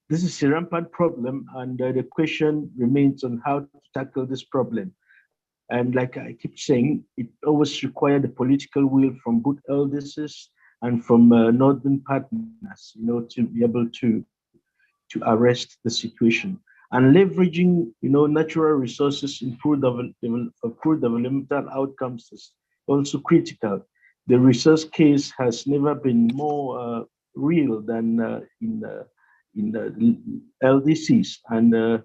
H: this is a rampant problem, and the question remains on how to tackle this problem. And like I keep saying, it always requires the political will from both LDCs and from northern partners, to be able to arrest the situation. And leveraging, natural resources in poor developmental outcomes also critical. The resource case has never been more real than in the LDCs, and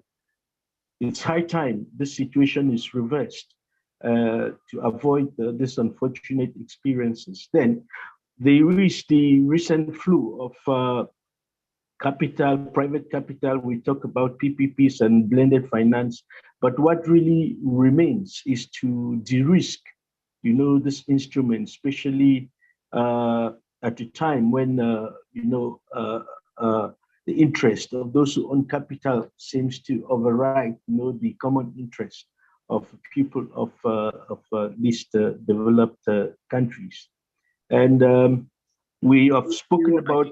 H: it's high time this situation is reversed to avoid these unfortunate experiences. Then there is the recent flow of capital, private capital. We talk about PPPs and blended finance, but what really remains is to de-risk, this instrument, especially at a time when, the interest of those who own capital seems to override, the common interest of people of least developed countries. And we have spoken about.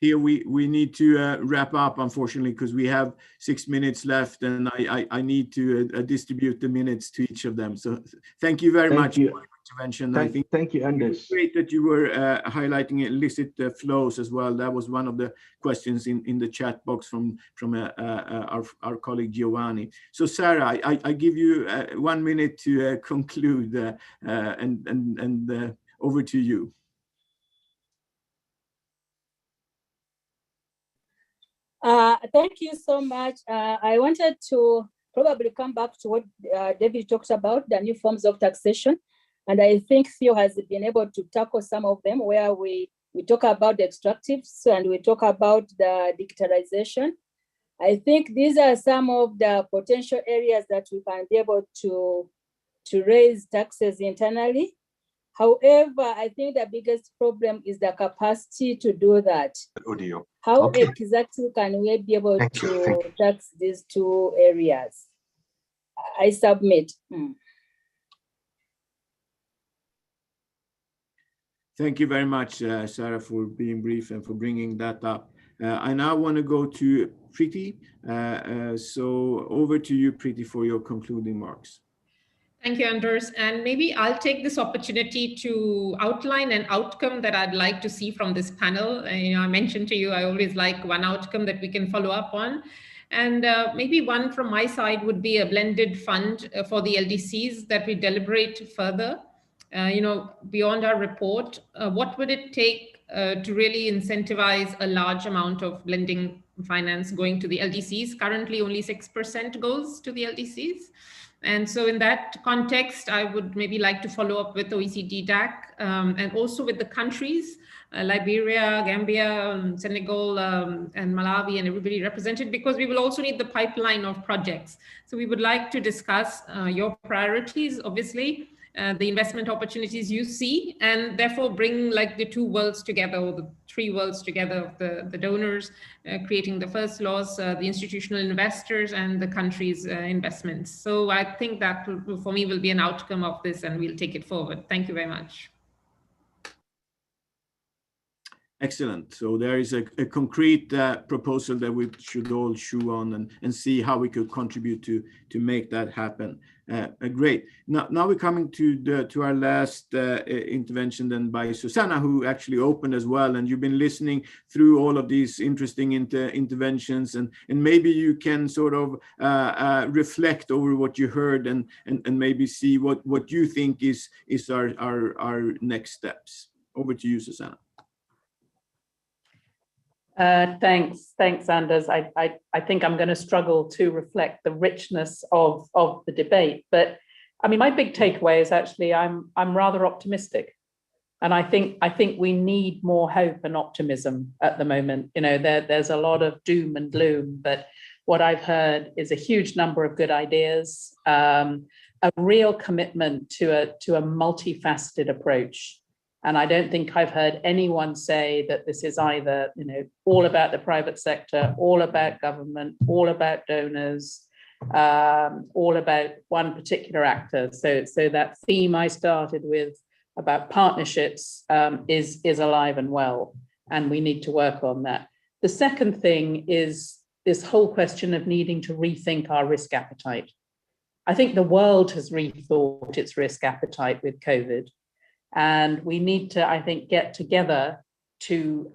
B: Here we need to wrap up, unfortunately, because we have 6 minutes left, and I need to distribute the minutes to each of them. So thank you very much for your intervention.
H: Thank you, Anders.
B: It's great that you were highlighting illicit flows as well. That was one of the questions in the chat box from our colleague Giovanni. So Sarah, I give you 1 minute to conclude, and over to you.
J: Thank you so much. I wanted to probably come back to what David talked about, the new forms of taxation. And I think Theo has been able to tackle some of them, where we talk about the extractives and we talk about the digitalization. I think these are some of the potential areas that we can be able to raise taxes internally. However, I think the biggest problem is the capacity to do that.
O: Audio.
J: How exactly can we be able to tax these two areas? I submit.
B: Thank you very much, Sarah, for being brief and for bringing that up. I now want to go to Preeti. So over to you, Preeti, for your concluding remarks.
G: Thank you, Anders. And maybe I'll take this opportunity to outline an outcome that I'd like to see from this panel. I mentioned to you, I always like one outcome that we can follow up on. And maybe one from my side would be a blended fund for the LDCs that we deliberate further. Beyond our report, what would it take to really incentivize a large amount of blending finance going to the LDCs? Currently, only 6% goes to the LDCs. And so in that context, I would maybe like to follow up with OECD DAC and also with the countries, Liberia, Gambia, Senegal, and Malawi, and everybody represented, because we will also need the pipeline of projects. So we would like to discuss your priorities, obviously, the investment opportunities you see, and therefore bring like the two worlds together, or the three worlds together of the donors, creating the first laws, the institutional investors, and the country's investments. So I think that for me will be an outcome of this, and we'll take it forward. Thank you very much.
B: Excellent. So there is a concrete proposal that we should all chew on and see how we could contribute to make that happen. Great. Now we're coming to our last intervention then by Susanna, who actually opened as well. And you've been listening through all of these interesting interventions, and maybe you can sort of reflect over what you heard and maybe see what you think is our next steps. Over to you, Susanna.
C: Thanks, Anders. I think I'm going to struggle to reflect the richness of the debate, but I mean, my big takeaway is actually I'm rather optimistic, and I think we need more hope and optimism at the moment. There's a lot of doom and gloom, but what I've heard is a huge number of good ideas, a real commitment to a multifaceted approach. And I don't think I've heard anyone say that this is either, all about the private sector, all about government, all about donors, all about one particular actor. So that theme I started with about partnerships is alive and well, and we need to work on that. The second thing is this whole question of needing to rethink our risk appetite. I think the world has rethought its risk appetite with COVID. And we need to, I think, get together to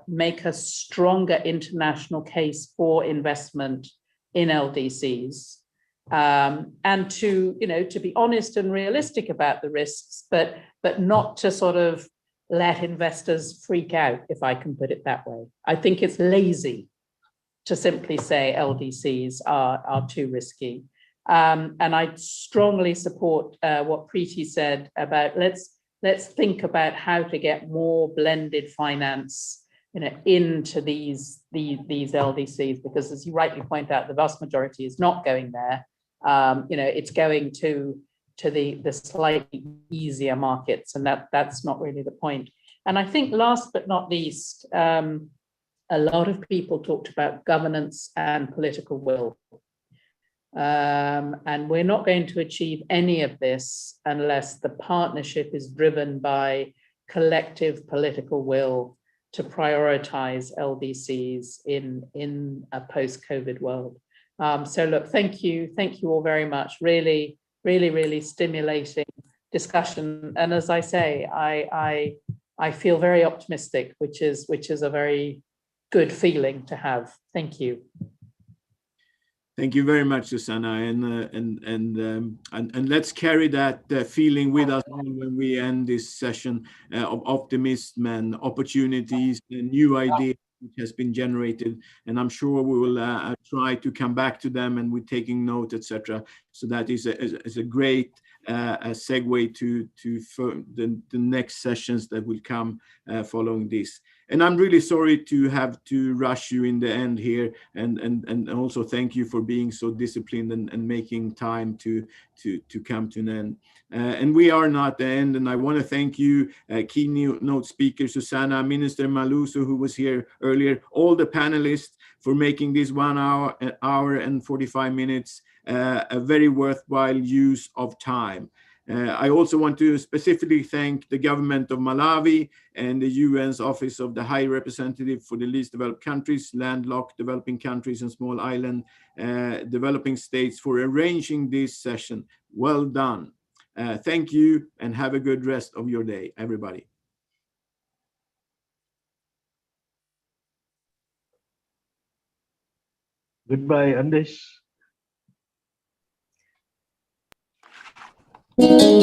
C: make a stronger international case for investment in LDCs. and to, you know, to be honest and realistic about the risks, but not to sort of let investors freak out, if I can put it that way. I think it's lazy to simply say LDCs are too risky. And I strongly support what Preeti said about let's think about how to get more blended finance, you know, into these LDCs, because as you rightly point out, the vast majority is not going there. You know, it's going to the slightly easier markets, and that's not really the point. And I think last but not least, a lot of people talked about governance and political will. And we're not going to achieve any of this unless the partnership is driven by collective political will to prioritize LDCs in a post-COVID world. So look, thank you all very much. Really, really, really stimulating discussion. And as I say, I feel very optimistic, which is a very good feeling to have. Thank you.
B: Thank you very much, Susanna, and let's carry that feeling with us when we end this session of optimism and opportunities and new ideas which has been generated. And I'm sure we will try to come back to them, and we're taking note, etc. So that is a great segue to the next sessions that will come following this. And I'm really sorry to have to rush you in the end here, and also thank you for being so disciplined and making time to come to an end. And we are not at the end, and I want to thank you, keynote speaker Susanna, Minister Maluso, who was here earlier, all the panelists for making this 1 hour and 45 minutes a very worthwhile use of time. I also want to specifically thank the government of Malawi and the UN's Office of the High Representative for the Least Developed Countries, landlocked developing countries and small island developing states for arranging this session. Well done. Thank you, and have a good rest of your day, everybody.
H: Goodbye, Anders.
O: Thank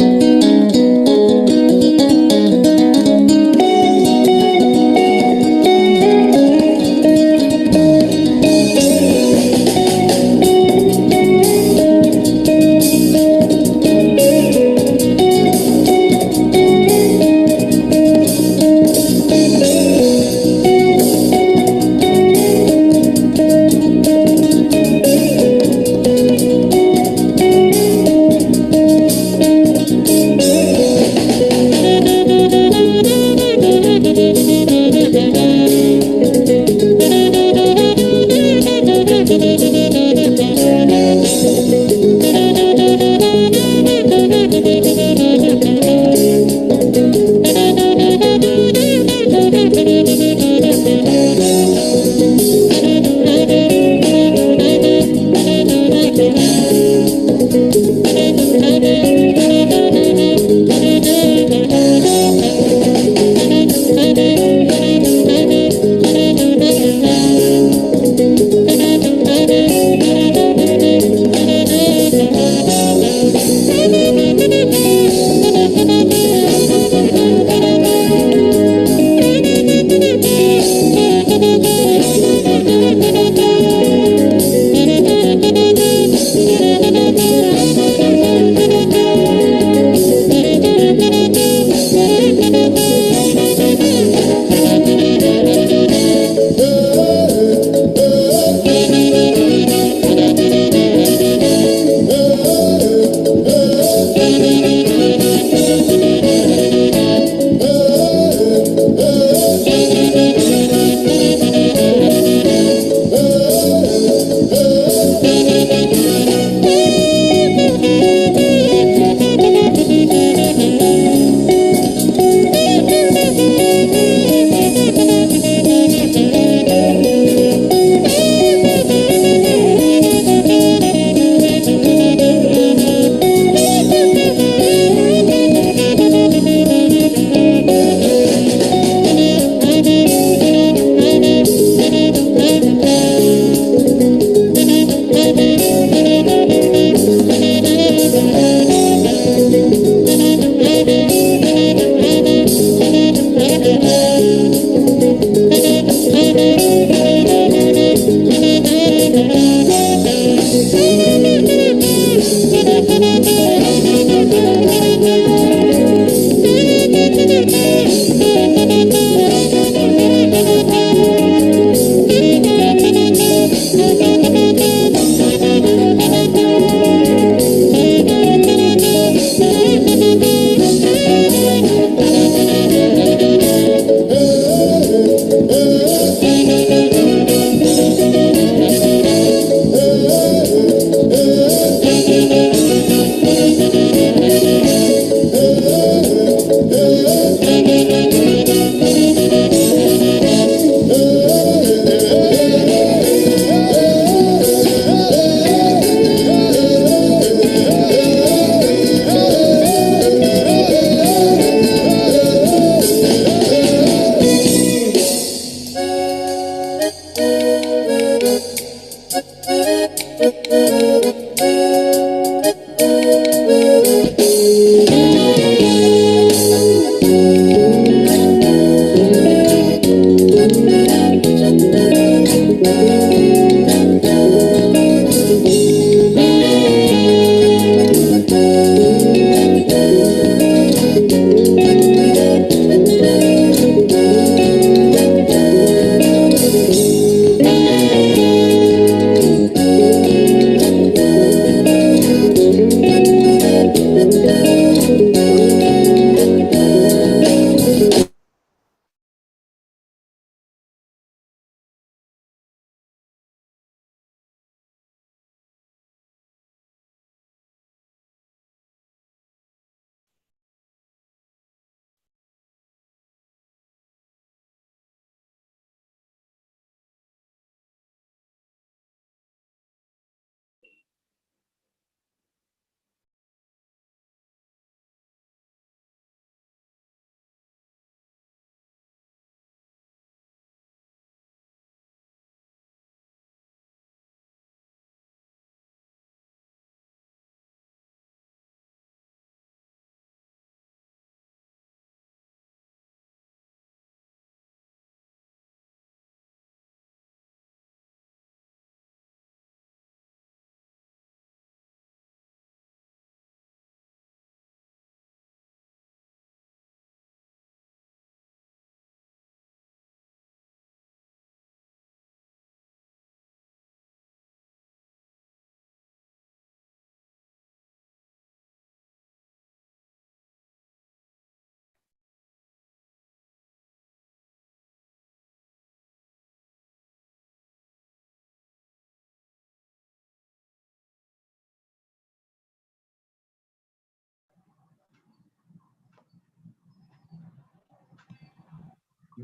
O: you.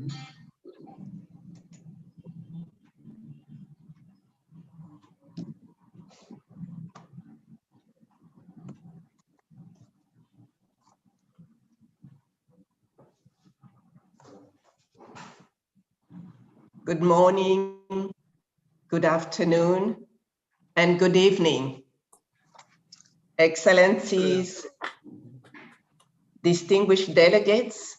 O: Good morning, good afternoon, and good evening. Excellencies, distinguished delegates.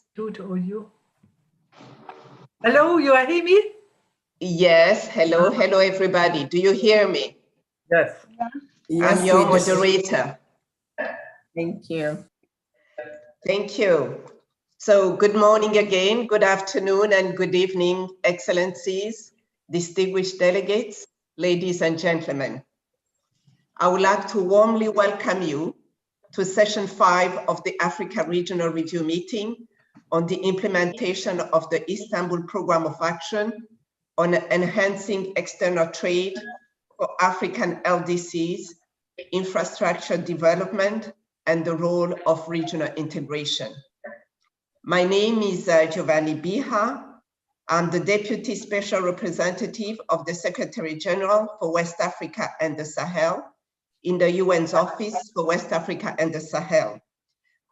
P: Hello, you are hear me?
O: Yes, hello, hello everybody. Do you hear me?
P: Yes.
O: I'm your moderator.
A: Thank you.
O: Thank you. So good morning again, good afternoon, and good evening, Excellencies, distinguished delegates, ladies and gentlemen. I would like to warmly welcome you to session 5 of the Africa Regional Review meeting on the implementation of the Istanbul Programme of Action on enhancing external trade for African LDCs, infrastructure development, and the role of regional integration. My name is Giovanni Biha. I'm the Deputy Special Representative of the Secretary General for West Africa and the Sahel in the UN's Office for West Africa and the Sahel.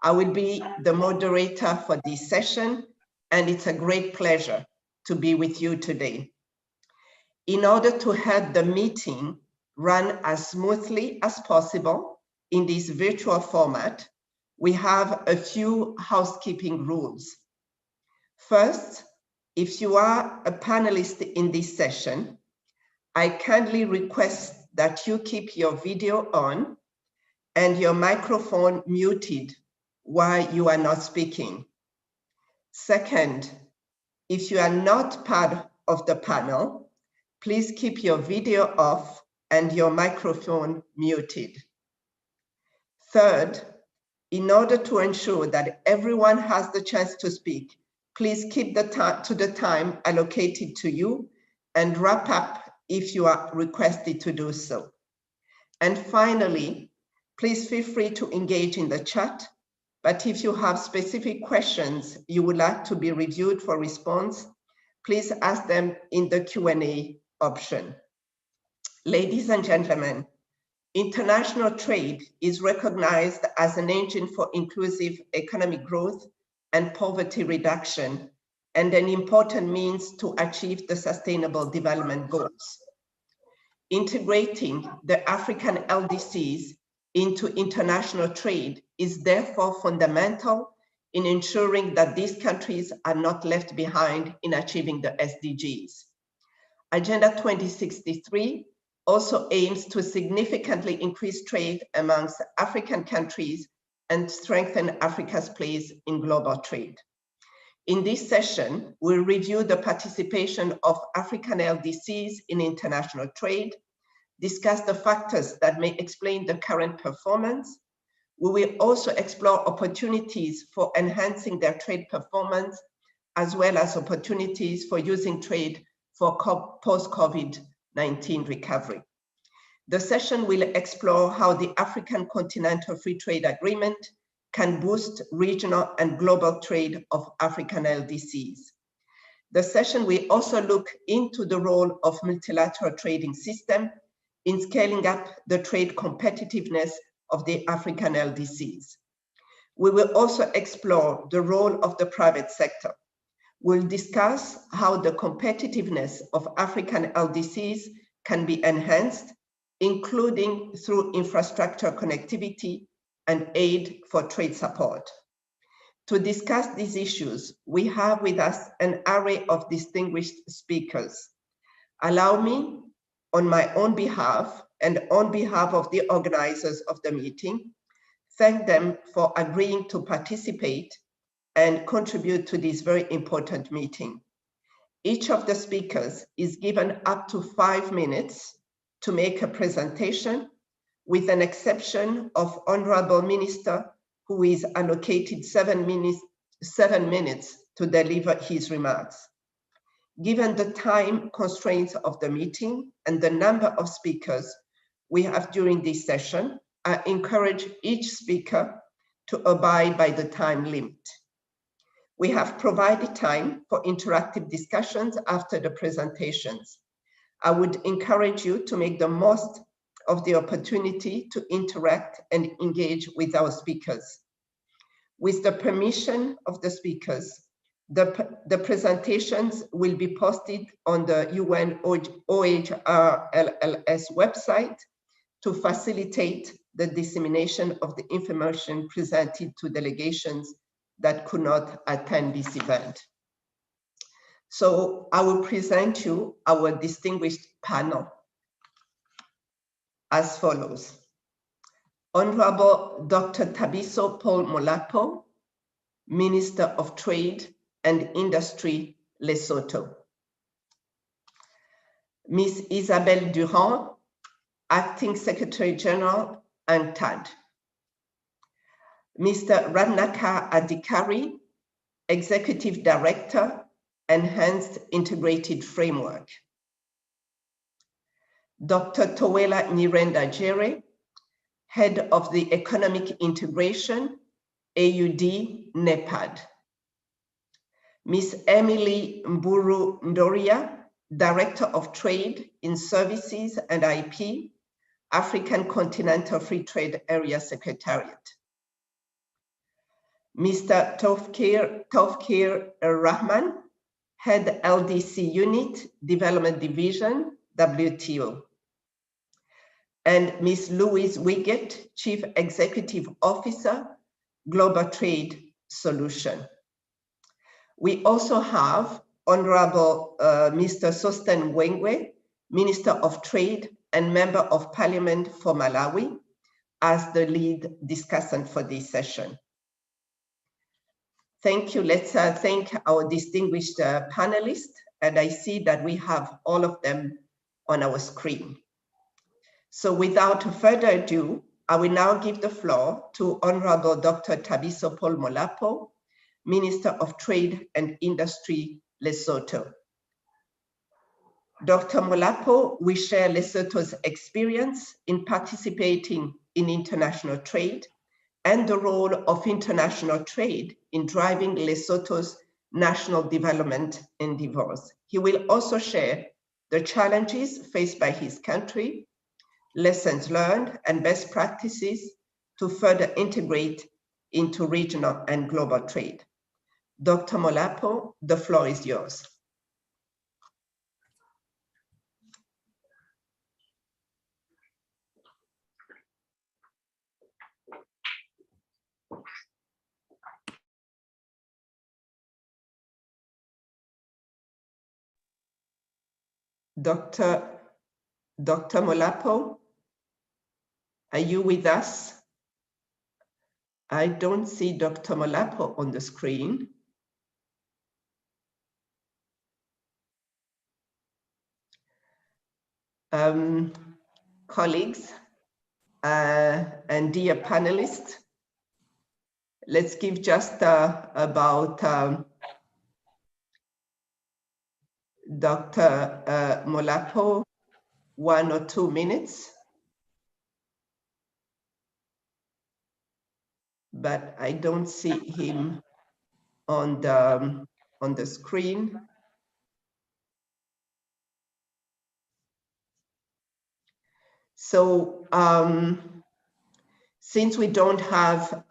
O: I will be the moderator for this session, and it's a great pleasure to be with you today. In order to help the meeting run as smoothly as possible in this virtual format, we have a few housekeeping rules. First, if you are a panelist in this session, I kindly request that you keep your video on and your microphone muted while you are not speaking. Second, if you are not part of the panel, please keep your video off and your microphone muted. Third, in order to ensure that everyone has the chance to speak, please keep to the time allocated to you and wrap up if you are requested to do so. And finally, please feel free to engage in the chat, but if you have specific questions you would like to be reviewed for response, please ask them in the Q&A option. Ladies and gentlemen, international trade is recognized as an engine for inclusive economic growth and poverty reduction, and an important means to achieve the Sustainable Development Goals. Integrating the African LDCs into international trade is therefore fundamental in ensuring that these countries are not left behind in achieving the SDGs. Agenda 2063 also aims to significantly increase trade amongst African countries and strengthen Africa's place in global trade. In this session, we'll review the participation of African LDCs in international trade, discuss the factors that may explain the current performance. We will also explore opportunities for enhancing their trade performance, as well as opportunities for using trade for post-COVID-19 recovery. The session will explore how the African Continental Free Trade Agreement can boost regional and global trade of African LDCs. The session will also look into the role of multilateral trading system in scaling up the trade competitiveness of the African LDCs. We will also explore the role of the private sector. We'll discuss how the competitiveness of African LDCs can be enhanced, including through infrastructure connectivity and aid for trade support. To discuss these issues, we have with us an array of distinguished speakers. Allow me, on my own behalf and on behalf of the organizers of the meeting, thank them for agreeing to participate and contribute to this very important meeting. Each of the speakers is given up to 5 minutes to make a presentation, with an exception of Honorable Minister, who is allocated 7 minutes to deliver his remarks. Given the time constraints of the meeting and the number of speakers we have during this session, I encourage each speaker to abide by the time limit. We have provided time for interactive discussions after the presentations. I would encourage you to make the most of the opportunity to interact and engage with our speakers. With the permission of the speakers, the presentations will be posted on the UN OHRLLS website to facilitate the dissemination of the information presented to delegations that could not attend this event. So I will present you our distinguished panel as follows. Honorable Dr. Thabiso Paul Molapo, Minister of Trade and Industry, Lesotho. Ms. Isabelle Durand, Acting Secretary General, UNTAD. Mr. Ratnakar Adhikari, Executive Director, Enhanced Integrated Framework. Dr. Towela Nyirenda Jere, Head of the Economic Integration, AUD, NEPAD. Ms. Emily Mburu Ndoria, Director of Trade in Services and IP, African Continental Free Trade Area Secretariat. Mr. Tawfkir Rahman, Head LDC Unit, Development Division, WTO. And Ms. Louise Wiggett, Chief Executive Officer, Global Trade Solution. We also have Honorable Mr. Sosten Wengwe, Minister of Trade and Member of Parliament for Malawi, as the lead discussant for this session. Thank you. Let's thank our distinguished panelists, and I see that we have all of them on our screen. So without further ado, I will now give the floor to Honorable Dr. Thabiso Paul Molapo, Minister of Trade and Industry, Lesotho. Dr. Molapo will share Lesotho's experience in participating in international trade and the role of international trade in driving Lesotho's national development endeavors. He will also share the challenges faced by his country, lessons learned, and best practices to further integrate into regional and global trade. Dr. Molapo, the floor is yours. Dr. Molapo, are you with us? I don't see Dr. Molapo on the screen. Colleagues and dear panelists, let's give just about Dr. Molapo 1 or 2 minutes. But I don't see him on the screen. So since we don't have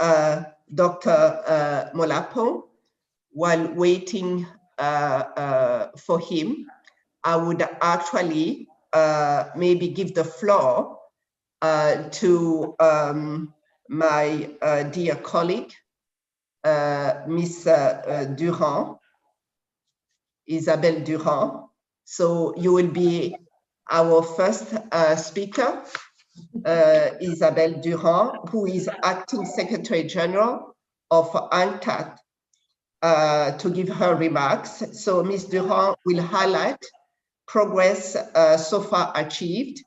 O: Dr. Molapo, while waiting for him, I would actually maybe give the floor to my dear colleague, Ms. Durand, Isabelle Durand. So you will be our first speaker, Isabelle Durand, who is Acting Secretary General of UNTAD, to give her remarks. So Ms. Durand will highlight progress so far achieved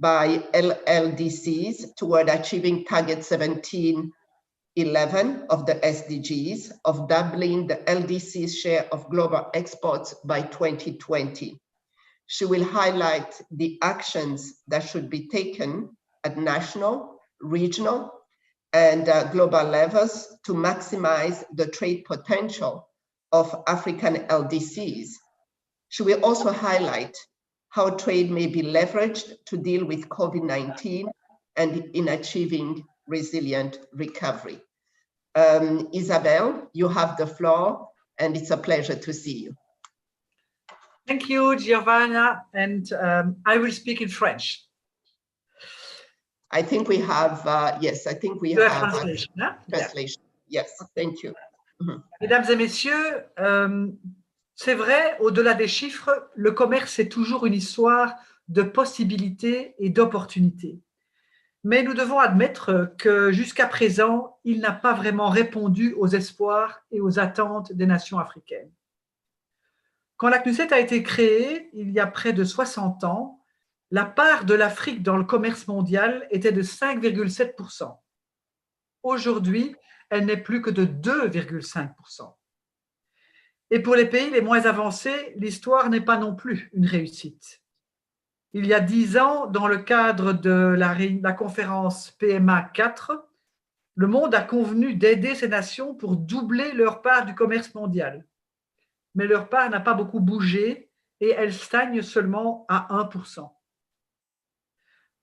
O: by LDCs toward achieving target 1711 of the SDGs of doubling the LDC's share of global exports by 2020. She will highlight the actions that should be taken at national, regional, and global levels to maximize the trade potential of African LDCs. She will also highlight how trade may be leveraged to deal with COVID-19 and in achieving resilient recovery. Isabel, you have the floor, and it's a pleasure to see you.
P: Thank you, Giovanna, and I will speak in French.
O: I think we have, yes, I think we
P: The
O: have
P: translation.
O: translation. Yes, thank you.
P: Mesdames et messieurs, c'est vrai, au-delà des chiffres, le commerce est toujours une histoire de possibilités et d'opportunités. Mais nous devons admettre que jusqu'à présent, il n'a pas vraiment répondu aux espoirs et aux attentes des nations africaines. Quand la CNUSET a été créée, il y a près de 60 ans, la part de l'Afrique dans le commerce mondial était de 5,7%. Aujourd'hui, elle n'est plus que de 2,5%. Et pour les pays les moins avancés, l'histoire n'est pas non plus une réussite. Il y a 10 ans, dans le cadre de la conférence PMA 4, le monde a convenu d'aider ces nations pour doubler leur part du commerce mondial. Mais leur part n'a pas beaucoup bougé et elle stagne seulement à 1%.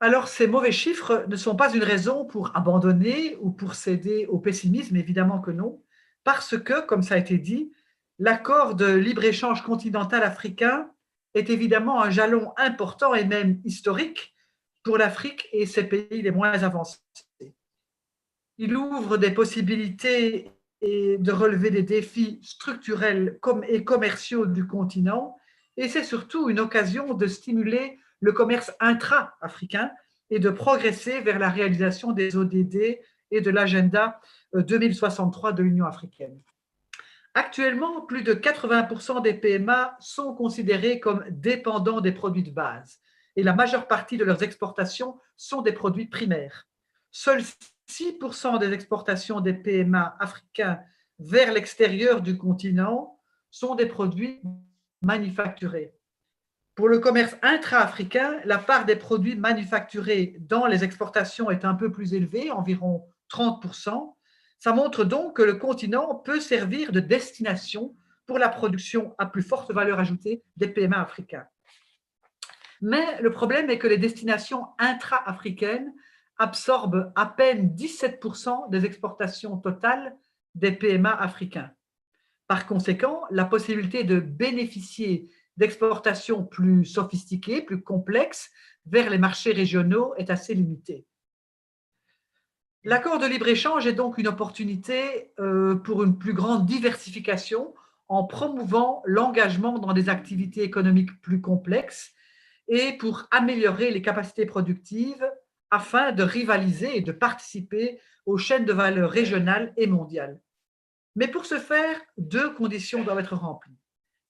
P: Alors, ces mauvais chiffres ne sont pas une raison pour abandonner ou pour céder au pessimisme, évidemment que non, parce que, comme ça a été dit, l'accord de libre-échange continental africain est évidemment un jalon important et même historique pour l'Afrique et ses pays les moins avancés. Il ouvre des possibilités et de relever des défis structurels et commerciaux du continent, et c'est surtout une occasion de stimuler le commerce intra-africain et de progresser vers la réalisation des ODD et de l'agenda 2063 de l'Union africaine. Actuellement, plus de 80% des PMA sont considérés comme dépendants des produits de base et la majeure partie de leurs exportations sont des produits primaires. Seuls 6% des exportations des PMA africains vers l'extérieur du continent sont des produits manufacturés. Pour le commerce intra-africain, la part des produits manufacturés dans les exportations est un peu plus élevée, environ 30%. Ça montre donc que le continent peut servir de destination pour la production à plus forte valeur ajoutée des PMA africains. Mais le problème est que les destinations intra-africaines absorbent à peine 17% des exportations totales des PMA africains. Par conséquent, la possibilité de bénéficier d'exportations plus sophistiquées, plus complexes, vers les marchés régionaux est assez limitée. L'accord de libre-échange est donc une opportunité pour une plus grande diversification en promouvant l'engagement dans des activités économiques plus complexes et pour améliorer les capacités productives afin de rivaliser et de participer aux chaînes de valeur régionales et mondiales. Mais pour ce faire, deux conditions doivent être remplies.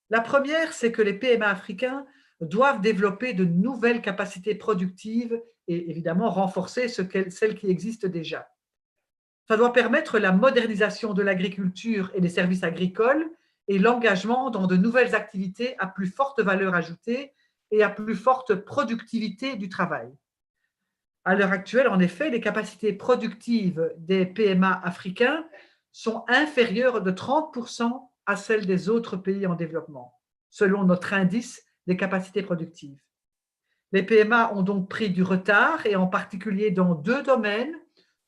P: La première, c'est que les PMA africains doivent développer de nouvelles capacités productives et évidemment renforcer celles qui existent déjà. Ça doit permettre la modernisation de l'agriculture et des services agricoles et l'engagement dans de nouvelles activités à plus forte valeur ajoutée et à plus forte productivité du travail. À l'heure actuelle, en effet, les capacités productives des PMA africains sont inférieures de 30% à celles des autres pays en développement, selon notre indice des capacités productives. Les PMA ont donc pris du retard, et en particulier dans deux domaines,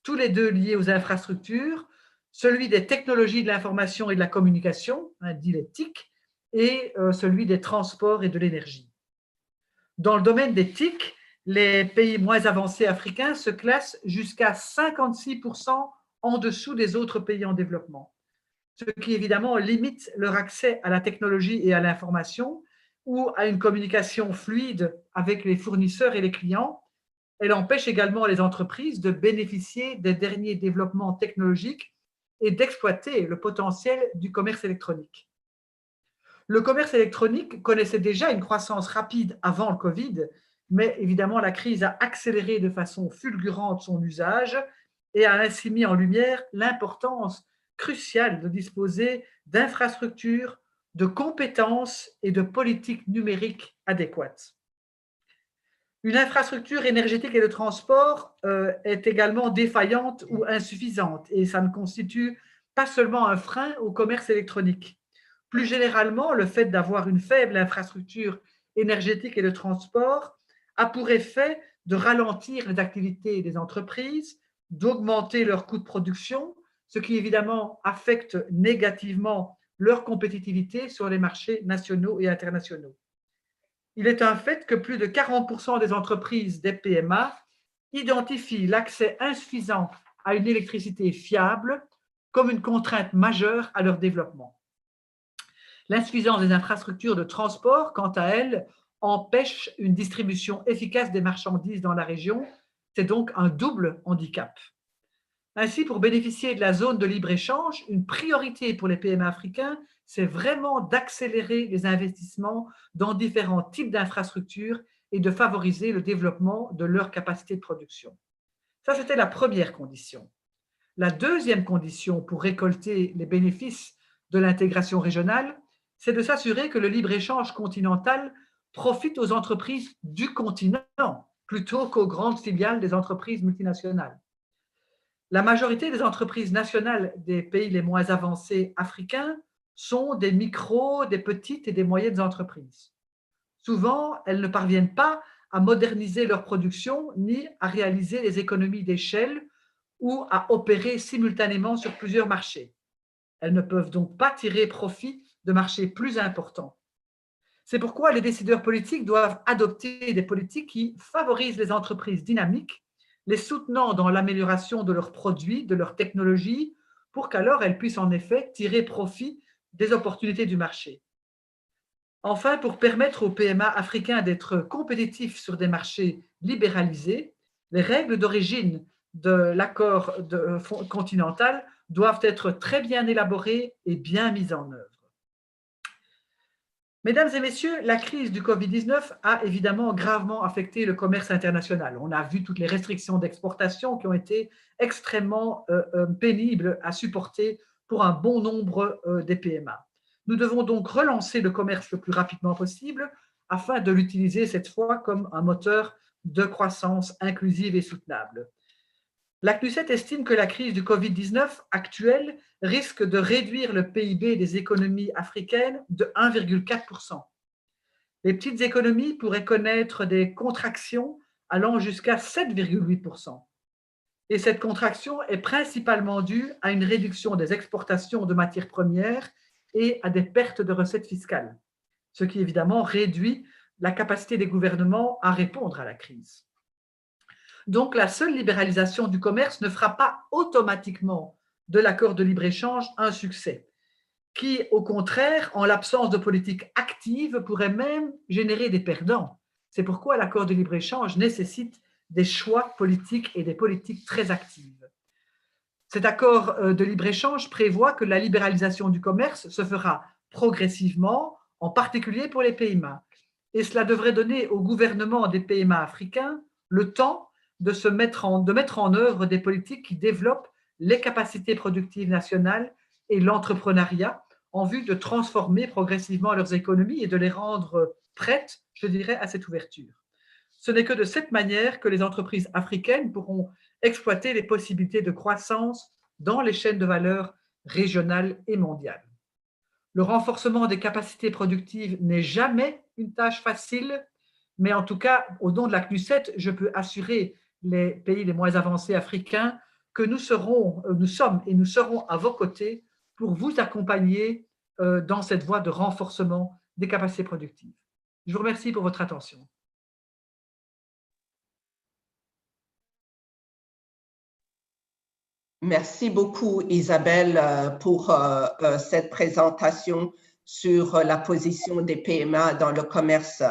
P: tous les deux liés aux infrastructures, celui des technologies de l'information et de la communication, dit les TIC, et celui des transports et de l'énergie. Dans le domaine des TIC, les pays moins avancés africains se classent jusqu'à 56% en dessous des autres pays en développement, ce qui évidemment limite leur accès à la technologie et à l'information ou à une communication fluide avec les fournisseurs et les clients. Elle empêche également les entreprises de bénéficier des derniers développements technologiques et d'exploiter le potentiel du commerce électronique. Le commerce électronique connaissait déjà une croissance rapide avant le Covid, mais évidemment la crise a accéléré de façon fulgurante son usage et a ainsi mis en lumière l'importance cruciale de disposer d'infrastructures, de compétences et de politiques numériques adéquates. Une infrastructure énergétique et de transport est également défaillante ou insuffisante et ça ne constitue pas seulement un frein au commerce électronique. Plus généralement, le fait d'avoir une faible infrastructure énergétique et de transport a pour effet de ralentir les activités des entreprises, d'augmenter leurs coûts de production, ce qui évidemment affecte négativement leur compétitivité sur les marchés nationaux et internationaux. Il est un fait que plus de 40% des entreprises des PMA identifient l'accès insuffisant à une électricité fiable comme une contrainte majeure à leur développement. L'insuffisance des infrastructures de transport, quant à elle, empêche une distribution efficace des marchandises dans la région. C'est donc un double handicap. Ainsi, pour bénéficier de la zone de libre-échange, une priorité pour les PME africains, c'est vraiment d'accélérer les investissements dans différents types d'infrastructures et de favoriser le développement de leur capacité de production. Ça, c'était la première condition. La deuxième condition pour récolter les bénéfices de l'intégration régionale, c'est de s'assurer que le libre-échange continental profite aux entreprises du continent plutôt qu'aux grandes filiales des entreprises multinationales. La majorité des entreprises nationales des pays les moins avancés africains sont des micros, des petites et des moyennes entreprises. Souvent, elles ne parviennent pas à moderniser leur production ni à réaliser les économies d'échelle ou à opérer simultanément sur plusieurs marchés. Elles ne peuvent donc pas tirer profit de marchés plus importants. C'est pourquoi les décideurs politiques doivent adopter des politiques qui favorisent les entreprises dynamiques, les soutenant dans l'amélioration de leurs produits, de leurs technologies, pour qu'alors elles puissent en effet tirer profit des opportunités du marché. Enfin, pour permettre aux PMA africains d'être compétitifs sur des marchés libéralisés, les règles d'origine de l'accord continental doivent être très bien élaborées et bien mises en œuvre. Mesdames et messieurs, la crise du Covid-19 a évidemment gravement affecté le commerce international. On a vu toutes les restrictions d'exportation qui ont été extrêmement pénibles à supporter pour un bon nombre des PMA. Nous devons donc relancer le commerce le plus rapidement possible afin de l'utiliser cette fois comme un moteur de croissance inclusive et soutenable. La CNUSET estime que la crise du Covid-19 actuelle risque de réduire le PIB des économies africaines de 1,4%. Les petites économies pourraient connaître des contractions allant jusqu'à 7,8%. Et cette contraction est principalement due à une réduction des exportations de matières premières et à des pertes de recettes fiscales, ce qui évidemment réduit la capacité des gouvernements à répondre à la crise. Donc, la seule libéralisation du commerce ne fera pas automatiquement de l'accord de libre-échange un succès, qui, au contraire, en l'absence de politique active, pourrait même générer des perdants. C'est pourquoi l'accord de libre-échange nécessite des choix politiques et des politiques très actives. Cet accord de libre-échange prévoit que la libéralisation du commerce se fera progressivement, en particulier pour les PMA. Et cela devrait donner au gouvernement des PMA africains le temps de mettre en œuvre des politiques qui développent les capacités productives nationales et l'entrepreneuriat en vue de transformer progressivement leurs économies et de les rendre prêtes, je dirais, à cette ouverture. Ce n'est que de cette manière que les entreprises africaines pourront exploiter les possibilités de croissance dans les chaînes de valeur régionales et mondiales. Le renforcement des capacités productives n'est jamais une tâche facile, mais en tout cas, au nom de la CNUSET, je peux assurer les pays les moins avancés africains que nous sommes et nous serons à vos côtés pour vous accompagner dans cette voie de renforcement des capacités productives. Je vous remercie pour votre attention.
O: Merci beaucoup, Isabelle, pour cette présentation sur la position des PMA dans le commerce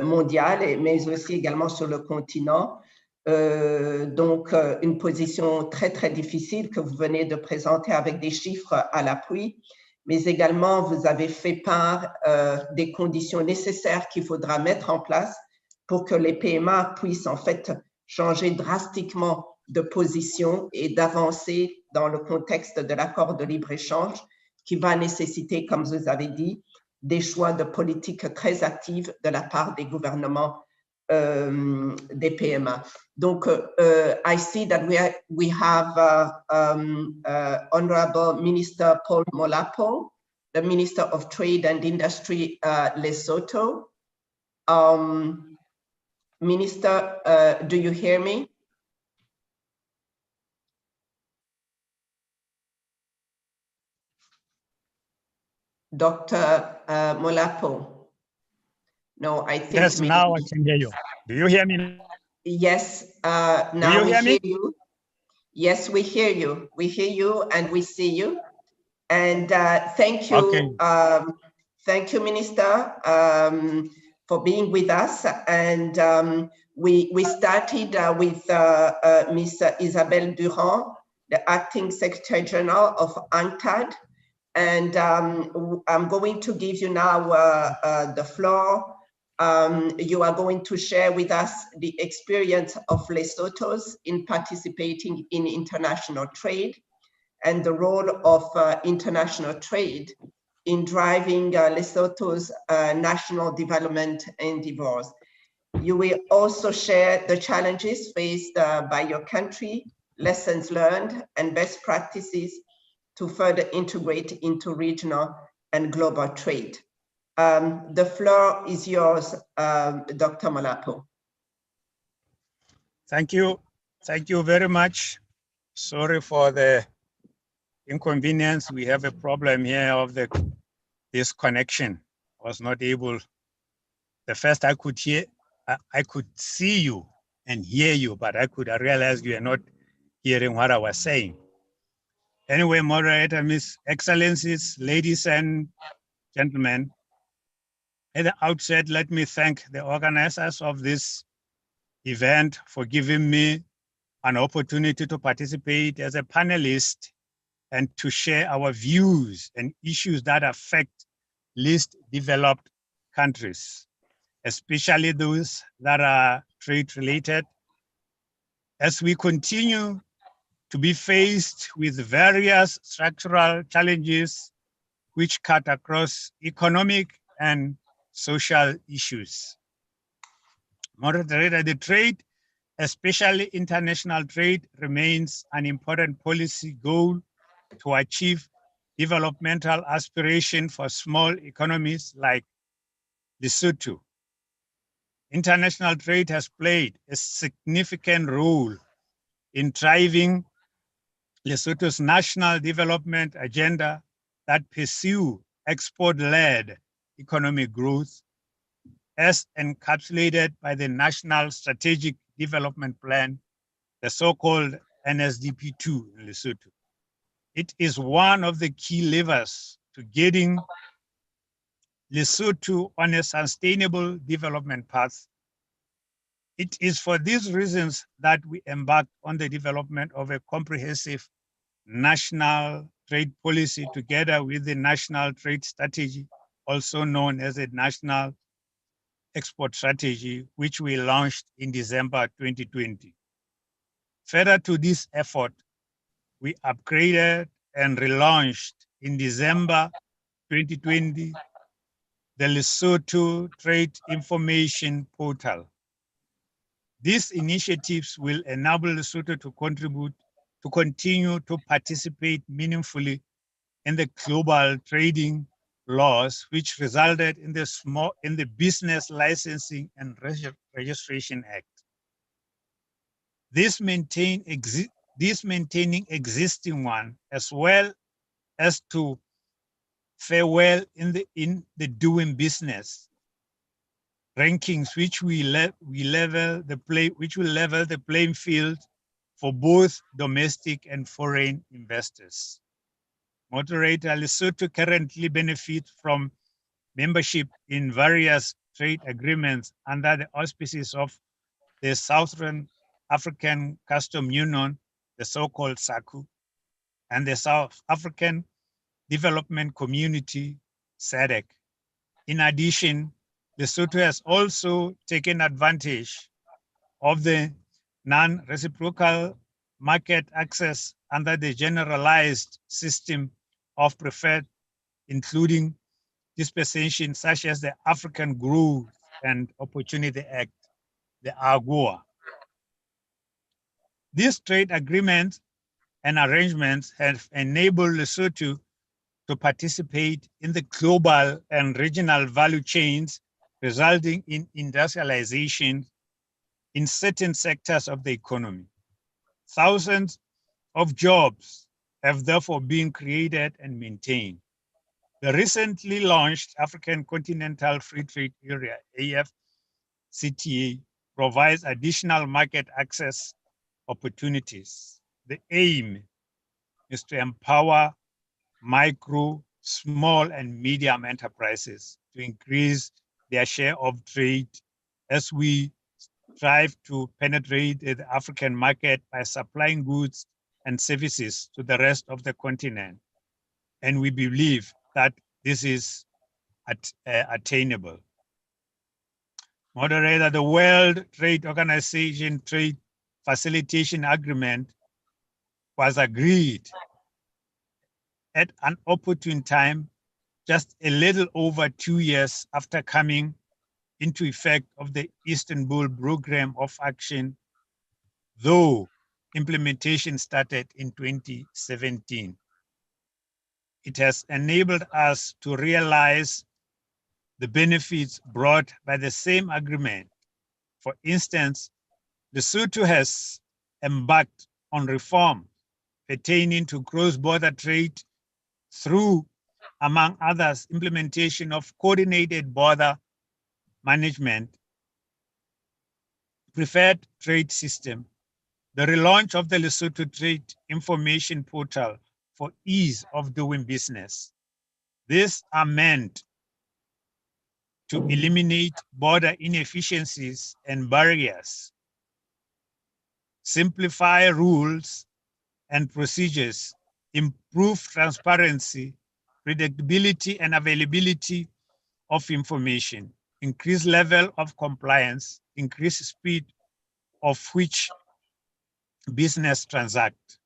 O: mondial, mais aussi également sur le continent. Donc, une position très, très difficile que vous venez de présenter avec des chiffres à l'appui, mais également, vous avez fait part des conditions nécessaires qu'il faudra mettre en place pour que les PMA puissent en fait changer drastiquement de position et d'avancer dans le contexte de l'accord de libre-échange qui va nécessiter, comme vous avez dit, des choix de politique très actifs de la part des gouvernements des PMA. Donc, I see that we have Honorable Minister Paul Molapo the Minister of Trade and Industry, Lesotho. Minister, do you hear me? Dr. Molapo. No, I think.
Q: Yes, now I can hear you. Do you hear me?
O: Yes, now we hear you. Yes, we hear you. We hear you and we see you. And thank you.
Q: Okay.
O: Thank you, Minister, for being with us. And we started with Ms. Isabelle Durand, the Acting Secretary General of UNTAD. And I'm going to give you now the floor. You are going to share with us the experience of Lesotho's in participating in international trade and the role of international trade in driving Lesotho's national development endeavors. You will also share the challenges faced by your country, lessons learned, and best practices to further integrate into regional and global trade. The floor is yours, Dr. Molapo.
Q: Thank you. Thank you very much. Sorry for the inconvenience. We have a problem here of this connection. I was not able. The first I could hear, I could see you and hear you, but I realize you are not hearing what I was saying. Anyway, moderator, Miss Excellencies, ladies and gentlemen, at the outset, let me thank the organizers of this event for giving me an opportunity to participate as a panelist and to share our views and issues that affect least developed countries, especially those that are trade related. As we continue to be faced with various structural challenges which cut across economic and social issues. Moderator, the trade, especially international trade, remains an important policy goal to achieve developmental aspiration for small economies like Lesotho. International trade has played a significant role in driving Lesotho's national development agenda that pursue export-led economic growth as encapsulated by the National Strategic Development Plan, the so-called NSDP2 in Lesotho. It is one of the key levers to getting Lesotho on a sustainable development path. It is for these reasons that we embarked on the development of a comprehensive national trade policy together with the National Trade Strategy, also known as the National Export Strategy, which we launched in December 2020. Further to this effort, we upgraded and relaunched in December 2020 the Lesotho Trade Information Portal. These initiatives will enable Lesotho to continue to participate meaningfully in the global trading laws, which resulted in the Business Licensing and Registration Act. This maintaining existing one, as well as to fare well in the doing business rankings, which will level the playing field for both domestic and foreign investors. Moderator, Lesotho currently benefits from membership in various trade agreements under the auspices of the Southern African Customs Union, the so-called SACU, and the South African Development Community, SADC. In addition, Lesotho has also taken advantage of the non-reciprocal market access under the generalized system of preferred, including dispensations such as the African Growth and Opportunity Act, the AGOA. These trade agreements and arrangements have enabled Lesotho to participate in the global and regional value chains, resulting in industrialization in certain sectors of the economy. Thousands of jobs have therefore been created and maintained. The recently launched African Continental Free Trade Area, AfCTA, provides additional market access opportunities. The aim is to empower micro, small, and medium enterprises to increase their share of trade as we strive to penetrate the African market by supplying goods and services to the rest of the continent. And we believe that this is attainable. Moderator, the World Trade Organization Trade Facilitation Agreement was agreed at an opportune time, just a little over 2 years after coming into effect of the Istanbul Program of Action, though implementation started in 2017. It has enabled us to realize the benefits brought by the same agreement. For instance, Lesotho has embarked on reform pertaining to cross-border trade through, among others, implementation of coordinated border management, preferred trade system, the relaunch of the Lesotho Trade Information Portal for ease of doing business. These are meant to eliminate border inefficiencies and barriers, simplify rules and procedures, improve transparency, predictability and availability of information, increase level of compliance, increase speed of which business transact,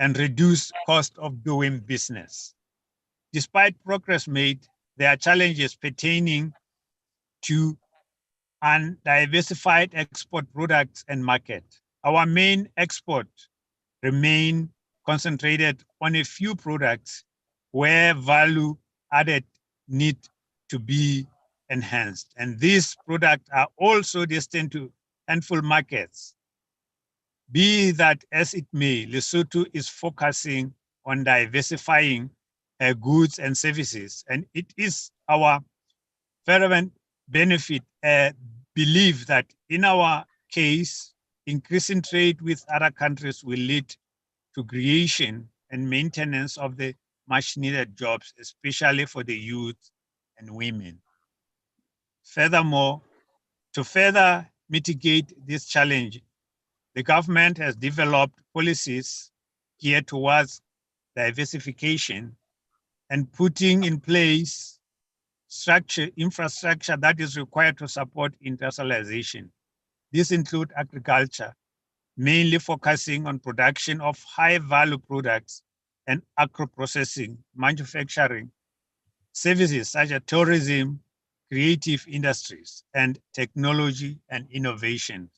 Q: and reduce cost of doing business. Despite progress made, there are challenges pertaining to undiversified export products and market. Our main export remain concentrated on a few products where value added need to be enhanced. And these products are also destined to handful markets. Be that as it may, Lesotho is focusing on diversifying goods and services. And it is our fervent benefit, belief that in our case, increasing trade with other countries will lead to creation and maintenance of the much needed jobs, especially for the youth and women. Furthermore, to further mitigate this challenge, the government has developed policies geared towards diversification and putting in place infrastructure that is required to support industrialization. This includes agriculture, mainly focusing on production of high-value products and agro-processing, manufacturing, services such as tourism, creative industries, and technology and innovation.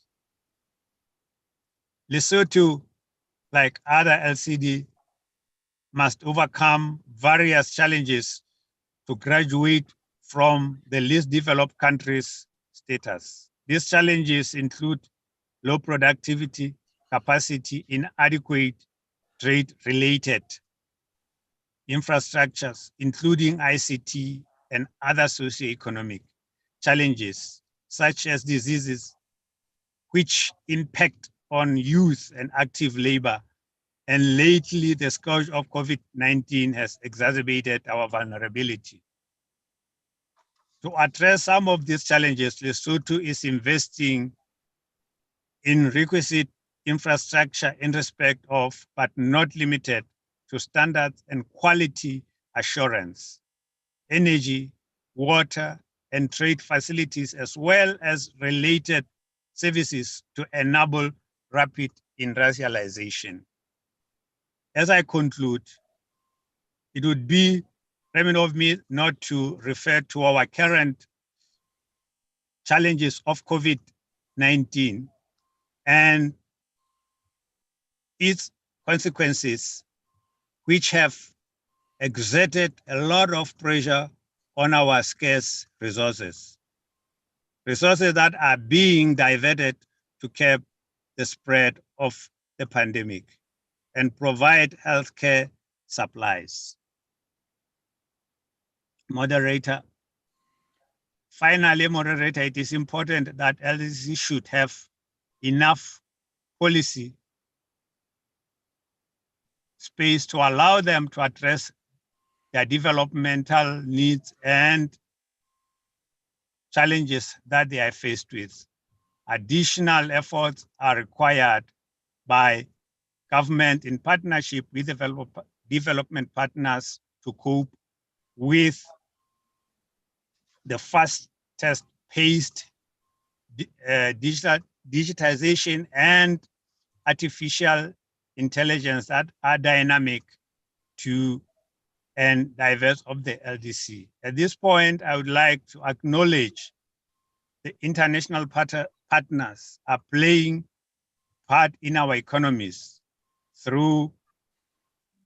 Q: Lesotho, like other LCD, must overcome various challenges to graduate from the least developed countries status. These challenges include low productivity, capacity, inadequate trade-related infrastructures, including ICT and other socioeconomic challenges, such as diseases which impact on youth and active labor. And lately, the scourge of COVID-19 has exacerbated our vulnerability. To address some of these challenges, Lesotho is investing in requisite infrastructure in respect of, but not limited to, standards and quality assurance, energy, water, and trade facilities, as well as related services to enable rapid industrialization. As I conclude, it would be remiss of me not to refer to our current challenges of COVID-19 and its consequences, which have exerted a lot of pressure on our scarce resources that are being diverted to curb the spread of the pandemic and provide healthcare supplies. Moderator. Finally, moderator, it is important that LDC should have enough policy space to allow them to address their developmental needs and challenges that they are faced with. Additional efforts are required by government in partnership with development partners to cope with the fastest paced digitization and artificial intelligence that are dynamic to and diverse of the LDC. At this point, I would like to acknowledge the international partners are playing part in our economies through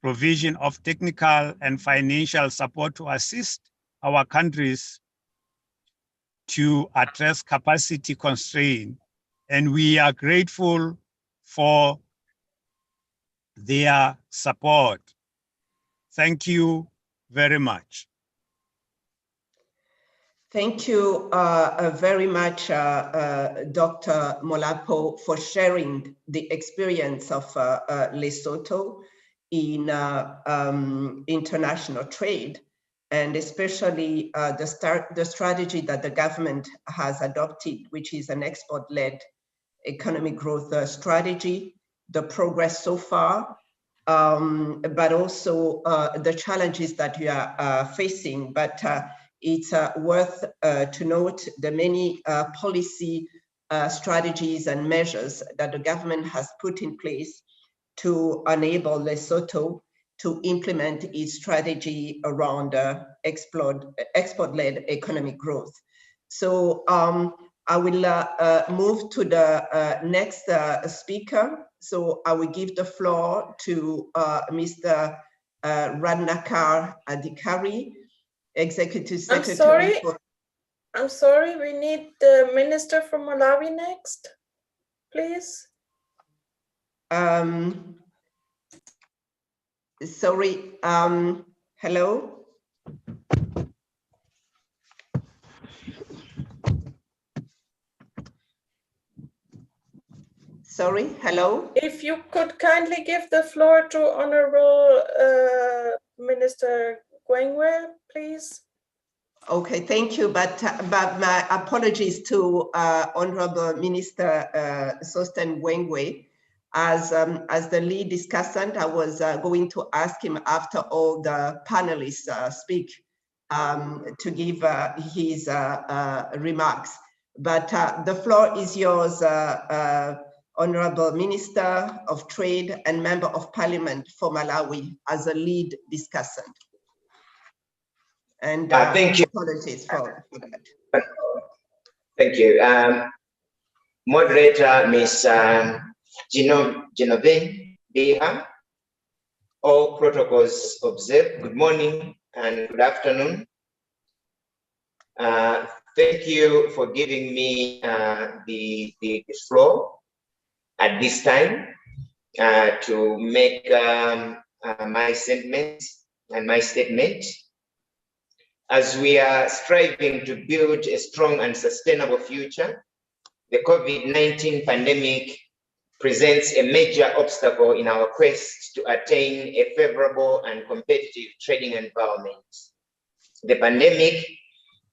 Q: provision of technical and financial support to assist our countries to address capacity constraint. And we are grateful for their support. Thank you very much.
O: Thank you very much, Dr. Molapo, for sharing the experience of Lesotho in international trade, and especially the strategy that the government has adopted, which is an export-led economic growth strategy, the progress so far, but also the challenges that you are facing. But it's worth to note the many policy strategies and measures that the government has put in place to enable Lesotho to implement its strategy around export-led economic growth. So I will move to the next speaker. So I will give the floor to Mr. Radnakar Adhikari, Executive Secretary.
A: I'm sorry, we need the Minister from Malawi next, please.
O: Sorry, hello? Sorry, hello?
A: If you could kindly give the floor to Honorable Minister Gwengwe, please.
O: Okay, thank you, but my apologies to Honorable Minister Sosten Gwengwe. As the lead discussant, I was going to ask him after all the panelists speak to give his remarks. But the floor is yours, Honorable Minister of Trade and Member of Parliament for Malawi as a lead discussant. And
R: thank you.
O: Apologies for that.
R: Thank you. Moderator, Ms. Genovine Beha, all protocols observed. Good morning and good afternoon. Thank you for giving me the floor at this time to make my sentiments and my statement. As we are striving to build a strong and sustainable future, the COVID-19 pandemic presents a major obstacle in our quest to attain a favorable and competitive trading environment. The pandemic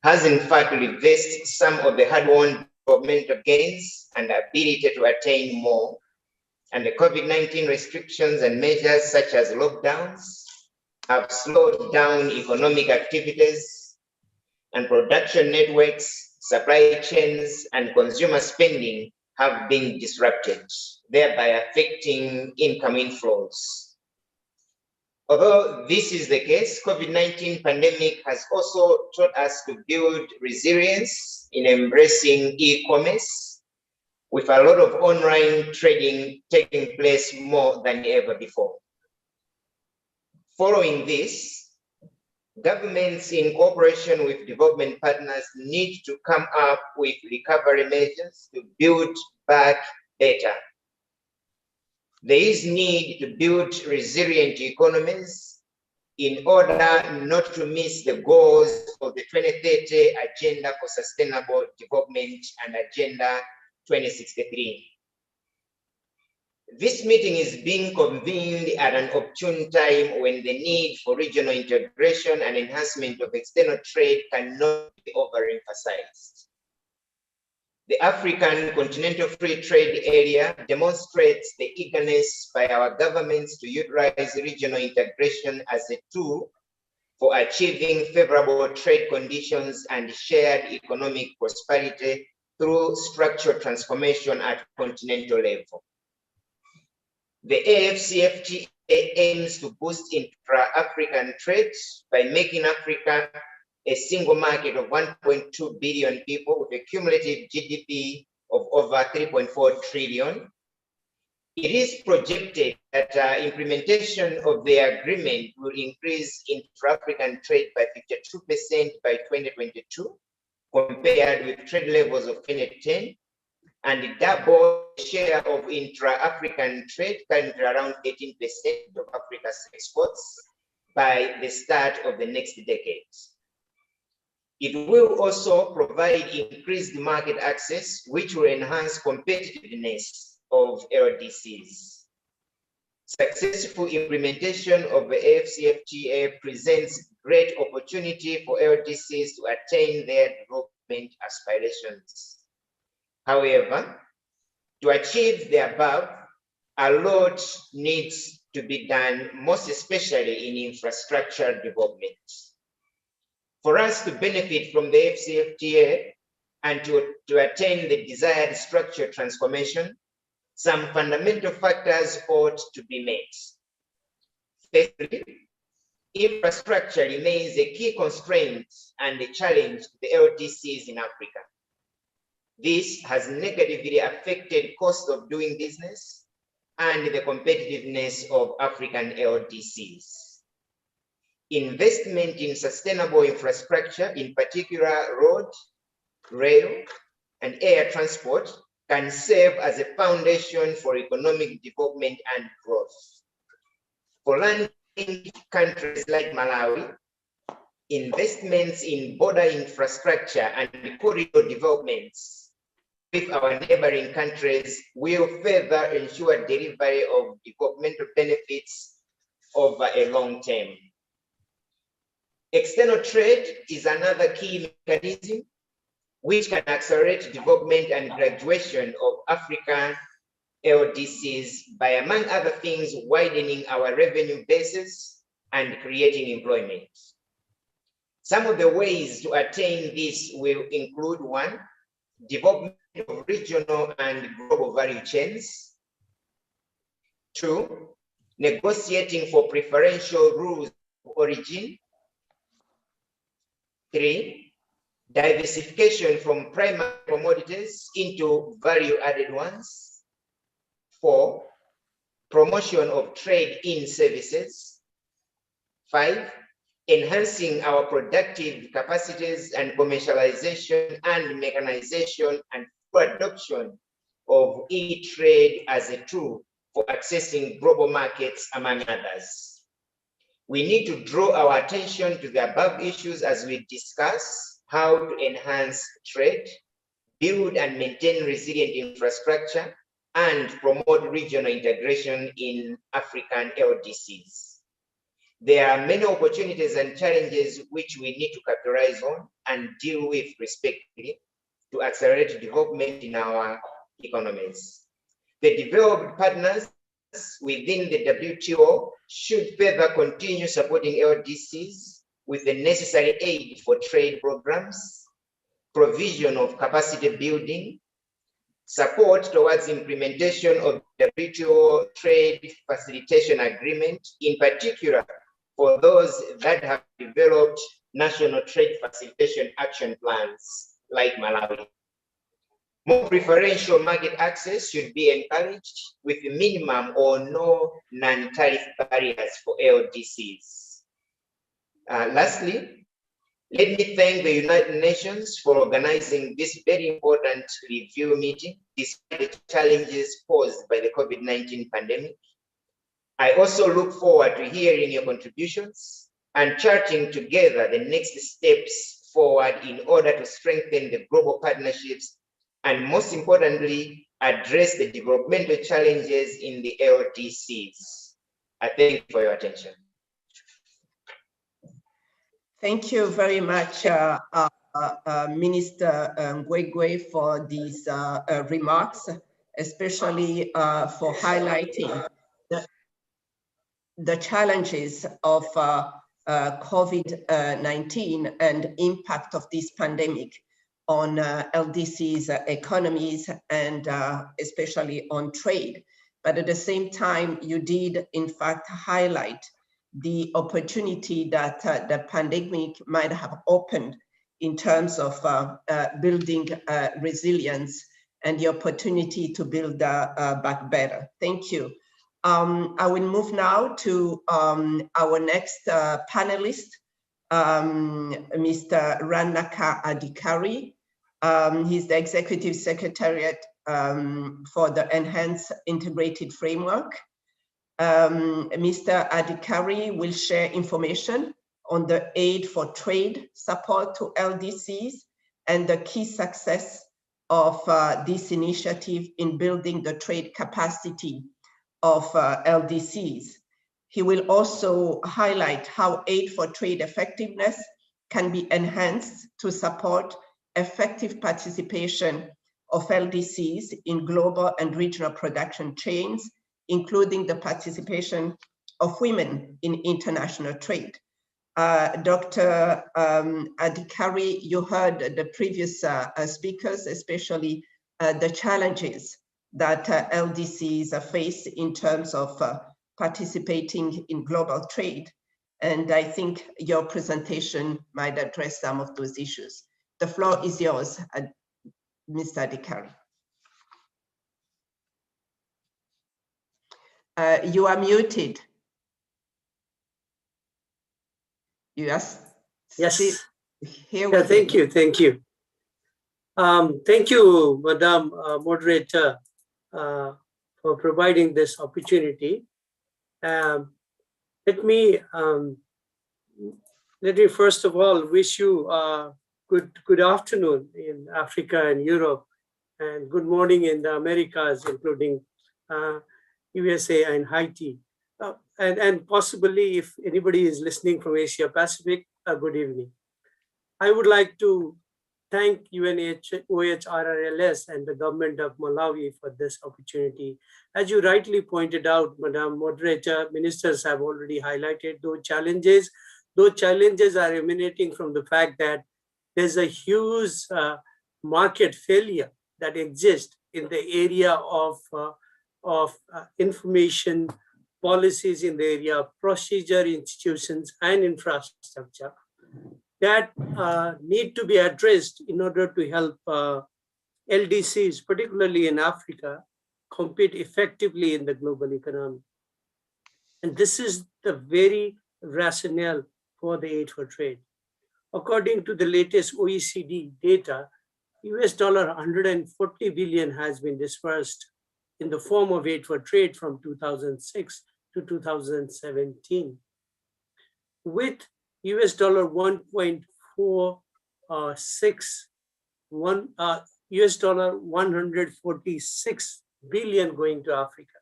R: has in fact reversed some of the hard-won developmental gains and ability to attain more, and the COVID-19 restrictions and measures such as lockdowns have slowed down economic activities and production networks, supply chains, and consumer spending have been disrupted, thereby affecting income inflows. Although this is the case, COVID-19 pandemic has also taught us to build resilience in embracing e-commerce, with a lot of online trading taking place more than ever before. Following this, Governments in cooperation with development partners need to come up with recovery measures to build back better. There is need to build resilient economies in order not to miss the goals of the 2030 Agenda for Sustainable Development and Agenda 2063. This meeting is being convened at an opportune time when the need for regional integration and enhancement of external trade cannot be overemphasized. The African Continental Free Trade Area demonstrates the eagerness by our governments to utilize regional integration as a tool for achieving favorable trade conditions and shared economic prosperity through structural transformation at continental level. The AFCFTA aims to boost intra-African trade by making Africa a single market of 1.2 billion people with a cumulative GDP of over 3.4 trillion. It is projected that implementation of the agreement will increase intra-African trade by 52% by 2022, compared with trade levels of 2010, and double the share of intra-African trade, currently around 18% of Africa's exports, by the start of the next decade. It will also provide increased market access, which will enhance competitiveness of LDCs. Successful implementation of the AFCFTA presents great opportunity for LDCs to attain their development aspirations. However, to achieve the above, a lot needs to be done, most especially in infrastructure development. For us to benefit from the AFCFTA and to attain the desired structure transformation, some fundamental factors ought to be met. Firstly, infrastructure remains a key constraint and a challenge to the LDCs in Africa. This has negatively affected cost of doing business and the competitiveness of African LDCs. Investment in sustainable infrastructure, in particular road, rail, and air transport, can serve as a foundation for economic development and growth. For landing countries like Malawi, investments in border infrastructure and corridor developments with our neighboring countries will further ensure delivery of developmental benefits over a long term. External trade is another key mechanism which can accelerate development and graduation of African LDCs by, among other things, widening our revenue bases and creating employment. Some of the ways to attain this will include: one, development of regional and global value chains; two, negotiating for preferential rules of origin; three, diversification from primary commodities into value-added ones; four, promotion of trade in services; five, enhancing our productive capacities and commercialization and mechanization and adoption of e-trade as a tool for accessing global markets, among others. We need to draw our attention to the above issues as we discuss how to enhance trade, build and maintain resilient infrastructure, and promote regional integration in African LDCs. There are many opportunities and challenges which we need to capitalize on and deal with respectively to accelerate development in our economies. The developed partners within the WTO should further continue supporting LDCs with the necessary aid for trade programs, provision of capacity building, support towards implementation of the WTO Trade Facilitation Agreement, in particular for those that have developed national trade facilitation action plans like Malawi. More preferential market access should be encouraged with minimum or no non-tariff barriers for LDCs. Lastly, let me thank the United Nations for organizing this very important review meeting despite the challenges posed by the COVID-19 pandemic. I also look forward to hearing your contributions and charting together the next steps forward in order to strengthen the global partnerships and, most importantly, address the developmental challenges in the LDCs. I thank you for your attention.
O: Thank you very much, Minister Ngwegwe, for these remarks, especially for highlighting the challenges of COVID-19 and impact of this pandemic on LDC's economies and especially on trade. But at the same time, you did in fact highlight the opportunity that the pandemic might have opened in terms of building resilience and the opportunity to build back better. Thank you. I will move now to our next panelist, Mr. Ranaka Adhikari. He's the Executive Secretariat for the Enhanced Integrated Framework. Mr. Adhikari will share information on the aid for trade support to LDCs and the key success of this initiative in building the trade capacity of LDCs. He will also highlight how aid for trade effectiveness can be enhanced to support effective participation of LDCs in global and regional production chains, including the participation of women in international trade. Dr. Adhikari, you heard the previous speakers, especially the challenges that LDCs face in terms of participating in global trade. And I think your presentation might address some of those issues. The floor is yours, Mr. Adhikari. You are muted. Yes.
S: Yes.
O: Here
S: yeah, thank you. Thank you. Thank you, Madam Moderator, for providing this opportunity. Let me first of all wish you good afternoon in Africa and Europe, and good morning in the Americas, including USA and Haiti, and possibly if anybody is listening from Asia Pacific, good evening. I would like to thank OHRRLS and the government of Malawi for this opportunity. As you rightly pointed out, Madam Moderator, ministers have already highlighted those challenges. Those challenges are emanating from the fact that there's a huge market failure that exists in the area of information policies, in the area of procedure, institutions, and infrastructure that need to be addressed in order to help LDCs, particularly in Africa, compete effectively in the global economy. And this is the very rationale for the aid for trade. According to the latest OECD data, $140 billion has been disbursed in the form of aid for trade from 2006 to 2017, with $146 billion going to Africa.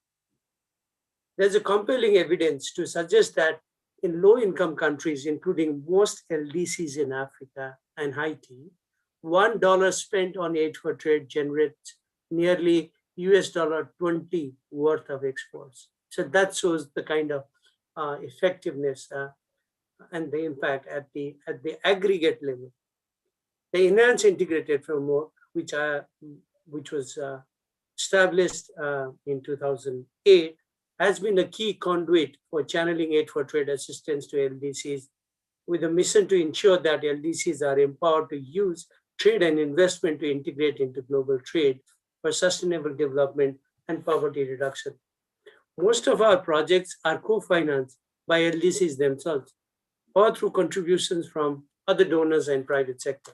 S: There's a compelling evidence to suggest that in low-income countries, including most LDCs in Africa and Haiti, $1 spent on aid for trade generates nearly $20 worth of exports. So that shows the kind of effectiveness and the impact at the aggregate level. The Enhanced Integrated Framework, which was established in 2008, has been a key conduit for channeling aid for trade assistance to LDCs, with a mission to ensure that LDCs are empowered to use trade and investment to integrate into global trade for sustainable development and poverty reduction. Most of our projects are co-financed by LDCs themselves. or through contributions from other donors and private sector.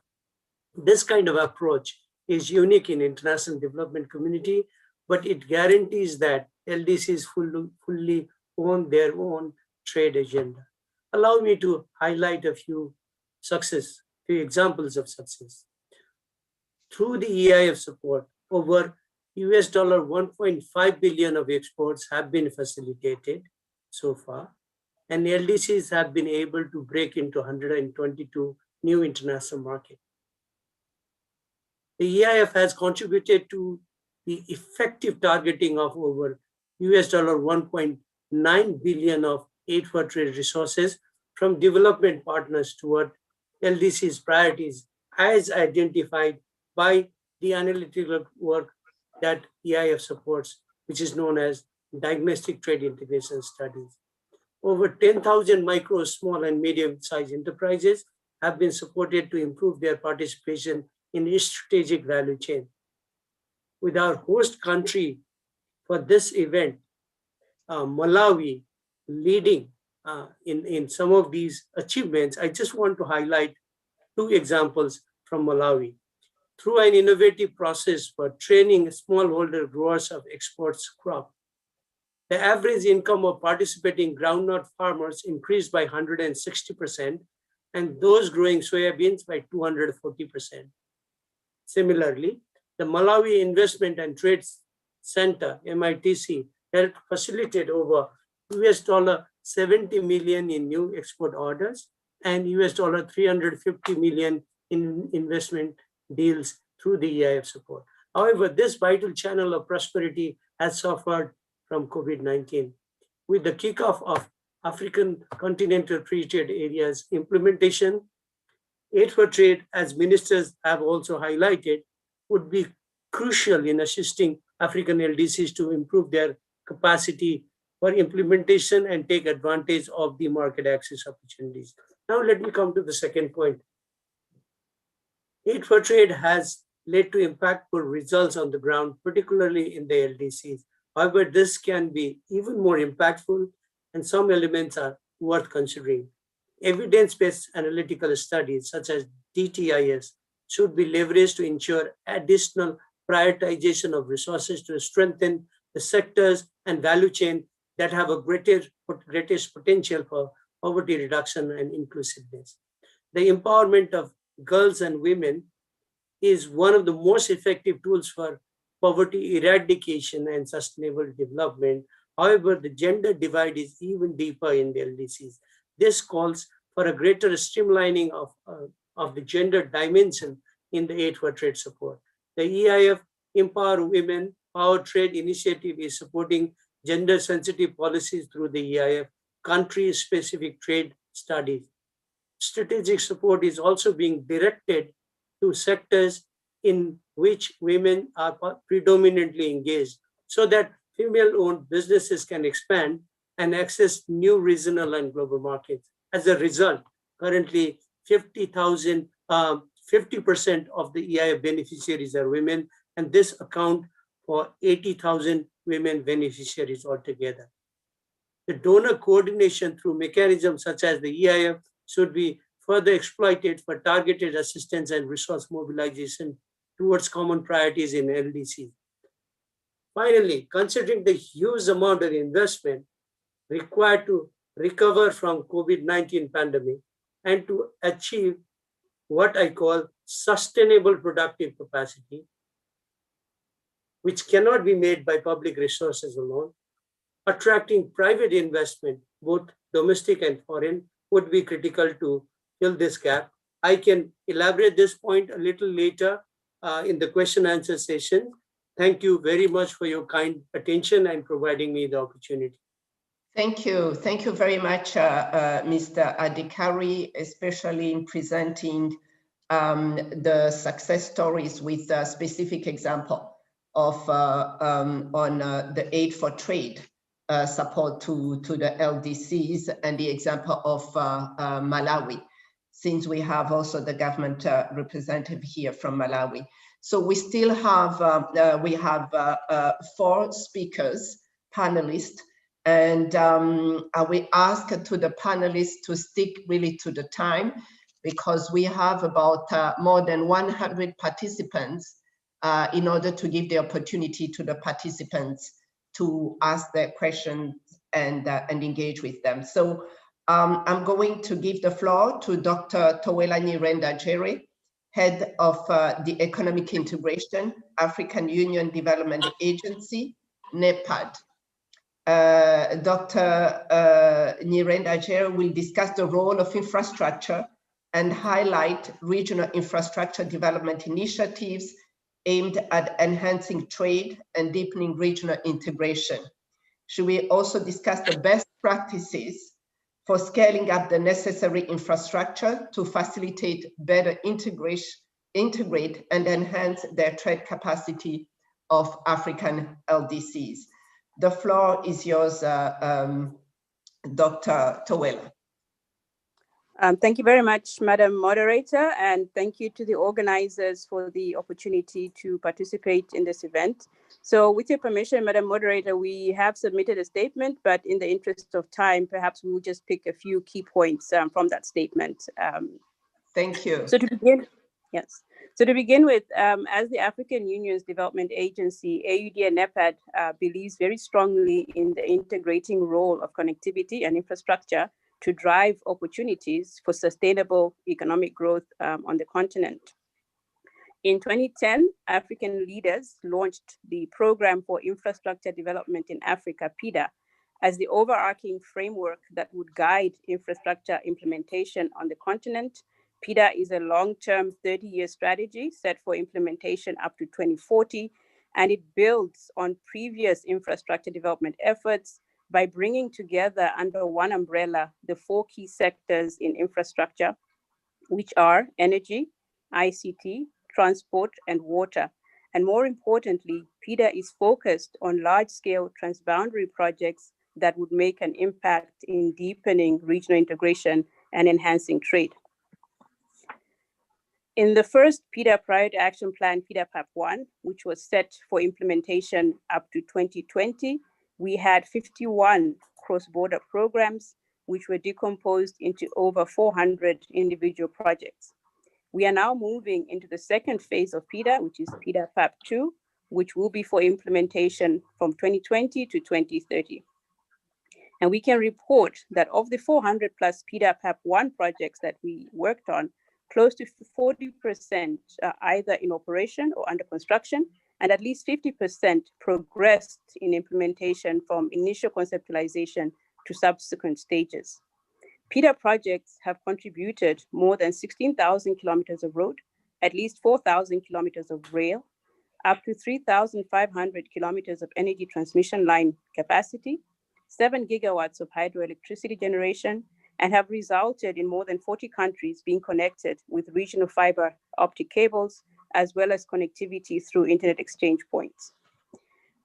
S: This kind of approach is unique in international development community, but it guarantees that LDCs fully own their own trade agenda. Allow me to highlight a few examples of success. Through the EIF support, over $1.5 billion of exports have been facilitated so far, and LDCs have been able to break into 122 new international markets. The EIF has contributed to the effective targeting of over $1.9 billion of aid for trade resources from development partners toward LDC's priorities as identified by the analytical work that EIF supports, which is known as Diagnostic Trade Integration Studies. Over 10,000 micro, small, and medium-sized enterprises have been supported to improve their participation in a strategic value chain. With our host country for this event, Malawi, leading in some of these achievements, I just want to highlight two examples from Malawi. Through an innovative process for training smallholder growers of exports crop, the average income of participating groundnut farmers increased by 160%, and those growing soybeans by 240%. Similarly, the Malawi Investment and Trade Center, MITC, helped facilitate over $70 million in new export orders and $350 million in investment deals through the EIF support. However, this vital channel of prosperity has suffered from COVID-19. With the kickoff of African Continental Free Trade Area's implementation, aid for trade, as ministers have also highlighted, would be crucial in assisting African LDCs to improve their capacity for implementation and take advantage of the market access opportunities. Now let me come to the second point. Aid for trade has led to impactful results on the ground, particularly in the LDCs. However, this can be even more impactful, and some elements are worth considering. Evidence-based analytical studies such as DTIS should be leveraged to ensure additional prioritization of resources to strengthen the sectors and value chain that have a greatest potential for poverty reduction and inclusiveness. The empowerment of girls and women is one of the most effective tools for poverty eradication and sustainable development. However, the gender divide is even deeper in the LDCs. This calls for a greater streamlining of the gender dimension in the aid for trade support. The EIF Empower Women Power Trade Initiative is supporting gender-sensitive policies through the EIF country-specific trade studies. Strategic support is also being directed to sectors in which women are predominantly engaged, so that female-owned businesses can expand and access new regional and global markets. As a result, currently 50% of the EIF beneficiaries are women, and this account for 80,000 women beneficiaries altogether. The donor coordination through mechanisms such as the EIF should be further exploited for targeted assistance and resource mobilization towards common priorities in LDC. Finally, considering the huge amount of investment required to recover from COVID-19 pandemic and to achieve what I call sustainable productive capacity, which cannot be made by public resources alone, attracting private investment, both domestic and foreign, would be critical to fill this gap. I can elaborate this point a little later in the question and answer session. Thank you very much for your kind attention and providing me the opportunity.
O: Thank you. Thank you very much, Mr. Adhikari, especially in presenting the success stories with a specific example of on the aid for trade support to the LDCs and the example of Malawi, since we have also the government representative here from Malawi. So we still have, 4 speakers, panelists, And I will ask to the panelists to stick really to the time, because we have about more than 100 participants in order to give the opportunity to the participants to ask their questions and engage with them. So I'm going to give the floor to Dr. Towela Nyirenda-Jere, Head of the Economic Integration, African Union Development Agency, NEPAD. Dr. Nyirenda-Jere will discuss the role of infrastructure and highlight regional infrastructure development initiatives aimed at enhancing trade and deepening regional integration. She will also discuss the best practices for scaling up the necessary infrastructure to facilitate better integrate and enhance their trade capacity of African LDCs. The floor is yours, Dr. Towela.
T: Thank you very much, Madam Moderator, and thank you to the organizers for the opportunity to participate in this event. So with your permission, Madam Moderator, we have submitted a statement, but in the interest of time, perhaps we'll just pick a few key points from that statement.
O: Thank you.
T: So to begin, yes. So to begin with, as the African Union's Development Agency, AUD and NEPAD believes very strongly in the integrating role of connectivity and infrastructure to drive opportunities for sustainable economic growth on the continent. In 2010, African leaders launched the Program for Infrastructure Development in Africa, PIDA, as the overarching framework that would guide infrastructure implementation on the continent. PIDA is a long-term 30-year strategy set for implementation up to 2040, and it builds on previous infrastructure development efforts by bringing together under one umbrella the 4 key sectors in infrastructure, which are energy, ICT, transport, and water. And more importantly, PIDA is focused on large-scale transboundary projects that would make an impact in deepening regional integration and enhancing trade. In the first PIDA Priority Action Plan, PIDA PAP1, which was set for implementation up to 2020, we had 51 cross-border programs, which were decomposed into over 400 individual projects. We are now moving into the second phase of PIDA, which is PIDA PAP2, which will be for implementation from 2020 to 2030. And we can report that of the 400 plus PIDA PAP1 projects that we worked on, close to 40% are either in operation or under construction, and at least 50% progressed in implementation from initial conceptualization to subsequent stages. PIDA projects have contributed more than 16,000 kilometers of road, at least 4,000 kilometers of rail, up to 3,500 kilometers of energy transmission line capacity, 7 gigawatts of hydroelectricity generation, and have resulted in more than 40 countries being connected with regional fiber optic cables, as well as connectivity through internet exchange points.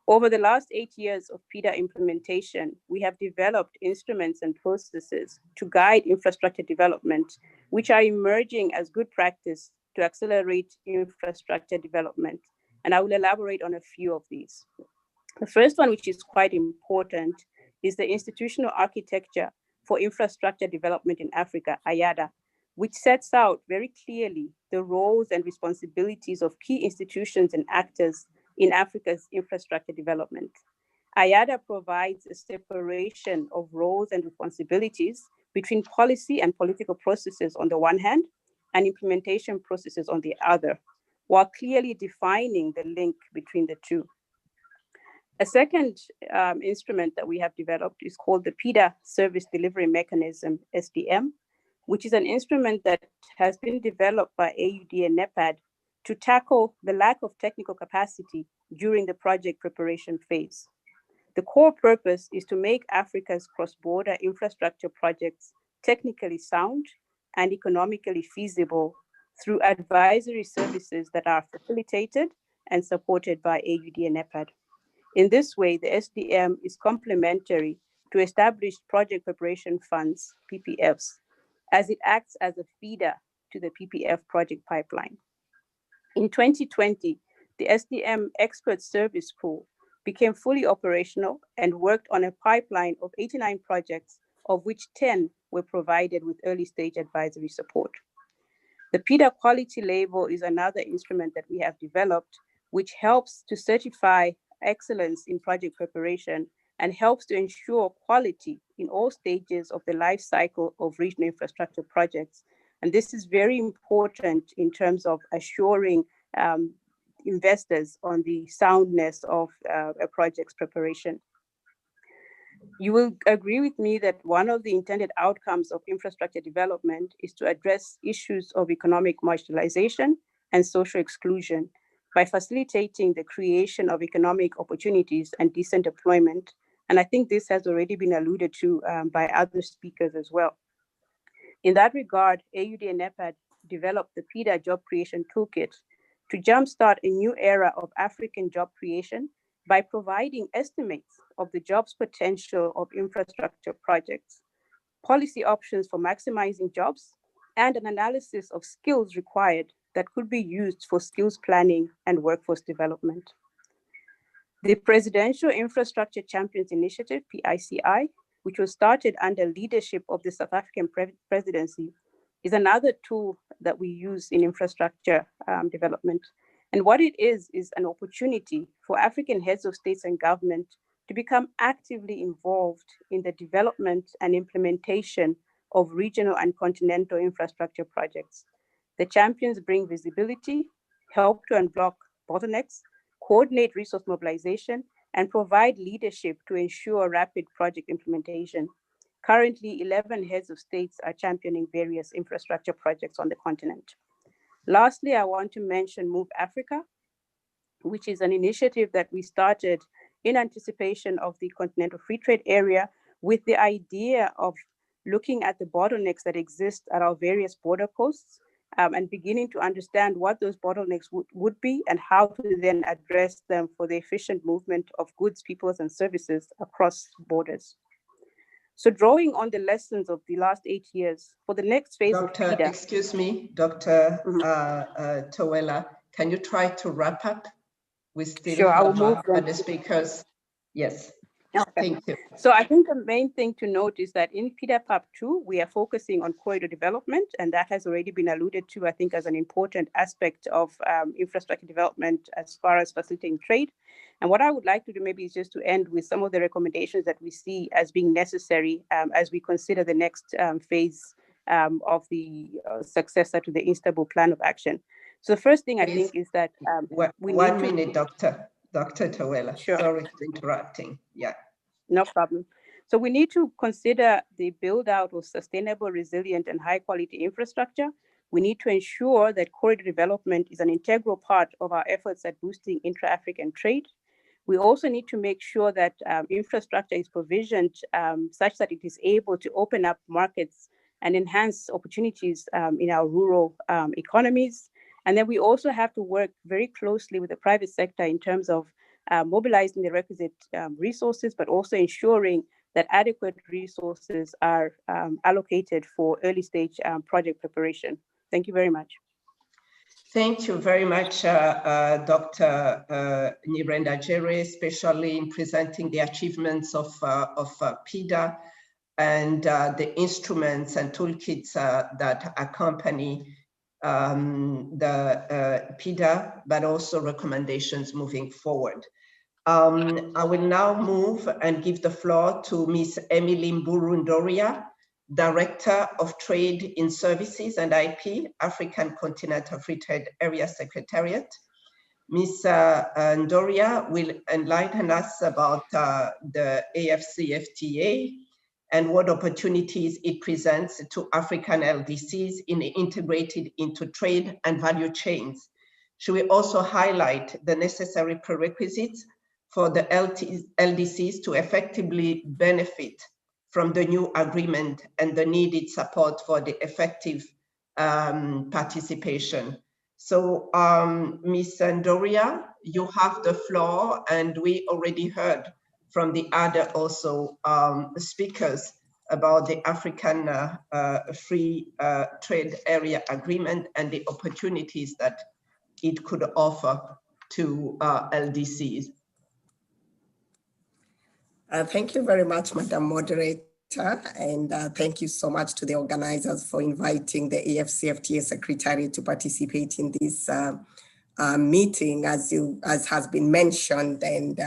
T: Over the last 8 years of PIDA implementation, we have developed instruments and processes to guide infrastructure development, which are emerging as good practice to accelerate infrastructure development. And I will elaborate on a few of these. The first one, which is quite important, is the institutional architecture for infrastructure development in Africa, IADA, which sets out very clearly the roles and responsibilities of key institutions and actors in Africa's infrastructure development. IADA provides a separation of roles and responsibilities between policy and political processes on the one hand, and implementation processes on the other, while clearly defining the link between the two. A second instrument that we have developed is called the PIDA Service Delivery Mechanism, SDM, which is an instrument that has been developed by AUD and NEPAD to tackle the lack of technical capacity during the project preparation phase. The core purpose is to make Africa's cross-border infrastructure projects technically sound and economically feasible through advisory services that are facilitated and supported by AUD and NEPAD. In this way, the SDM is complementary to established project preparation funds, PPFs, as it acts as a feeder to the PPF project pipeline. In 2020, the SDM Expert Service Pool became fully operational and worked on a pipeline of 89 projects, of which 10 were provided with early stage advisory support. The PIDA quality label is another instrument that we have developed, which helps to certify excellence in project preparation and helps to ensure quality in all stages of the life cycle of regional infrastructure projects. And this is very important in terms of assuring investors on the soundness of a project's preparation. You will agree with me that one of the intended outcomes of infrastructure development is to address issues of economic marginalization and social exclusion by facilitating the creation of economic opportunities and decent employment. And I think this has already been alluded to by other speakers as well. In that regard, AUD and NEPAD developed the PIDA Job Creation Toolkit to jumpstart a new era of African job creation by providing estimates of the jobs potential of infrastructure projects, policy options for maximizing jobs, and an analysis of skills required that could be used for skills planning and workforce development. The Presidential Infrastructure Champions Initiative, PICI, which was started under leadership of the South African presidency, is another tool that we use in infrastructure development. And what it is an opportunity for African heads of states and government to become actively involved in the development and implementation of regional and continental infrastructure projects. The champions bring visibility, help to unblock bottlenecks, coordinate resource mobilization, and provide leadership to ensure rapid project implementation. Currently, 11 heads of states are championing various infrastructure projects on the continent. Lastly, I want to mention Move Africa, which is an initiative that we started in anticipation of the Continental Free Trade Area with the idea of looking at the bottlenecks that exist at our various border posts and beginning to understand what those bottlenecks would be and how to then address them for the efficient movement of goods, peoples, and services across borders. So drawing on the lessons of the last 8 years, for the next phase of PIDA.
O: Excuse me, Dr. Tawela, can you try to wrap up? We still have other speakers. Yes.
T: Okay.
O: Thank you.
T: So I think the main thing to note is that in PIDA PAP 2, we are focusing on corridor development, and that has already been alluded to, I think, as an important aspect of infrastructure development as far as facilitating trade. And what I would like to do maybe is just to end with some of the recommendations that we see as being necessary as we consider the next phase of the successor to the Istanbul Plan of Action. So the first thing I think is that we
O: One minute, Dr. Tawela.
T: Sure.
O: Sorry for interrupting. Yeah.
T: No problem. So we need to consider the build out of sustainable, resilient, and high quality infrastructure. We need to ensure that corridor development is an integral part of our efforts at boosting intra-African trade. We also need to make sure that infrastructure is provisioned such that it is able to open up markets and enhance opportunities in our rural economies. And then we also have to work very closely with the private sector in terms of mobilizing the requisite resources, but also ensuring that adequate resources are allocated for early stage project preparation. Thank you very much.
O: Thank you very much, Dr. Nirenda Jere, especially in presenting the achievements of PIDA and the instruments and toolkits that accompany the PIDA, but also recommendations moving forward. I will now move and give the floor to Ms. Emily Mburu-Ndoria, Director of Trade in Services and IP, African Continental Free Trade Area Secretariat. Ms. Ndoria will enlighten us about the AFCFTA and what opportunities it presents to African LDCs integrated into trade and value chains. She will also highlight the necessary prerequisites for the LDCs to effectively benefit from the new agreement and the needed support for the effective participation. So Ms. Ndoria, you have the floor, and we already heard from the other also speakers about the African Free Trade Area Agreement and the opportunities that it could offer to LDCs.
U: Thank you very much, Madam Moderator, and thank you so much to the organizers for inviting the AFCFTA Secretary to participate in this meeting, as has been mentioned, and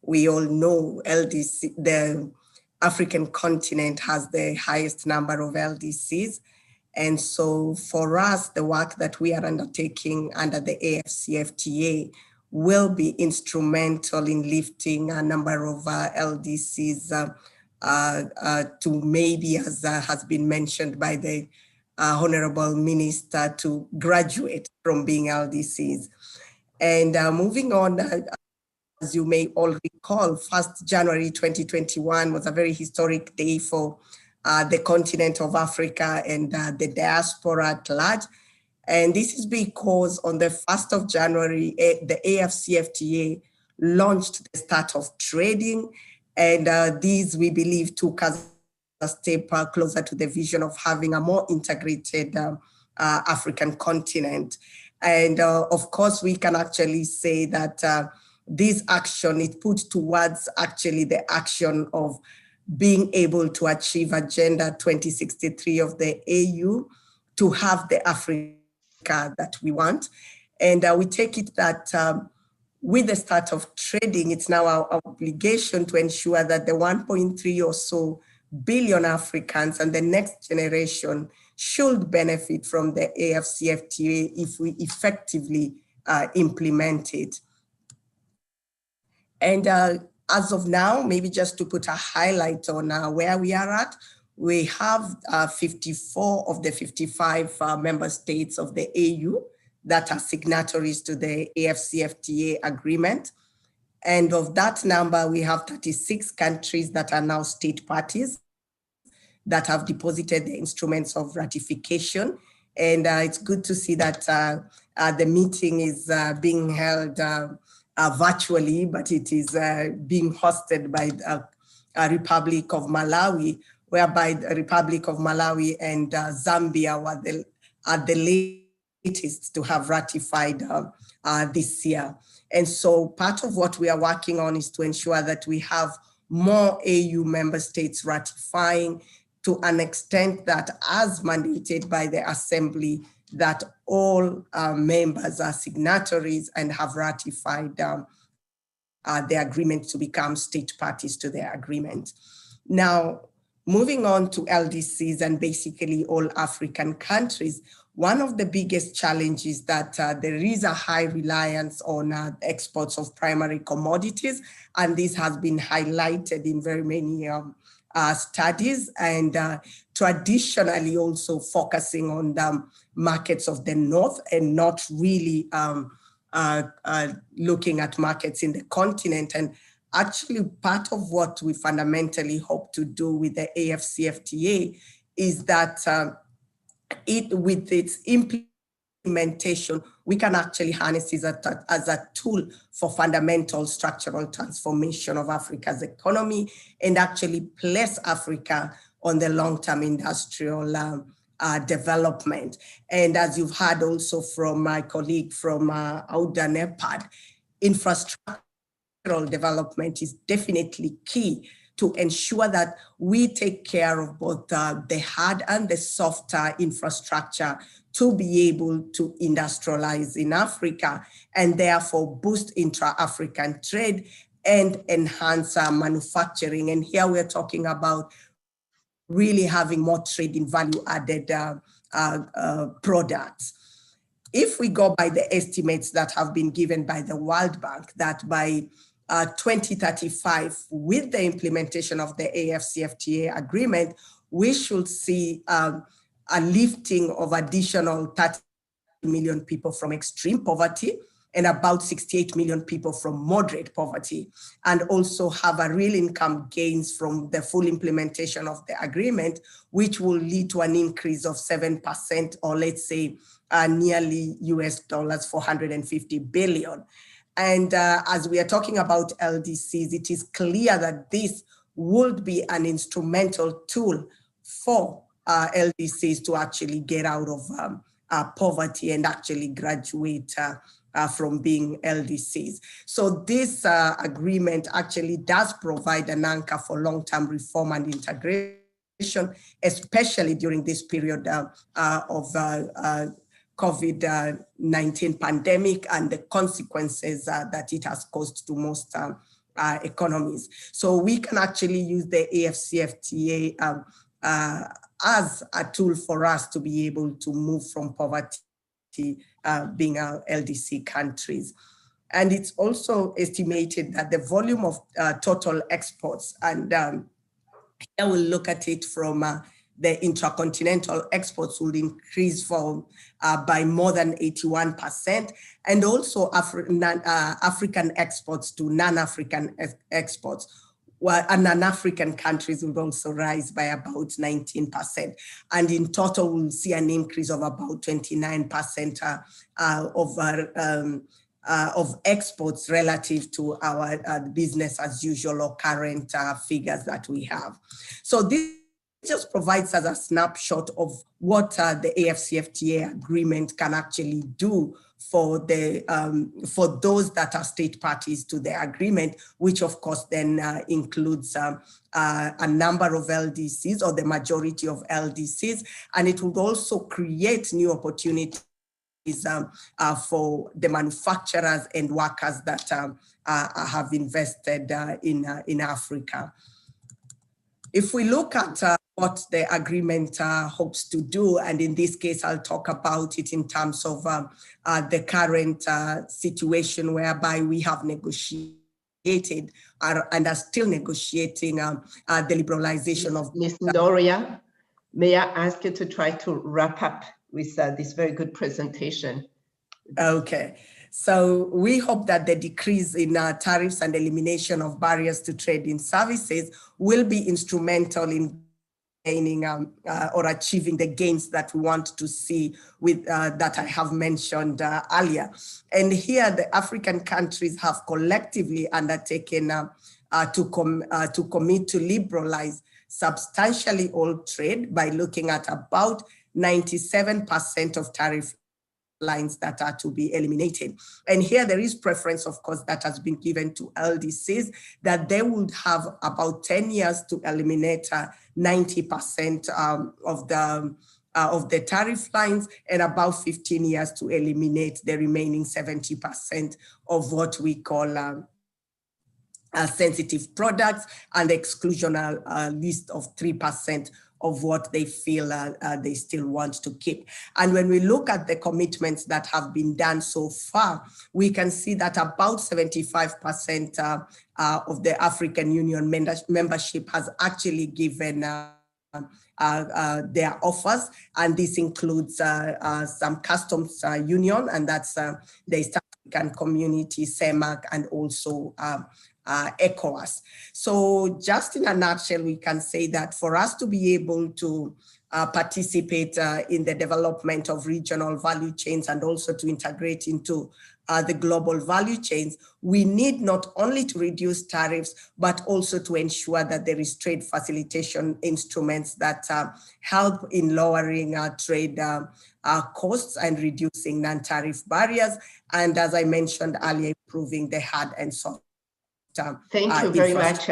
U: we all know LDC, the African continent has the highest number of LDCs. And so for us, the work that we are undertaking under the AFCFTA will be instrumental in lifting a number of LDCs to maybe, as has been mentioned by the Honorable Minister, to graduate from being LDCs. And moving on, as you may all recall, 1st January 2021 was a very historic day for the continent of Africa and the diaspora at large. And this is because on the 1st of January, the AFCFTA launched the start of trading. And these, we believe, took us a step closer to the vision of having a more integrated African continent. And of course, we can actually say that this action is put towards actually the action of being able to achieve Agenda 2063 of the AU to have the Africa that we want. And we take it that with the start of trading, it's now our obligation to ensure that the 1.3 or so billion Africans and the next generation should benefit from the AFCFTA if we effectively implement it. And as of now, maybe just to put a highlight on where we are at, we have 54 of the 55 member states of the AU that are signatories to the AFCFTA agreement. And of that number, we have 36 countries that are now state parties that have deposited the instruments of ratification. And it's good to see that the meeting is being held virtually, but it is being hosted by the Republic of Malawi, whereby the Republic of Malawi and Zambia are the latest to have ratified this year. And so part of what we are working on is to ensure that we have more AU member states ratifying, to an extent that, as mandated by the Assembly, that all members are signatories and have ratified the agreement to become state parties to the agreement. Now, moving on to LDCs and basically all African countries, one of the biggest challenges that there is a high reliance on exports of primary commodities, and this has been highlighted in very many studies, and traditionally also focusing on the markets of the North and not really looking at markets in the continent. And actually part of what we fundamentally hope to do with the AFCFTA is that with its implementation, we can actually harness it as a tool for fundamental structural transformation of Africa's economy and actually place Africa on the long-term industrial development. And as you've heard also from my colleague from Auda NEPAD, infrastructural development is definitely key to ensure that we take care of both the hard and the soft infrastructure to be able to industrialize in Africa and therefore boost intra-African trade and enhance manufacturing. And here we're talking about really having more trade in value-added products. If we go by the estimates that have been given by the World Bank, that by 2035, with the implementation of the AFCFTA agreement, we should see a lifting of additional 30 million people from extreme poverty and about 68 million people from moderate poverty, and also have a real income gains from the full implementation of the agreement, which will lead to an increase of 7%, or let's say nearly US dollars 450 billion. And as we are talking about LDCs, it is clear that this would be an instrumental tool for LDCs to actually get out of poverty and actually graduate from being LDCs. So this agreement actually does provide an anchor for long-term reform and integration, especially during this period of COVID-19 pandemic and the consequences that it has caused to most economies. So we can actually use the AFCFTA as a tool for us to be able to move from poverty being LDC countries. And it's also estimated that the volume of total exports, and here we'll look at it from the intracontinental exports will increase by more than 81%, and also African exports to non-African exports. And non-African countries will also rise by about 19%. And in total, we'll see an increase of about 29% of exports relative to our business as usual or current figures that we have. So this just provides us a snapshot of what the AFCFTA agreement can actually do for those that are state parties to the agreement, which of course then includes a number of LDCs or the majority of LDCs, and it would also create new opportunities for the manufacturers and workers that have invested in Africa. If we look at what the agreement hopes to do, and in this case, I'll talk about it in terms of the current situation whereby we have negotiated and are still negotiating the liberalization of—
O: Ms. Ndoria, may I ask you to try to wrap up with this very good presentation?
U: Okay. So we hope that the decrease in tariffs and elimination of barriers to trade in services will be instrumental in gaining or achieving the gains that we want to see with that I have mentioned earlier. And here the African countries have collectively undertaken to commit to liberalize substantially all trade by looking at about 97% of tariff lines that are to be eliminated. And here there is preference, of course, that has been given to LDCs, that they would have about 10 years to eliminate 90% of the tariff lines, and about 15 years to eliminate the remaining 70% of what we call sensitive products, and the exclusional list of 3% of what they feel they still want to keep. And when we look at the commitments that have been done so far, we can see that about 75% of the African Union membership has actually given their offers, and this includes some customs union, and that's the East African Community, CEMAC, and also ECOWAS. So just in a nutshell, we can say that for us to be able to participate in the development of regional value chains and also to integrate into the global value chains, we need not only to reduce tariffs, but also to ensure that there is trade facilitation instruments that help in lowering trade costs and reducing non-tariff barriers. And as I mentioned earlier, improving the hard and soft.
O: Thank you very much.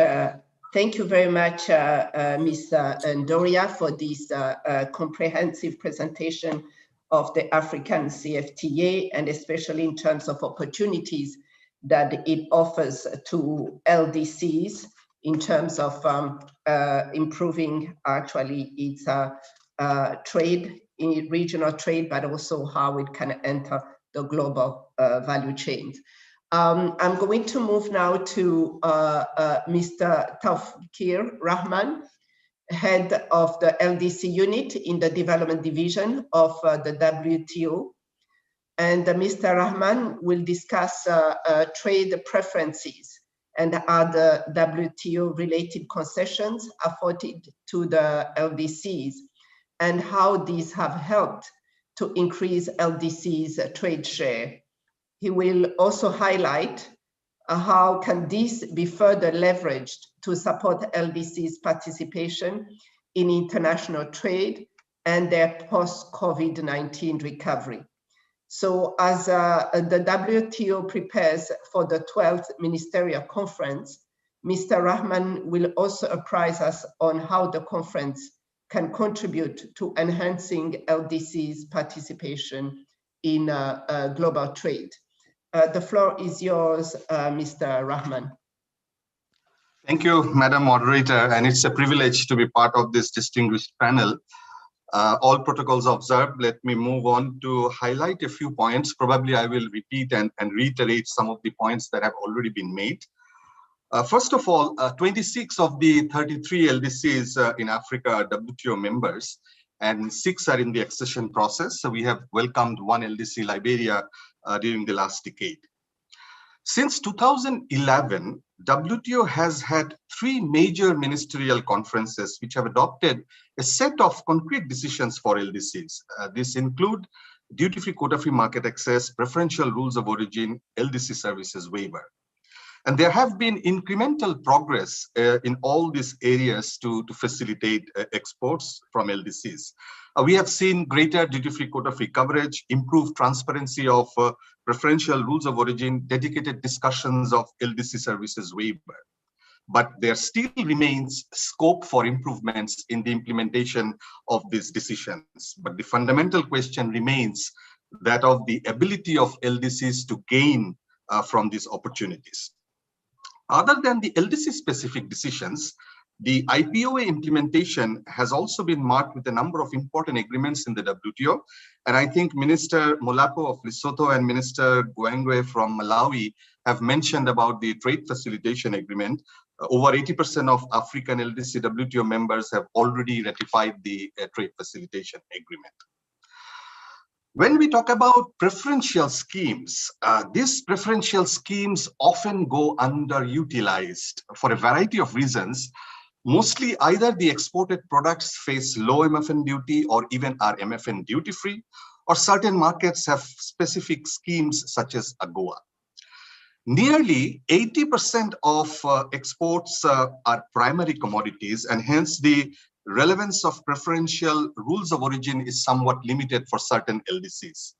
O: Thank you very much, Ms. Ndoria, for this comprehensive presentation of the African CFTA, and especially in terms of opportunities that it offers to LDCs in terms of improving actually its trade, in regional trade, but also how it can enter the global value chains. I'm going to move now to Mr. Tawfik Rahman, head of the LDC unit in the development division of the WTO. And Mr. Rahman will discuss trade preferences and other WTO related concessions afforded to the LDCs, and how these have helped to increase LDC's trade share. He will also highlight how can this be further leveraged to support LDC's participation in international trade and their post-COVID-19 recovery. So as the WTO prepares for the 12th Ministerial Conference, Mr. Rahman will also apprise us on how the conference can contribute to enhancing LDC's participation in global trade. The floor is yours, Mr. Rahman.
D: Thank you, Madam Moderator, and it's a privilege to be part of this distinguished panel. All protocols observed, let me move on to highlight a few points. Probably I will repeat and reiterate some of the points that have already been made. First of all, 26 of the 33 LDCs in Africa are WTO members, and 6 are in the accession process. So we have welcomed 1 LDC, Liberia, during the last decade. Since 2011, WTO has had 3 major ministerial conferences which have adopted a set of concrete decisions for LDCs. These include duty-free, quota-free market access, preferential rules of origin, LDC services waiver. And there have been incremental progress in all these areas to facilitate exports from LDCs. We have seen greater duty-free, quota-free coverage, improved transparency of preferential rules of origin, dedicated discussions of LDC services waiver. But there still remains scope for improvements in the implementation of these decisions. But the fundamental question remains that of the ability of LDCs to gain from these opportunities. Other than the LDC-specific decisions, the IPOA implementation has also been marked with a number of important agreements in the WTO. And I think Minister Molapo of Lesotho and Minister Gwangwe from Malawi have mentioned about the trade facilitation agreement. Over 80% of African LDC WTO members have already ratified the trade facilitation agreement. When we talk about preferential schemes, these preferential schemes often go underutilized for a variety of reasons. Mostly either the exported products face low MFN duty or even are MFN duty-free, or certain markets have specific schemes such as AGOA. Nearly 80% of exports are primary commodities, and hence the relevance of preferential rules of origin is somewhat limited for certain LDCs.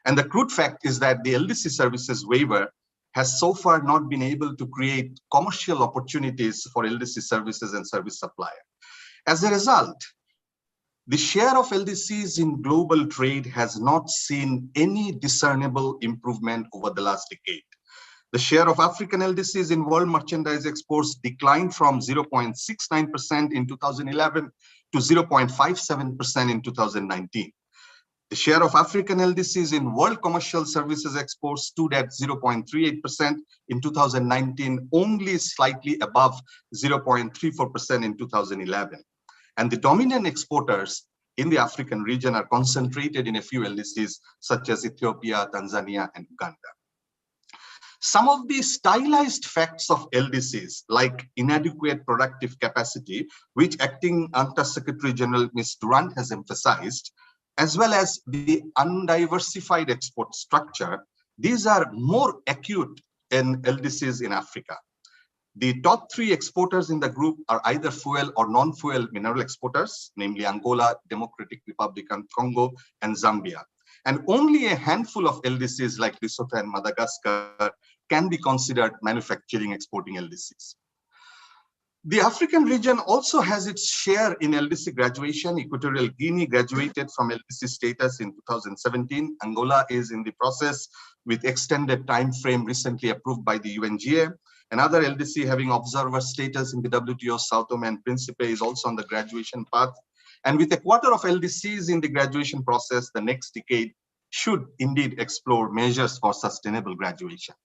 D: And the crude fact is that the LDC services waiver has so far not been able to create commercial opportunities for LDC services and service supplier. As a result, the share of LDCs in global trade has not seen any discernible improvement over the last decade. The share of African LDCs in world merchandise exports declined from 0.69% in 2011 to 0.57% in 2019. The share of African LDCs in world commercial services exports stood at 0.38% in 2019, only slightly above 0.34% in 2011. And the dominant exporters in the African region are concentrated in a few LDCs such as Ethiopia, Tanzania, and Uganda. Some of the stylized facts of LDCs, like inadequate productive capacity, which Acting Under-Secretary General Ms. Durant has emphasized, as well as the undiversified export structure, these are more acute in LDCs in Africa. The top 3 exporters in the group are either fuel or non-fuel mineral exporters, namely Angola, Democratic Republic of Congo, and Zambia. And only a handful of LDCs like Lesotho and Madagascar can be considered manufacturing exporting LDCs. The African region also has its share in LDC graduation. Equatorial Guinea graduated from LDC status in 2017. Angola is in the process with extended time frame recently approved by the UNGA. Another LDC having observer status in the WTO, Sao Tome and Principe, is also on the graduation path. And with a quarter of LDCs in the graduation process, the next decade should indeed explore measures for sustainable graduation.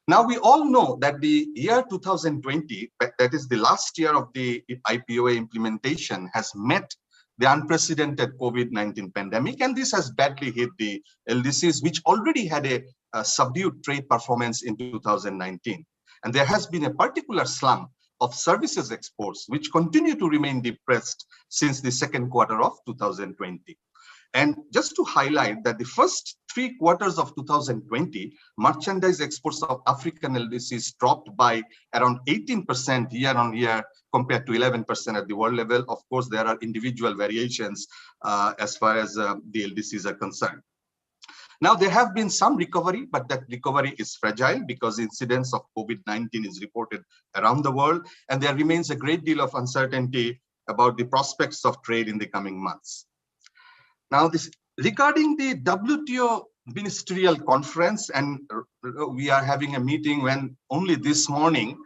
D: Now, we all know that the year 2020, that is the last year of the IPOA implementation, has met the unprecedented COVID-19 pandemic, and this has badly hit the LDCs, which already had a subdued trade performance in 2019. And there has been a particular slump of services exports, which continue to remain depressed since the second quarter of 2020. And just to highlight that the first 3 quarters of 2020, merchandise exports of African LDCs dropped by around 18% year on year compared to 11% at the world level. Of course, there are individual variations as far as the LDCs are concerned. Now, there have been some recovery, but that recovery is fragile because incidence of COVID-19 is reported around the world, and there remains a great deal of uncertainty about the prospects of trade in the coming months. Now, regarding the WTO ministerial conference, and we are having a meeting when only this morning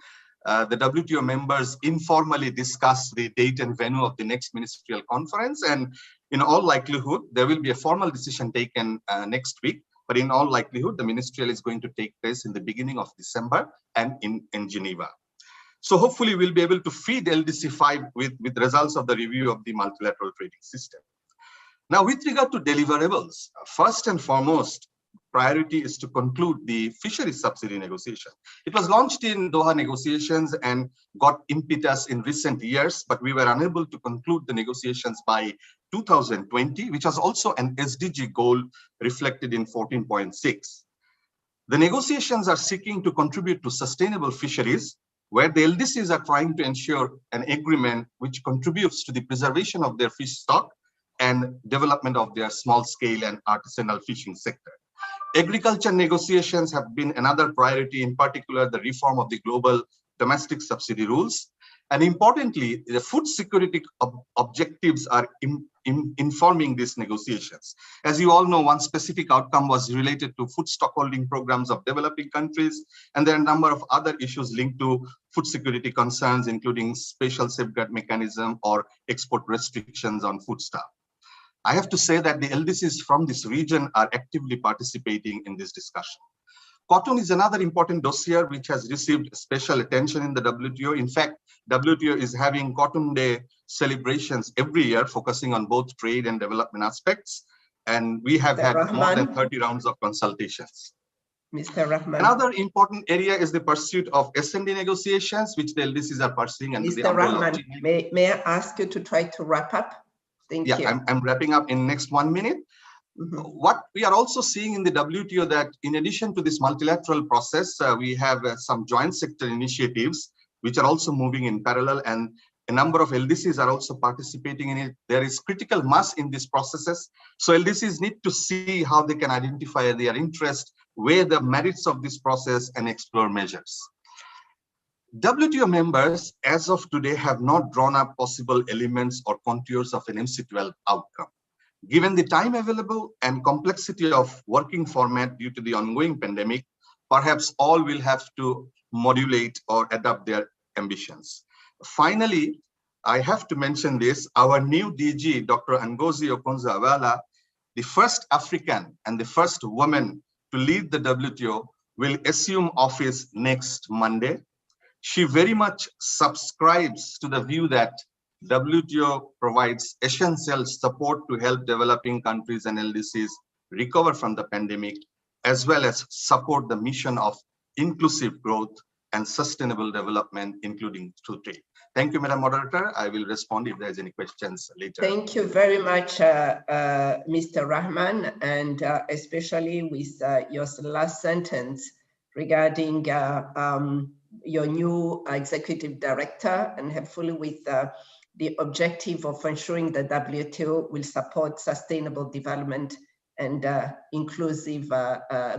D: the WTO members informally discussed the date and venue of the next ministerial conference, and in all likelihood, there will be a formal decision taken next week, but in all likelihood, the ministerial is going to take place in the beginning of December and in Geneva. So hopefully we'll be able to feed LDC5 with results of the review of the multilateral trading system. Now, with regard to deliverables, first and foremost, priority is to conclude the fisheries subsidy negotiation. It was launched in Doha negotiations and got impetus in recent years, but we were unable to conclude the negotiations by 2020, which was also an SDG goal reflected in 14.6. The negotiations are seeking to contribute to sustainable fisheries, where the LDCs are trying to ensure an agreement which contributes to the preservation of their fish stock and development of their small-scale and artisanal fishing sector. Agriculture negotiations have been another priority, in particular the reform of the global domestic subsidy rules. And importantly, the food security objectives are informing these negotiations. As you all know, one specific outcome was related to food stockholding programs of developing countries, and there are a number of other issues linked to food security concerns, including special safeguard mechanism or export restrictions on foodstuff. I have to say that the LDCs from this region are actively participating in this discussion. Cotton is another important dossier which has received special attention in the WTO. In fact, WTO is having Cotton Day celebrations every year, focusing on both trade and development aspects. And we have had more than 30 rounds of consultations.
O: Mr. Rahman.
D: Another important area is the pursuit of S&D negotiations, which the LDCs are pursuing.
O: Mr. Rahman, may I ask you to try to wrap up? Thank you.
D: I'm wrapping up in next 1 minute. What we are also seeing in the WTO that in addition to this multilateral process, we have some joint sector initiatives which are also moving in parallel, and a number of LDCs are also participating in it. There is critical mass in these processes. So LDCs need to see how they can identify their interest, weigh the merits of this process, and explore measures. WTO members, as of today, have not drawn up possible elements or contours of an MC12 outcome. Given the time available and complexity of working format due to the ongoing pandemic, perhaps all will have to modulate or adapt their ambitions. Finally, I have to mention this, our new DG, Dr. Ngozi Okonjo-Iweala, the first African and the first woman to lead the WTO, will assume office next Monday. She very much subscribes to the view that WTO provides essential support to help developing countries and LDCs recover from the pandemic, as well as support the mission of inclusive growth and sustainable development, including through trade. Thank you, Madam Moderator. I will respond if there's any questions later.
O: Thank you very much, Mr. Rahman, and especially with your last sentence regarding your new executive director, and hopefully with the objective of ensuring that WTO will support sustainable development and inclusive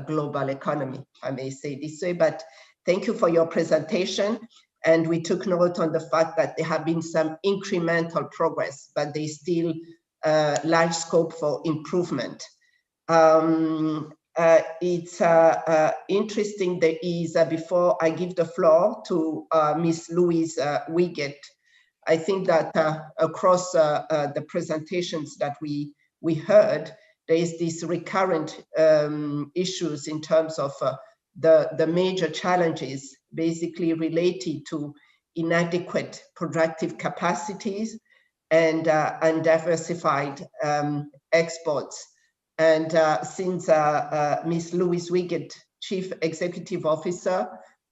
O: global economy, I may say this way. But thank you for your presentation. And we took note on the fact that there have been some incremental progress, but there's still large scope for improvement. It's interesting there is, before I give the floor to Ms. Louise Wiggett, I think that across the presentations that we heard, there is this recurrent issues in terms of the major challenges basically related to inadequate productive capacities and undiversified exports. And since Ms. Louise Wiggett, Chief Executive Officer,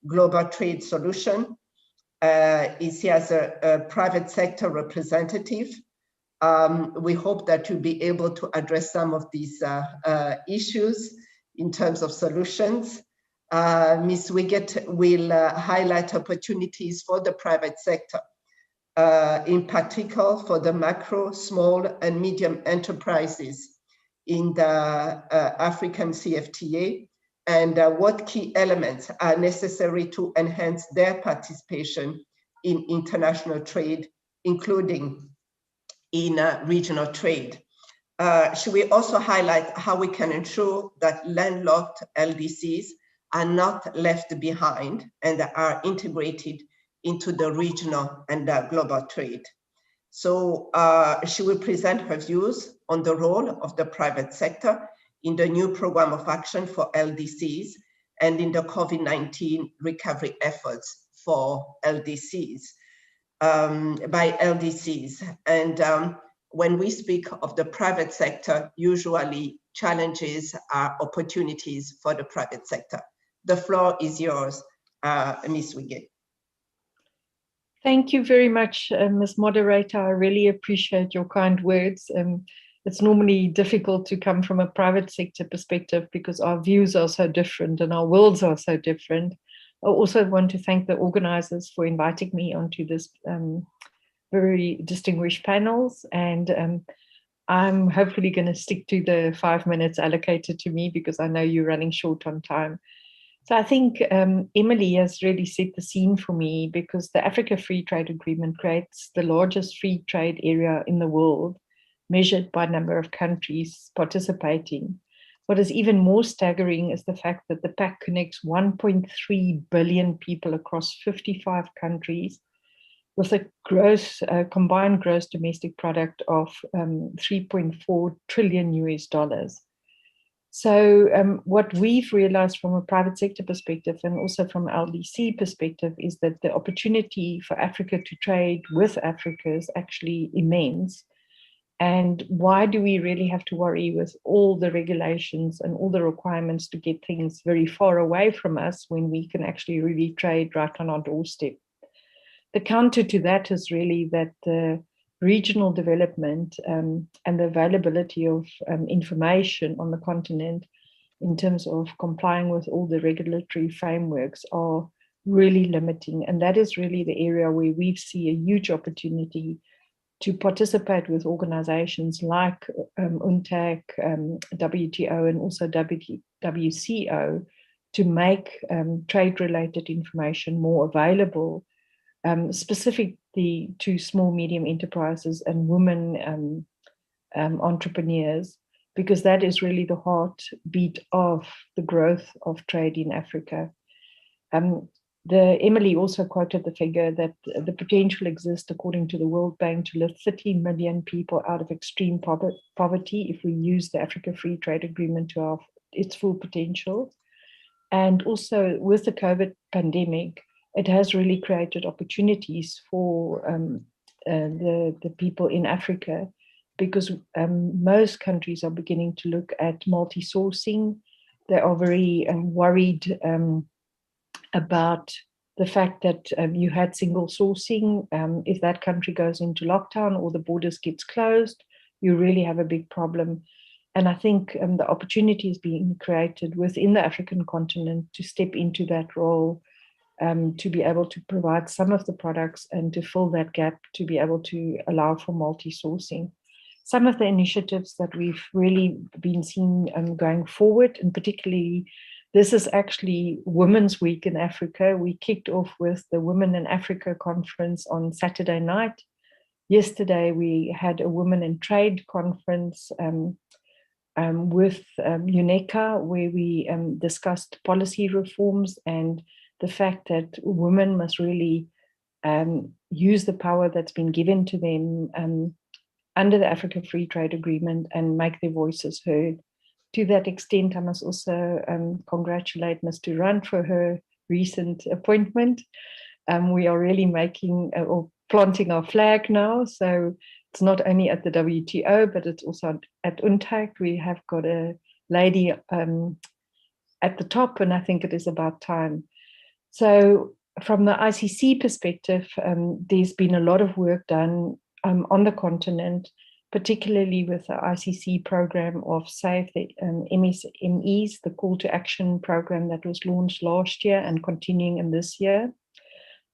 O: Global Trade Solution, is here as a private sector representative, we hope that you'll be able to address some of these issues in terms of solutions. Ms. Wiggett will highlight opportunities for the private sector, in particular for the macro, small, and medium enterprises in the African CFTA, and what key elements are necessary to enhance their participation in international trade, including in regional trade. Should we also highlight how we can ensure that landlocked LDCs are not left behind and are integrated into the regional and global trade? So she will present her views on the role of the private sector in the new program of action for LDCs and in the COVID-19 recovery efforts for LDCs, by LDCs. And when we speak of the private sector, usually challenges are opportunities for the private sector. The floor is yours, Ms. Wiggett.
K: Thank you very much, Ms. Moderator. I really appreciate your kind words. It's normally difficult to come from a private sector perspective because our views are so different and our worlds are so different. I also want to thank the organizers for inviting me onto this very distinguished panels. And I'm hopefully going to stick to the 5 minutes allocated to me because I know you're running short on time. So I think Emily has really set the scene for me because the Africa Free Trade Agreement creates the largest free trade area in the world, measured by number of countries participating. What is even more staggering is the fact that the pact connects 1.3 billion people across 55 countries with a gross, combined gross domestic product of 3.4 trillion US dollars. So what we've realized from a private sector perspective and also from LDC perspective is that the opportunity for Africa to trade with Africa is actually immense. And why do we really have to worry with all the regulations and all the requirements to get things very far away from us when we can actually really trade right on our doorstep? The counter to that is really that the regional development and the availability of information on the continent in terms of complying with all the regulatory frameworks are really limiting. And that is really the area where we see a huge opportunity to participate with organizations like UNTAC, WTO, and also WCO to make trade-related information more available, specifically to small, medium enterprises and women entrepreneurs, because that is really the heartbeat of the growth of trade in Africa. Emily also quoted the figure that the potential exists, according to the World Bank, to lift 30 million people out of extreme poverty if we use the Africa Free Trade Agreement to its full potential. And also with the COVID pandemic, it has really created opportunities for the people in Africa, because most countries are beginning to look at multi-sourcing. They are very worried about the fact that you had single sourcing. If that country goes into lockdown or the borders gets closed, you really have a big problem. And I think the opportunity is being created within the African continent to step into that role, to be able to provide some of the products and to fill that gap, to be able to allow for multi-sourcing. Some of the initiatives that we've really been seeing going forward, and particularly this is actually Women's Week in Africa. We kicked off with the Women in Africa conference on Saturday night. Yesterday, we had a Women in Trade conference with UNECA, where we discussed policy reforms and the fact that women must really use the power that's been given to them under the Africa Free Trade Agreement and make their voices heard. To that extent, I must also congratulate Ms. Durant for her recent appointment. We are really making or planting our flag now. So it's not only at the WTO, but it's also at UNTAC. We have got a lady at the top, and I think it is about time. So from the ICC perspective, there's been a lot of work done on the continent, particularly with the ICC program of SAFE, the MSMEs, the Call to Action program that was launched last year and continuing in this year.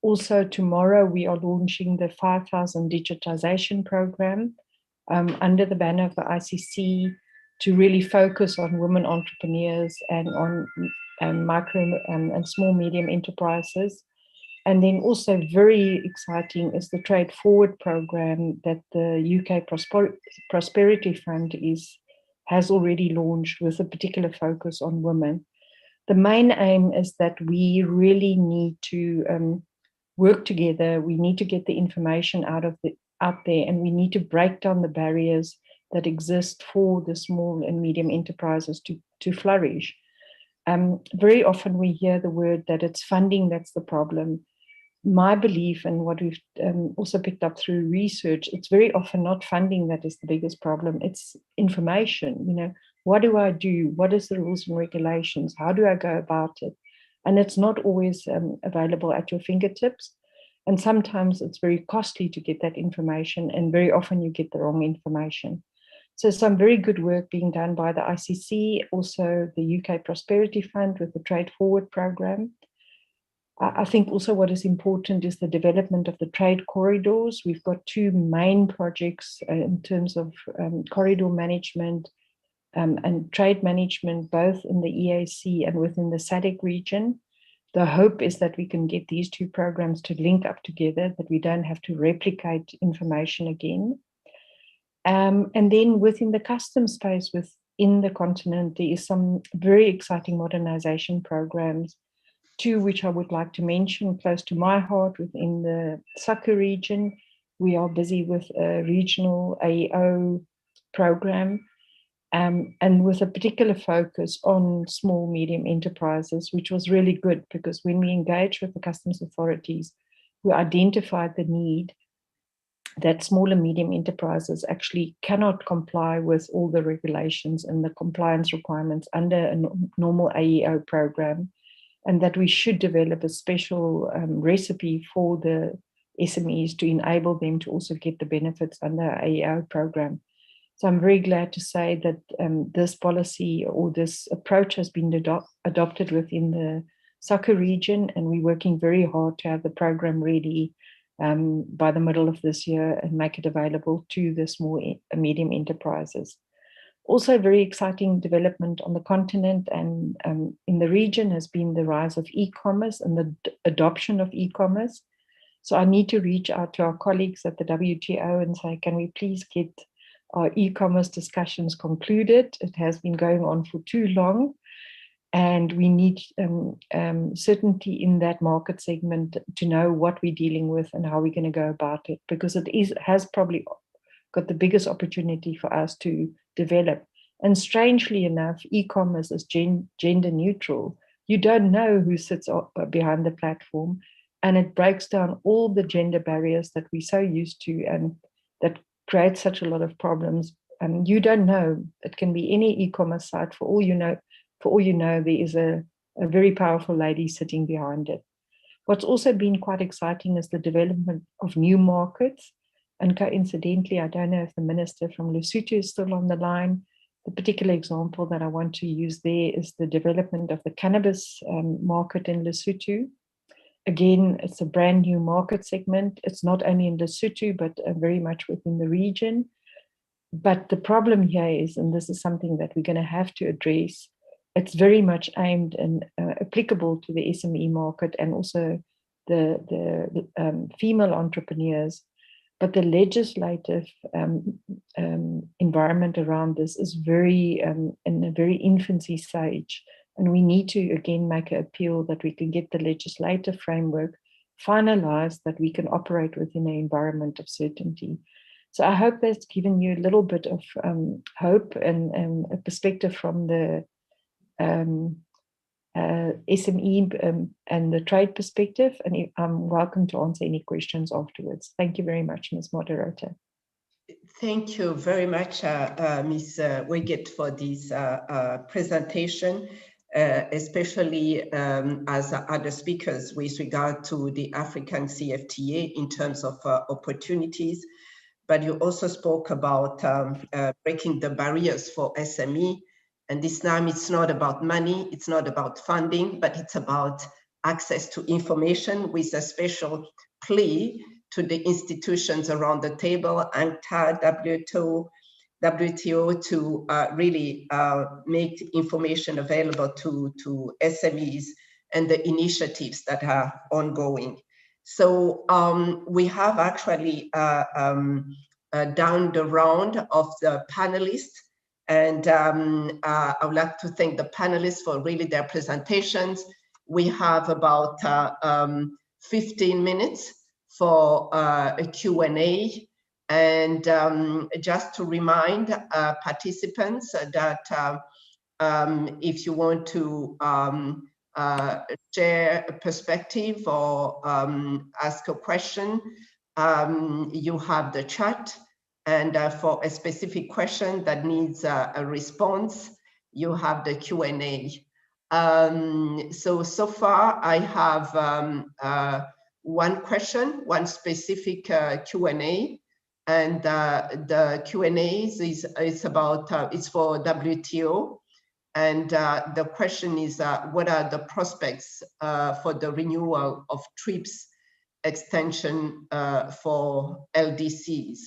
K: Also tomorrow, we are launching the 5,000 digitization program under the banner of the ICC, to really focus on women entrepreneurs and on micro and small medium enterprises. And then also very exciting is the Trade Forward program that the UK Prosperity Fund has already launched with a particular focus on women. The main aim is that we really need to work together. We need to get the information out there, and we need to break down the barriers that exist for the small and medium enterprises to flourish. Very often we hear the word that it's funding that's the problem. My belief, and what we've also picked up through research, it's very often not funding that is the biggest problem. It's information. You know, what do I do? What is the rules and regulations? How do I go about it? And it's not always available at your fingertips. And sometimes it's very costly to get that information, and very often you get the wrong information. So some very good work being done by the ICC, also the UK Prosperity Fund with the Trade Forward program. I think also what is important is the development of the trade corridors. We've got two main projects in terms of corridor management and trade management, both in the EAC and within the SADC region. The hope is that we can get these two programs to link up together, that we don't have to replicate information again. And then within the customs space within the continent, there is some very exciting modernization programs, two which I would like to mention close to my heart. Within the SACU region, we are busy with a regional AEO program, and with a particular focus on small, medium enterprises, which was really good because when we engaged with the customs authorities, we identified the need that small and medium enterprises actually cannot comply with all the regulations and the compliance requirements under a normal AEO program, and that we should develop a special recipe for the SMEs to enable them to also get the benefits under our AEO program. So I'm very glad to say that this policy or this approach has been adopted within the SACU region, and we're working very hard to have the program ready by the middle of this year and make it available to the small and medium enterprises. Also, very exciting development on the continent and in the region has been the rise of e-commerce and the adoption of e-commerce. So I need to reach out to our colleagues at the WTO and say, can we please get our e-commerce discussions concluded? It has been going on for too long, and we need certainty in that market segment to know what we're dealing with and how we're going to go about it, because it has probably got the biggest opportunity for us to develop. And strangely enough, e-commerce is gender neutral. You don't know who sits behind the platform, and it breaks down all the gender barriers that we're so used to and that create such a lot of problems. And you don't know, it can be any e-commerce site. For all you know, there is a very powerful lady sitting behind it. What's also been quite exciting is the development of new markets. And coincidentally, I don't know if the minister from Lesotho is still on the line. The particular example that I want to use there is the development of the cannabis market in Lesotho. Again, it's a brand new market segment. It's not only in Lesotho, but very much within the region. But the problem here is, and this is something that we're going to have to address, it's very much aimed and applicable to the SME market and also the female entrepreneurs. But the legislative environment around this is very in a very infancy stage. And we need to, again, make an appeal that we can get the legislative framework finalized, that we can operate within an environment of certainty. So I hope that's given you a little bit of hope and a perspective from the SME and the trade perspective. And I'm welcome to answer any questions afterwards. Thank you very much, Ms. Moderator.
O: Thank you very much, Ms. Wiggett, for this presentation. Especially as other speakers with regard to the African CFTA in terms of opportunities. But you also spoke about breaking the barriers for SME. And this time it's not about money, it's not about funding, but it's about access to information, with a special plea to the institutions around the table, UNCTAD, WTO, WTO to really make information available to SMEs and the initiatives that are ongoing. So we have actually done the round of the panelists, and I would like to thank the panelists for really their presentations. We have about 15 minutes for a Q&A. And just to remind participants that if you want to share a perspective or ask a question, you have the chat. And for a specific question that needs a response, you have the Q&A. So far I have one question, one specific Q&A. And the Q&As is about, it's for WTO. And the question is, what are the prospects for the renewal of TRIPS extension for LDCs?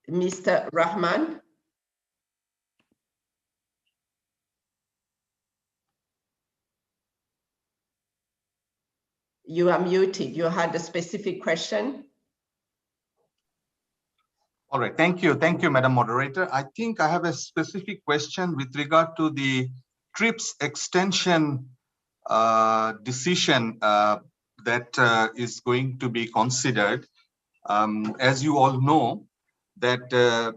O: Mr. Rahman? You are muted. You had a specific question.
D: All right, thank you. Thank you, Madam Moderator. I think I have a specific question with regard to the TRIPS extension decision that is going to be considered. As you all know, that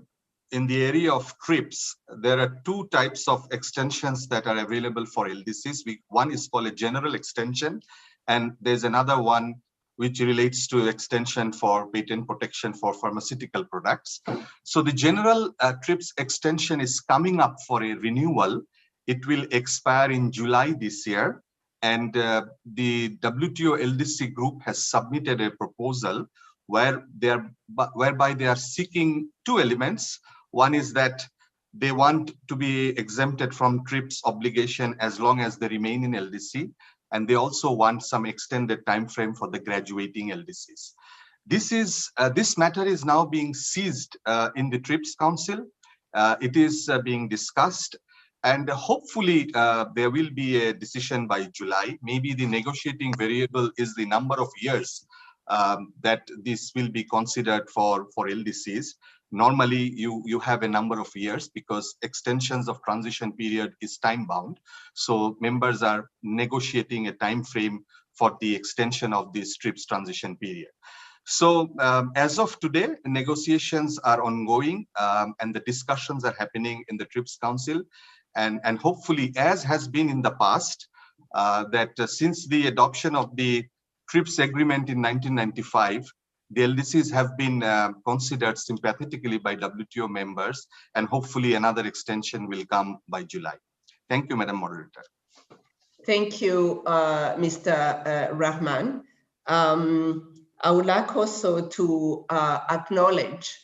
D: in the area of TRIPS, there are two types of extensions that are available for LDCs. One is called a general extension, and there's another one which relates to extension for patent protection for pharmaceutical products. So the general TRIPS extension is coming up for a renewal. It will expire in July this year. And the WTO LDC group has submitted a proposal whereby they are seeking two elements. One is that they want to be exempted from TRIPS obligation as long as they remain in LDC. And they also want some extended time frame for the graduating LDCs. This matter is now being seized in the TRIPS Council. It is being discussed, and hopefully there will be a decision by July. Maybe the negotiating variable is the number of years that this will be considered for LDCs. Normally, you have a number of years because extensions of transition period is time bound. So members are negotiating a time frame for the extension of this TRIPS transition period. So as of today, negotiations are ongoing and the discussions are happening in the TRIPS Council. And hopefully, as has been in the past, that since the adoption of the TRIPS agreement in 1995, the LDCs have been considered sympathetically by WTO members, and hopefully another extension will come by July. Thank you, Madam Moderator.
O: Thank you, Mr. Rahman. I would like also to acknowledge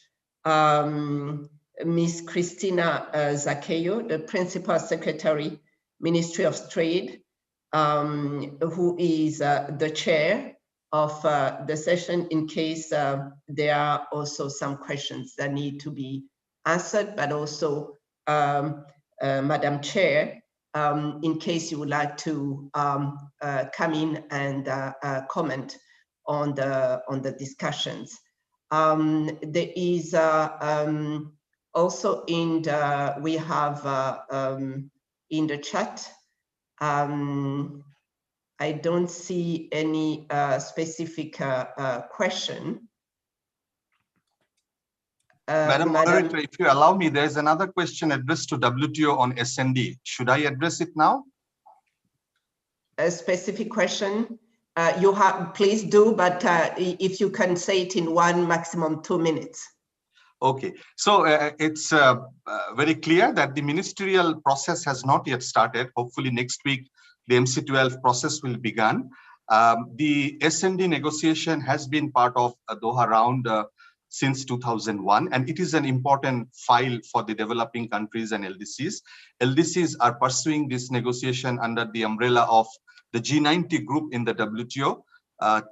O: Ms. Christina Zakeo, the Principal Secretary, Ministry of Trade, who is the chair of the session in case there are also some questions that need to be answered, but also Madam Chair, in case you would like to come in and comment on the discussions. There is also we have in the chat, I don't see any specific question.
D: Madam Moderator, if you allow me, there's another question addressed to WTO on SND. Should I address it now?
O: A specific question? Please do, but if you can say it in maximum 2 minutes.
D: Okay, so it's very clear that the ministerial process has not yet started. Hopefully next week, the MC12 process will begin. The SND negotiation has been part of a Doha round since 2001, and it is an important file for the developing countries and LDCs. LDCs are pursuing this negotiation under the umbrella of the G90 group in the WTO.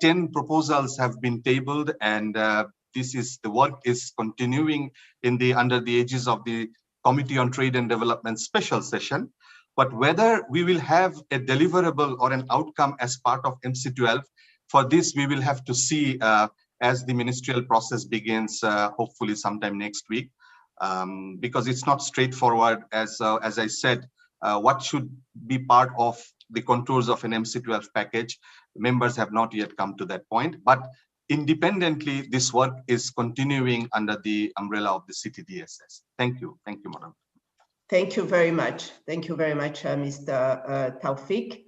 D: 10 proposals have been tabled, and the work is continuing under the aegis of the Committee on Trade and Development special session. But whether we will have a deliverable or an outcome as part of MC12, for this we will have to see as the ministerial process begins, hopefully sometime next week, because it's not straightforward. As I said, what should be part of the contours of an MC12 package, members have not yet come to that point. But independently, this work is continuing under the umbrella of the CTDSS. Thank you, Madam.
O: Thank you very much. Thank you very much, Mr. Taufik.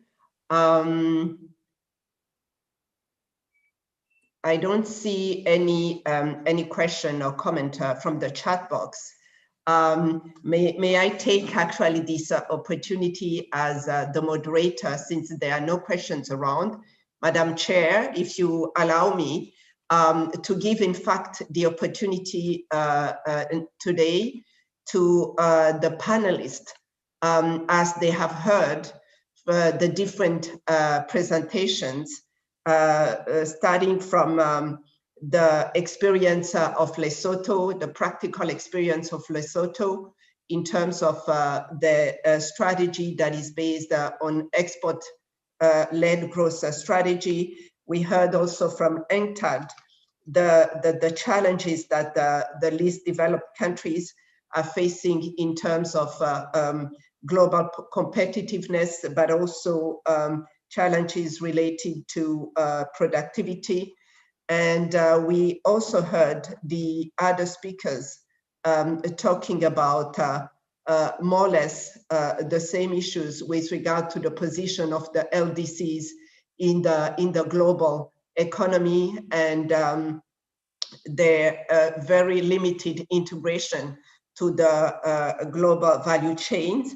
O: I don't see any question or comment from the chat box. May I take actually this opportunity as the moderator, since there are no questions around, Madam Chair, if you allow me, to give in fact the opportunity today to the panelists, as they have heard the different presentations, starting from the experience of Lesotho, the practical experience of Lesotho in terms of the strategy that is based on export-led growth strategy. We heard also from UNCTAD the challenges that the least developed countries are facing in terms of global competitiveness, but also challenges related to productivity. And we also heard the other speakers talking about more or less the same issues with regard to the position of the LDCs in the global economy and their very limited integration to the global value chains,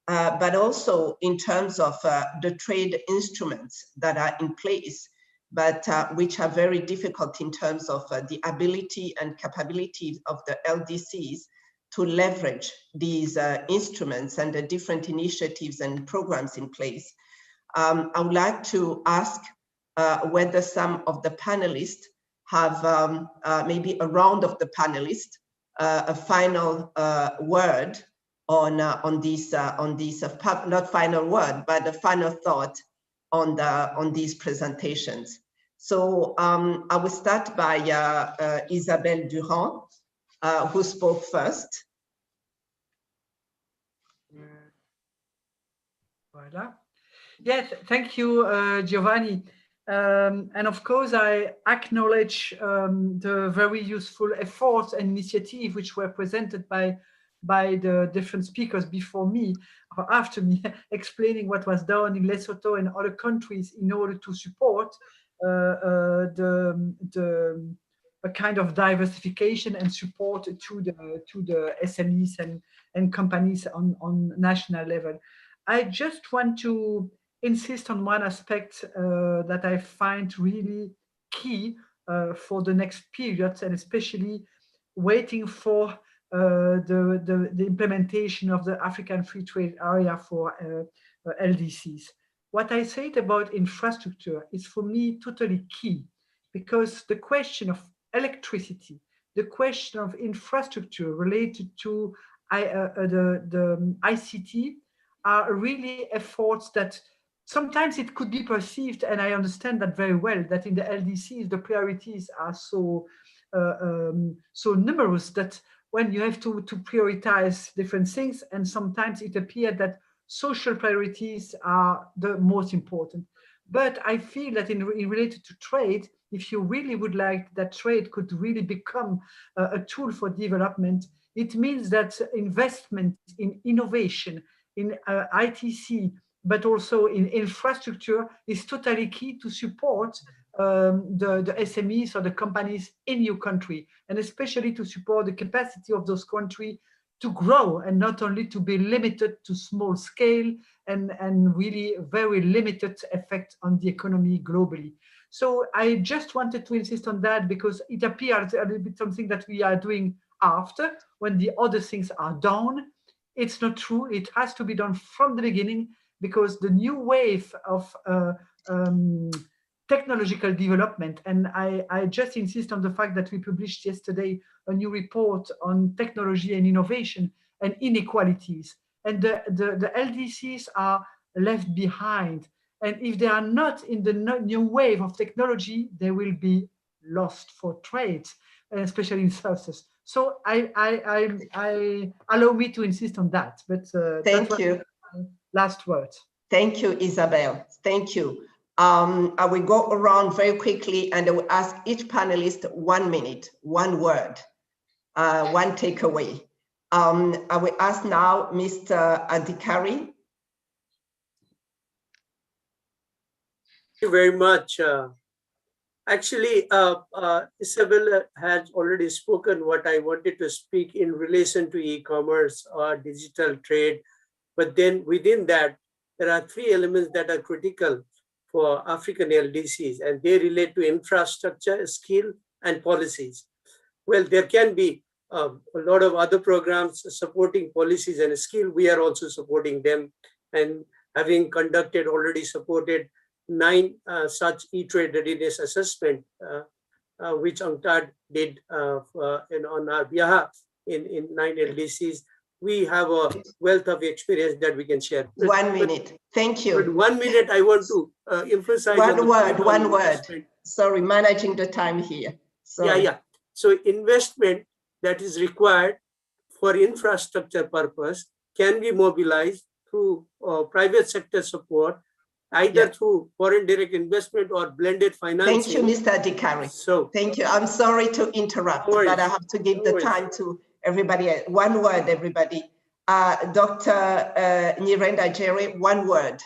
O: but also in terms of the trade instruments that are in place, but which are very difficult in terms of the ability and capabilities of the LDCs to leverage these instruments and the different initiatives and programs in place. I would like to ask whether some of the panelists have maybe a round of the panelists, a final word on this, not final word, but a final thought on these presentations. So I will start by Isabelle Durand, who spoke first.
P: Voilà. Yes, thank you, Giovanni. And of course, I acknowledge the very useful efforts and initiatives which were presented by the different speakers before me or after me, explaining what was done in Lesotho and other countries in order to support a kind of diversification and support to the SMEs and companies on national level. I just want to insist on one aspect that I find really key for the next periods, and especially waiting for the implementation of the African Free Trade Area for LDCs. What I said about infrastructure is for me totally key, because the question of electricity, the question of infrastructure related to the ICT are really efforts that sometimes it could be perceived, and I understand that very well, that in the LDCs, the priorities are so numerous that when you have to prioritize different things, and sometimes it appears that social priorities are the most important. But I feel that in related to trade, if you really would like that trade could really become a tool for development, it means that investment in innovation, in ITC, but also in infrastructure is totally key to support the SMEs or the companies in your country, and especially to support the capacity of those countries to grow and not only to be limited to small scale and really very limited effect on the economy globally. So I just wanted to insist on that because it appears a little bit something that we are doing after, when the other things are done. It's not true. It has to be done from the beginning, because the new wave of technological development, and I just insist on the fact that we published yesterday a new report on technology and innovation and inequalities. And the LDCs are left behind. And if they are not in the new wave of technology, they will be lost for trade, especially in services. So I allow me to insist on that. But
O: thank you.
P: Last word.
O: Thank you, Isabel. Thank you. I will go around very quickly and I will ask each panelist 1 minute, 1 word, 1 takeaway. I will ask now Mr. Adhikari.
S: Thank you very much. Actually, Isabel has already spoken what I wanted to speak in relation to e-commerce or digital trade. But then within that, there are 3 elements that are critical for African LDCs, and they relate to infrastructure, skill, and policies. Well, there can be a lot of other programs supporting policies and skill. We are also supporting them, and having conducted already supported 9 such e-trade readiness assessment, which UNCTAD did on our behalf in 9 LDCs. We have a wealth of experience that we can share.
O: 1 minute. Thank you.
S: But 1 minute, I want to emphasize.
O: 1 word, 1 word. Sorry, managing the time here. Sorry.
S: Yeah. So investment that is required for infrastructure purpose can be mobilized through private sector support, either through foreign direct investment or blended financing.
O: Thank you, Mr. Adhikari.
S: So
O: thank you. I'm sorry to interrupt, but I have to give the time to everybody. 1 word, everybody. Dr. Nirenda Jerry, 1 word.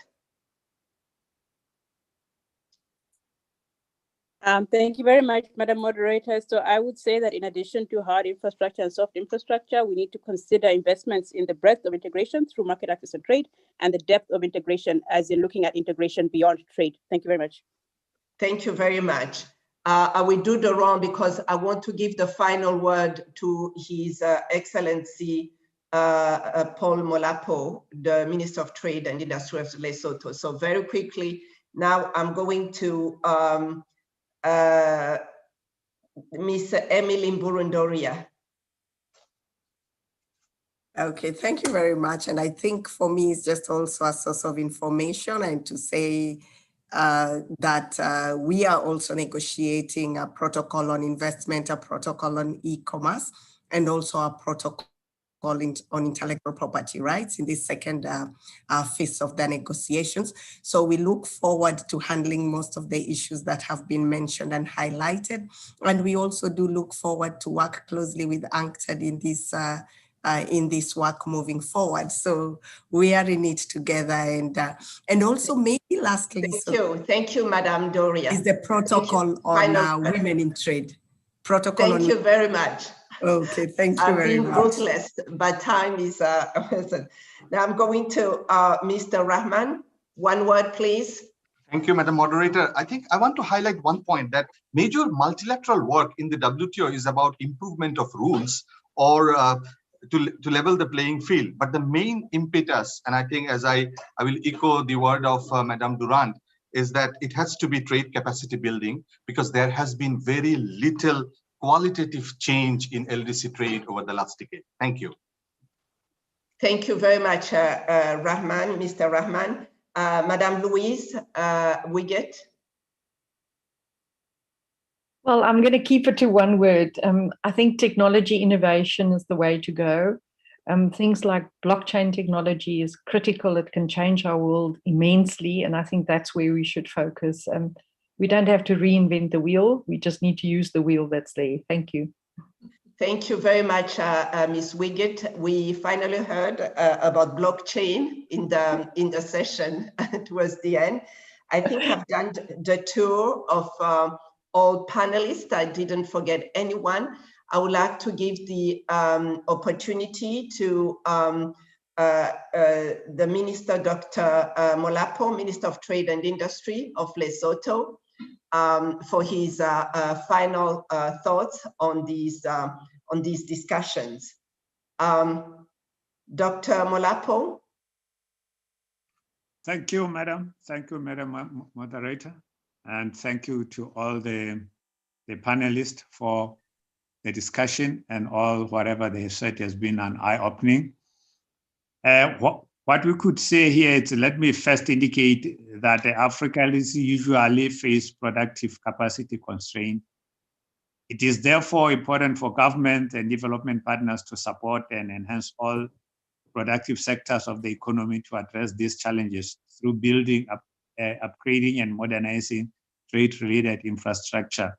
T: Thank you very much, Madam Moderator. So I would say that in addition to hard infrastructure and soft infrastructure, we need to consider investments in the breadth of integration through market access and trade, and the depth of integration as in looking at integration beyond trade. Thank you very much.
O: Thank you very much. I will do the round because I want to give the final word to His Excellency Paul Molapo, the Minister of Trade and Industry of Lesotho. So very quickly, now I'm going to Ms. Emily Mburundoria.
U: Okay, thank you very much. And I think for me, it's just also a source of information and to say that we are also negotiating a protocol on investment, a protocol on e-commerce, and also a protocol on intellectual property rights in this second phase of the negotiations. So we look forward to handling most of the issues that have been mentioned and highlighted. And we also do look forward to work closely with UNCTAD in this work moving forward. So we are in it together. And also maybe lastly,
O: thank you, Madam Doria.
U: Is the protocol on women in trade. Protocol
O: Thank you very much.
U: Okay, thank you very much.
O: I've been ruthless, but time is now I'm going to Mr. Rahman. 1 word, please.
D: Thank you, Madam Moderator. I think I want to highlight 1 point, that major multilateral work in the WTO is about improvement of rules or to level the playing field. But the main impetus, and I think as I will echo the word of Madam Durand, is that it has to be trade capacity building, because there has been very little qualitative change in LDC trade over the last decade. Thank you.
O: Thank you very much, Rahman, Mr. Rahman. Madam Louise Wiggett.
K: Well, I'm going to keep it to 1 word. I think technology innovation is the way to go. Things like blockchain technology is critical. It can change our world immensely. And I think that's where we should focus. We don't have to reinvent the wheel. We just need to use the wheel that's there. Thank you.
O: Thank you very much, Ms. Wiggett. We finally heard about blockchain in the session towards the end. I think I've done the tour of all panelists. I didn't forget anyone. I would like to give the opportunity to the Minister, Dr. Molapo, Minister of Trade and Industry of Lesotho, for his final thoughts on these discussions. Dr. Molapo.
Q: Thank you, Madam. Thank you, Madam Moderator. And thank you to all the panelists for the discussion, and all whatever they said has been an eye-opening. What we could say here is, let me first indicate that the African LDCs usually face productive capacity constraint. It is therefore important for government and development partners to support and enhance all productive sectors of the economy to address these challenges through building up, upgrading and modernizing trade-related infrastructure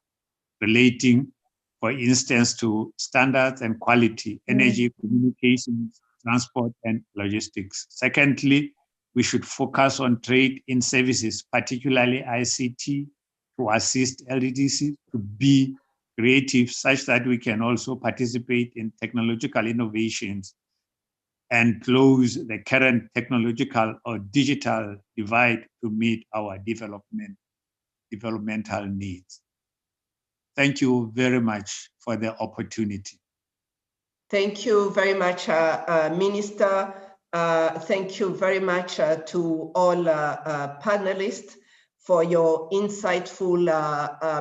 Q: relating, for instance, to standards and quality, energy, communications, transport, and logistics. Secondly, we should focus on trade in services, particularly ICT, to assist LDCs to be creative such that we can also participate in technological innovations and close the current technological or digital divide to meet our developmental needs. Thank you very much for the opportunity.
O: Thank you very much, Minister. Thank you very much to all panelists for your insightful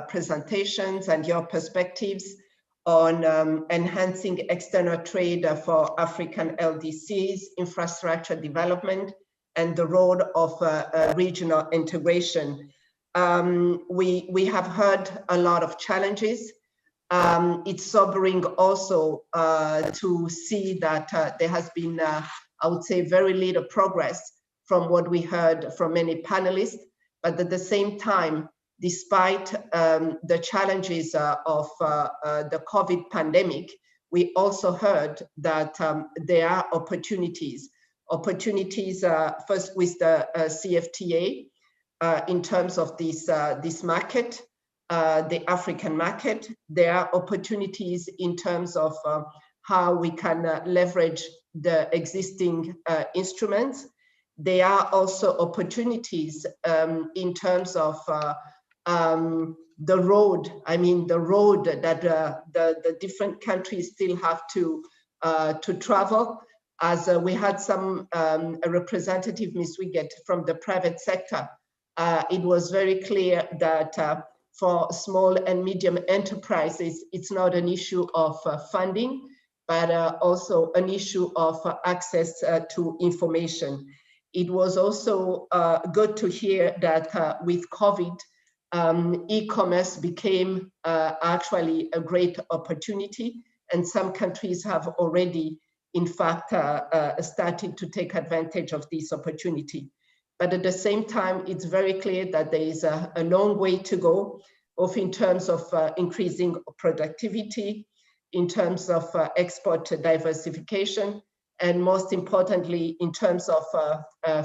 O: presentations and your perspectives on enhancing external trade for African LDCs, infrastructure development, and the role of regional integration. We have heard a lot of challenges. It's sobering also to see that there has been, I would say, very little progress from what we heard from many panelists. But at the same time, despite the challenges of the COVID pandemic, we also heard that there are opportunities first with the CFTA in terms of this market, the African market. There are opportunities in terms of how we can leverage the existing instruments. There are also opportunities in terms of the road. The road that the different countries still have to travel. As we had a representative, Ms. Wiggett, from the private sector, it was very clear that for small and medium enterprises, it's not an issue of funding, but also an issue of access to information. It was also good to hear that with COVID, e-commerce became actually a great opportunity, and some countries have already, in fact, started to take advantage of this opportunity. But at the same time, it's very clear that there is a long way to go, both in terms of increasing productivity, in terms of export diversification, and most importantly, in terms of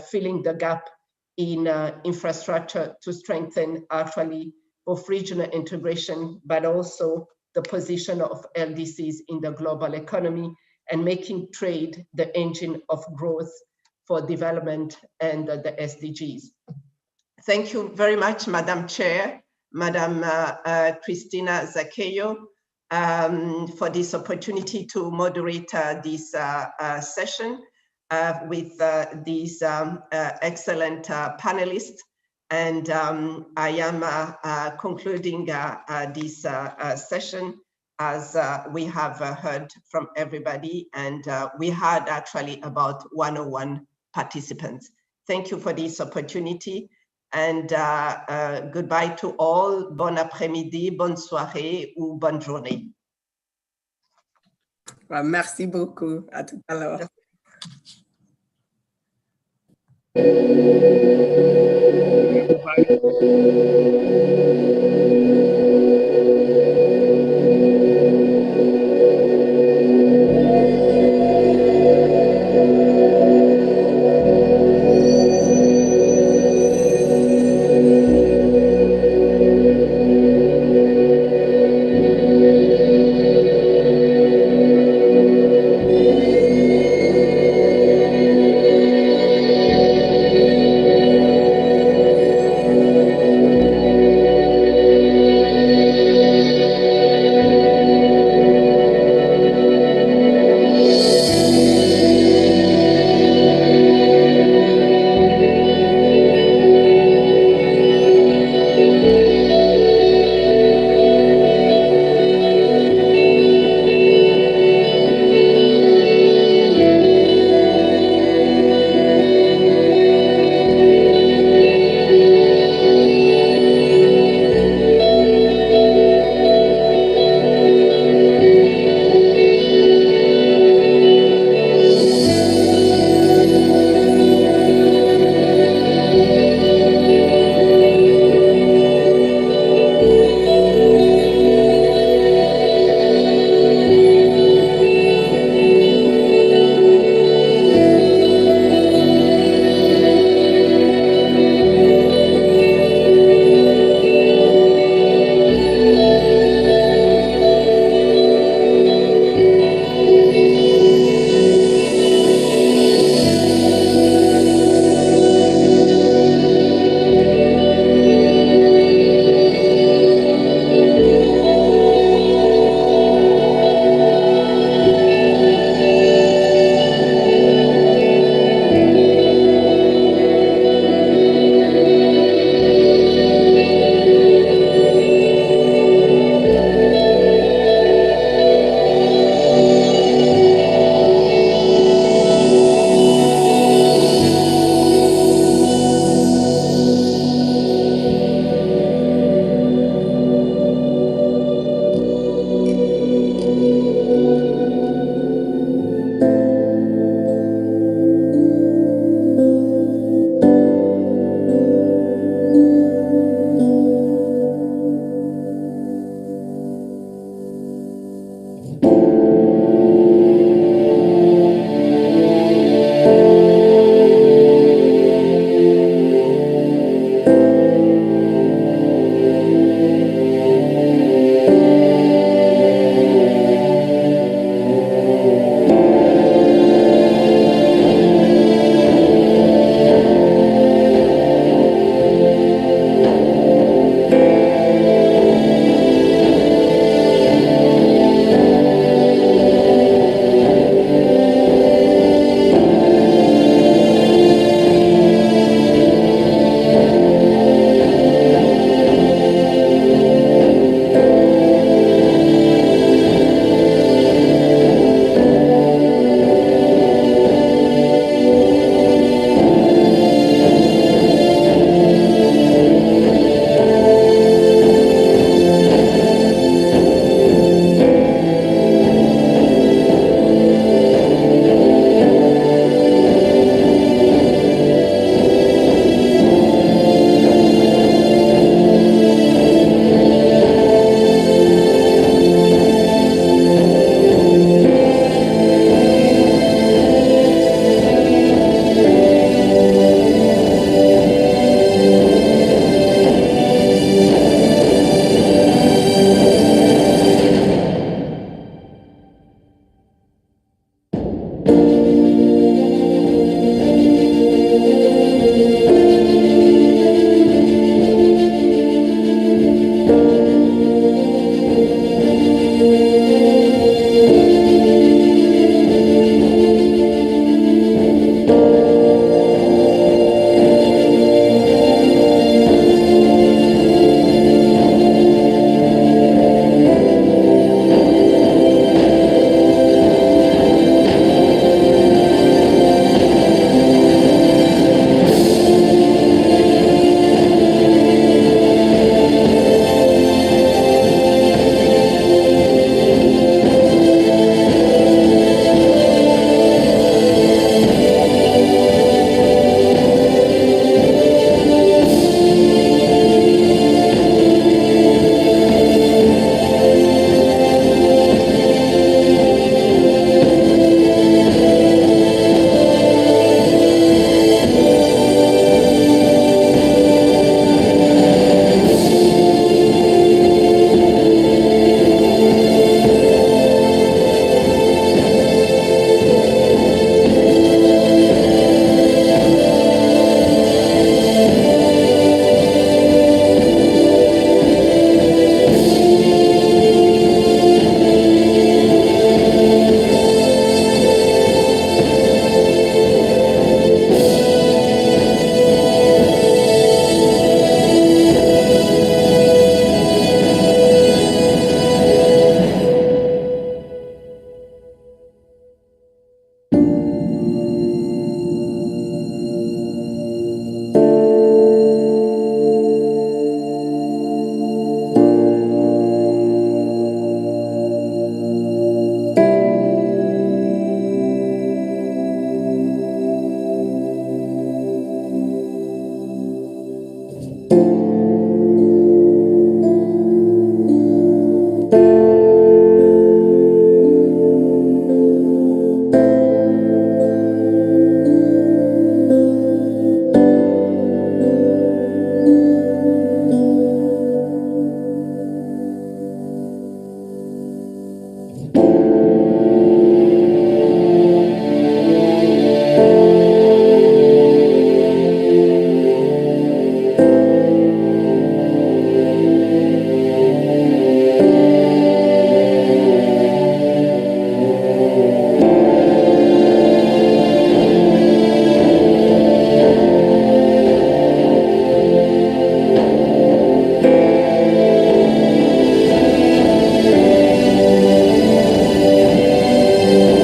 O: filling the gap in infrastructure to strengthen actually both regional integration, but also the position of LDCs in the global economy, and making trade the engine of growth for development and the SDGs. Thank you very much, Madam Chair, Madam Christina Zakeyo, for this opportunity to moderate this session with these excellent panelists. And I am concluding this session as we have heard from everybody, and we had actually about 101 participants. Thank you for this opportunity, and goodbye to all. Bon après-midi, bonne soirée ou bonne journée.
U: Merci beaucoup. À tout à l'heure.
Q: Bye.